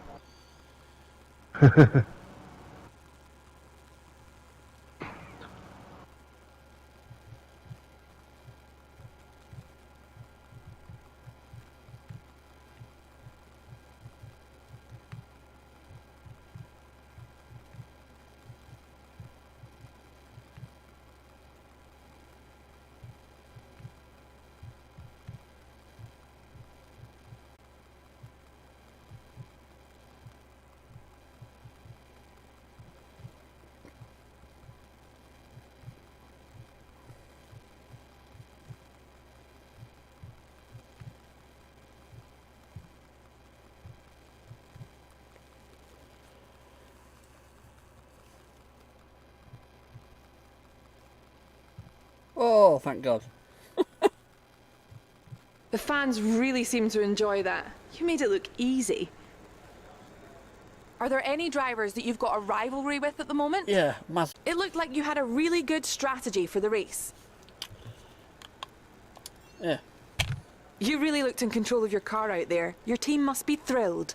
Oh, thank God. The fans really seem to enjoy that. You made it look easy. Are there any drivers that you've got a rivalry with at the moment? Yeah, It looked like you had a really good strategy for the race. Yeah. You really looked in control of your car out there. Your team must be thrilled.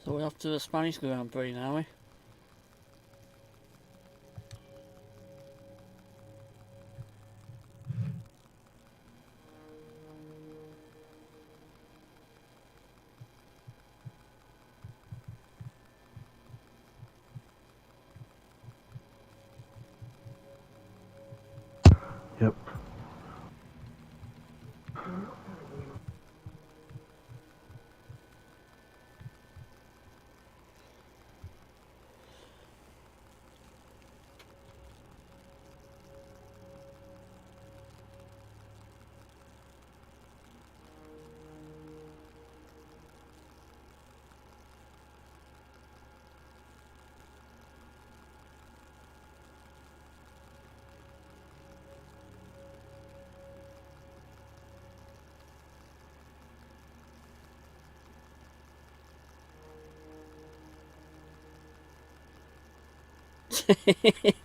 So we're off to the Spanish Grand Prix now, eh? Yep.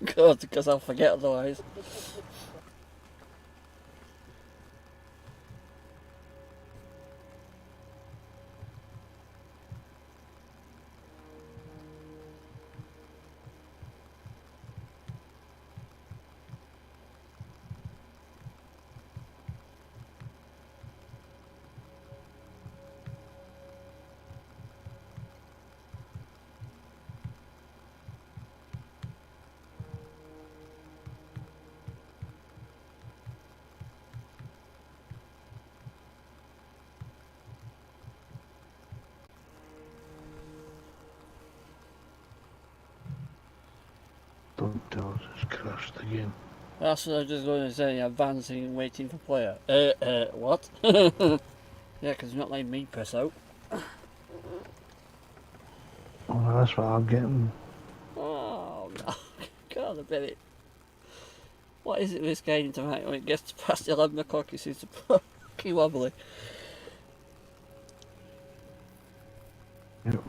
Good, because I'll forget otherwise. Oh, it's crashed again. That's what I was just going to say, advancing and waiting for player. What? Yeah, because it's not letting me press out. Oh, that's what I'm getting. Oh, no. God, I bet it. What is it with this game tonight? When it gets past 11 o'clock, it seems to fucking wobbly. Yep.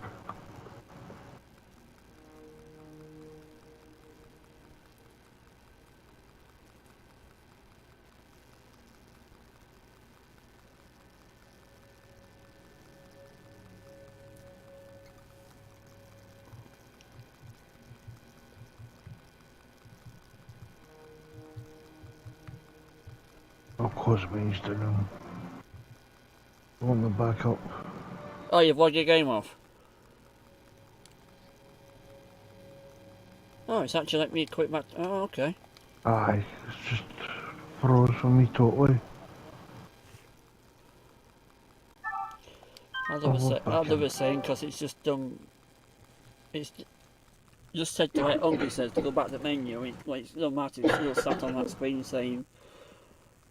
Of course, we used to know. Want me back up. Oh, you've logged your game off? Oh, it's actually let me quit back. Oh, okay. Aye, it's just froze for me totally. I'll do the same because it's just done. It's just said to like Hungry says to go back to the menu. It's no matter. It's still sat on that screen saying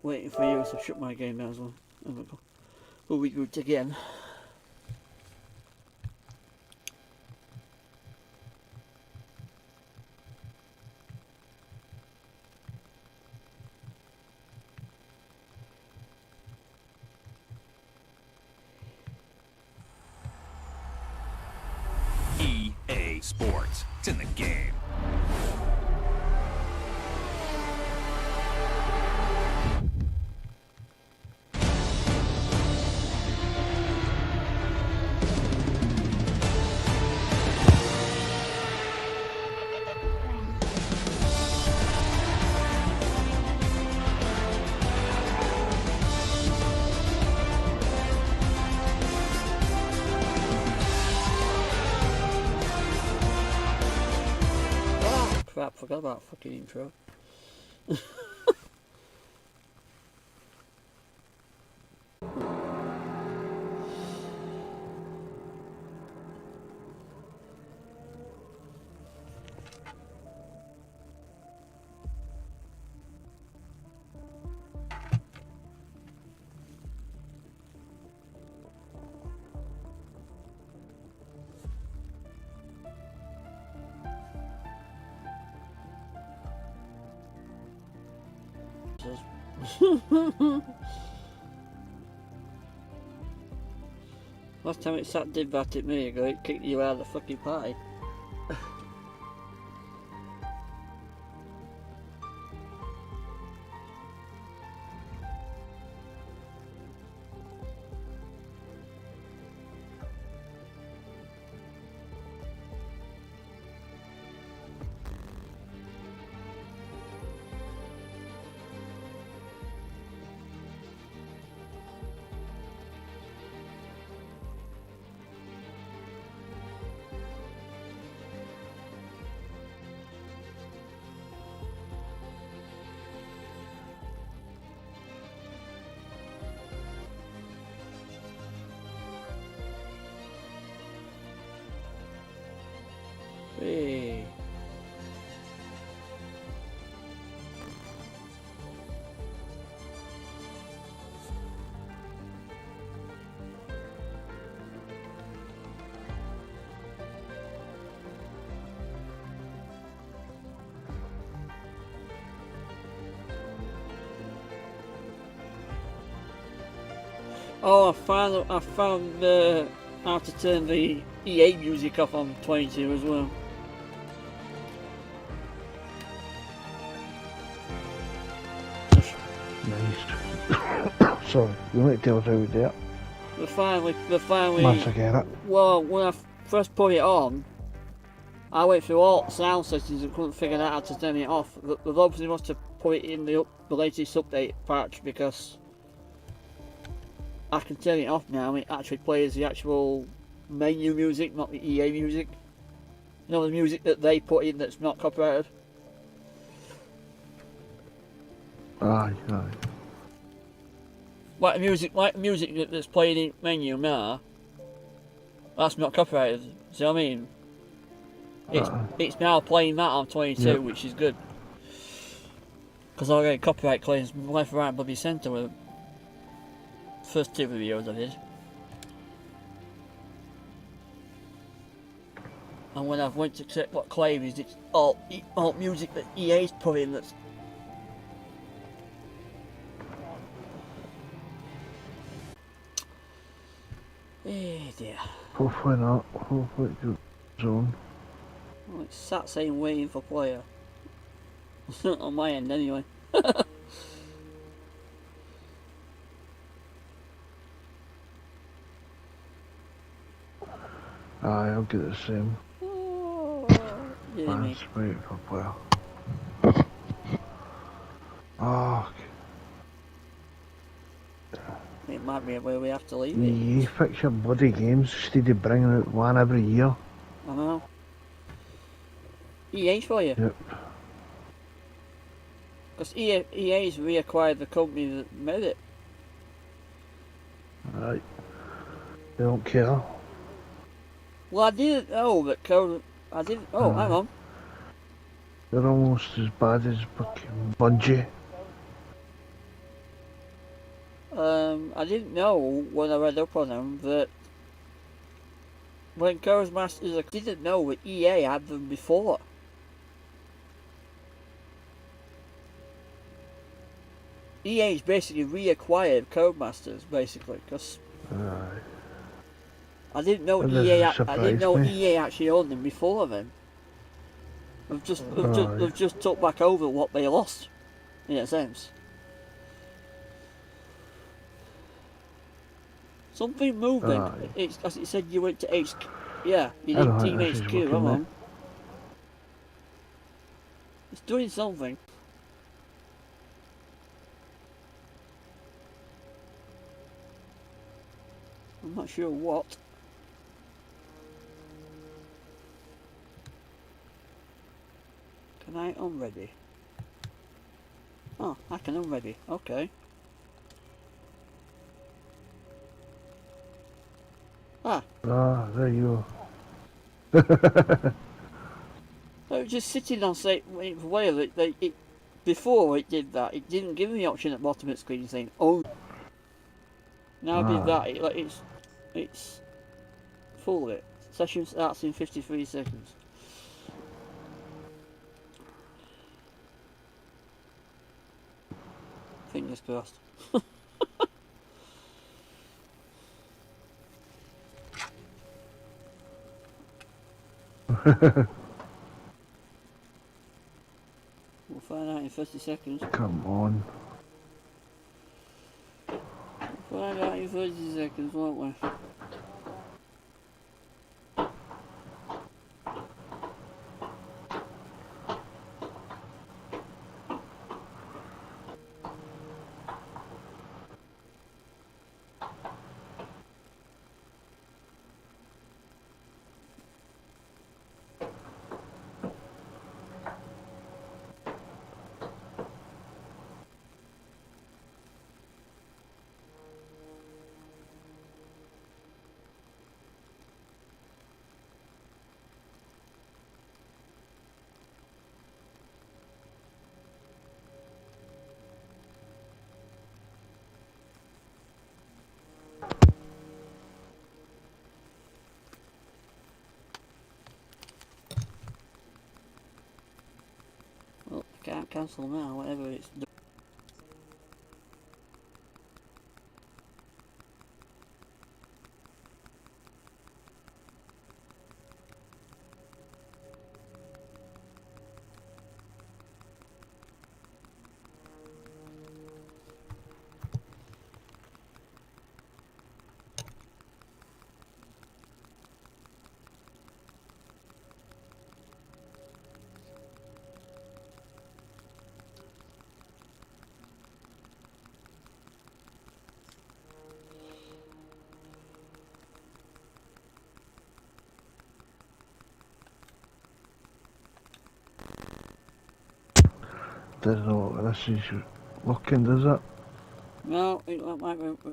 waiting for you. So shut my game down as well. We'll be good again. EA Sports. It's in the game. Crap, forgot about fucking intro. Last time it did that at me ago, it kicked you out of the fucking party. Hey. Oh, I found how to turn the EA music off on 22 as well. Nice. Sorry, you might tell us how we do it. They finally. Once I get it. Well, when I first put it on, I went through all the sound settings and couldn't figure out how to turn it off. They obviously must have put it in the latest update patch because I can turn it off now and it actually plays the actual menu music, not the EA music. You know, the music that they put in that's not copyrighted. Aye. Like the music that's playing in menu now, that's not copyrighted. See what I mean? It's now playing that on 22, which is good. Because I get copyright claims left, right, bloody centre with the first 2 videos I did. And when I've went to check what claim is, it's all music that EA's put in that's... Eh dear. Hopefully not. Hopefully it goes on. Well, it's sat saying waiting for player. On my end anyway. Aye, I'll get the same. Man's waiting for player. Oh. It might be where we have to leave it. You fix your bloody games instead of bringing out one every year. I know. EA's for you. Yep. Because EA's reacquired the company that made it. Right. They don't care. Well, I didn't know that Kerrzo... I didn't... Oh, hang on. They're almost as bad as fucking Bungie. I didn't know when I read up on them that when Kerrzo Masters... I didn't know that EA had them before. EA's basically reacquired Codemasters, basically, because I didn't know EA actually owned them before then. They've just took back over what they lost, in a sense. Something moving. It's as it said you went to HQ. Yeah, you did Team HQ. Come on. It's doing something. I'm not sure what. Can I unready? Oh, I can unready. Okay. Ah. Ah, there you go. I was just sitting on say waiting for whale. Before it did that, it didn't give me the option at the bottom of the screen saying "Oh." Now I did that. It's full of it. Session starts in 53 seconds. Fingers crossed. We'll find out in 30 seconds. Come on. We'll find out in 30 seconds, won't we? Well, I can't cancel now, whatever it's doing. Doesn't know what this is looking, does it? No,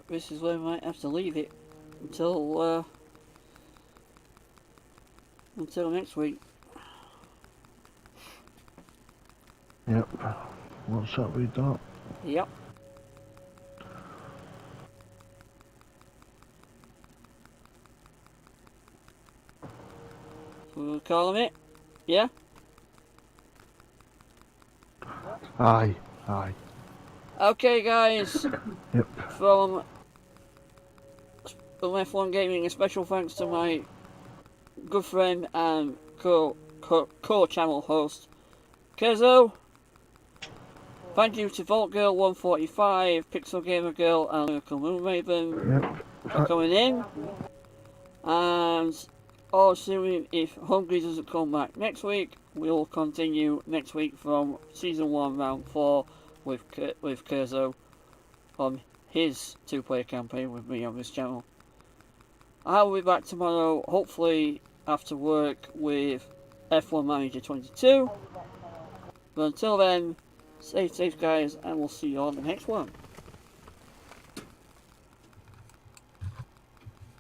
this is where we might have to leave it until next week. Yep. What's up with that? Yep. We're calling it? Yeah? Aye. Aye. Okay, guys. Yep. From F1 Gaming, a special thanks to my good friend and co-channel host, Kerrzo. Thank you to Vault Girl 145, Pixel Gamer Girl, and Miracle Moon Raven for coming in. And also, if Hungry doesn't come back next week, we'll continue next week from Season 1, Round 4 with Kerrzo on his two-player campaign with me on this channel. I'll be back tomorrow, hopefully after work, with F1 Manager 22. But until then, stay safe guys, and we'll see you on the next one.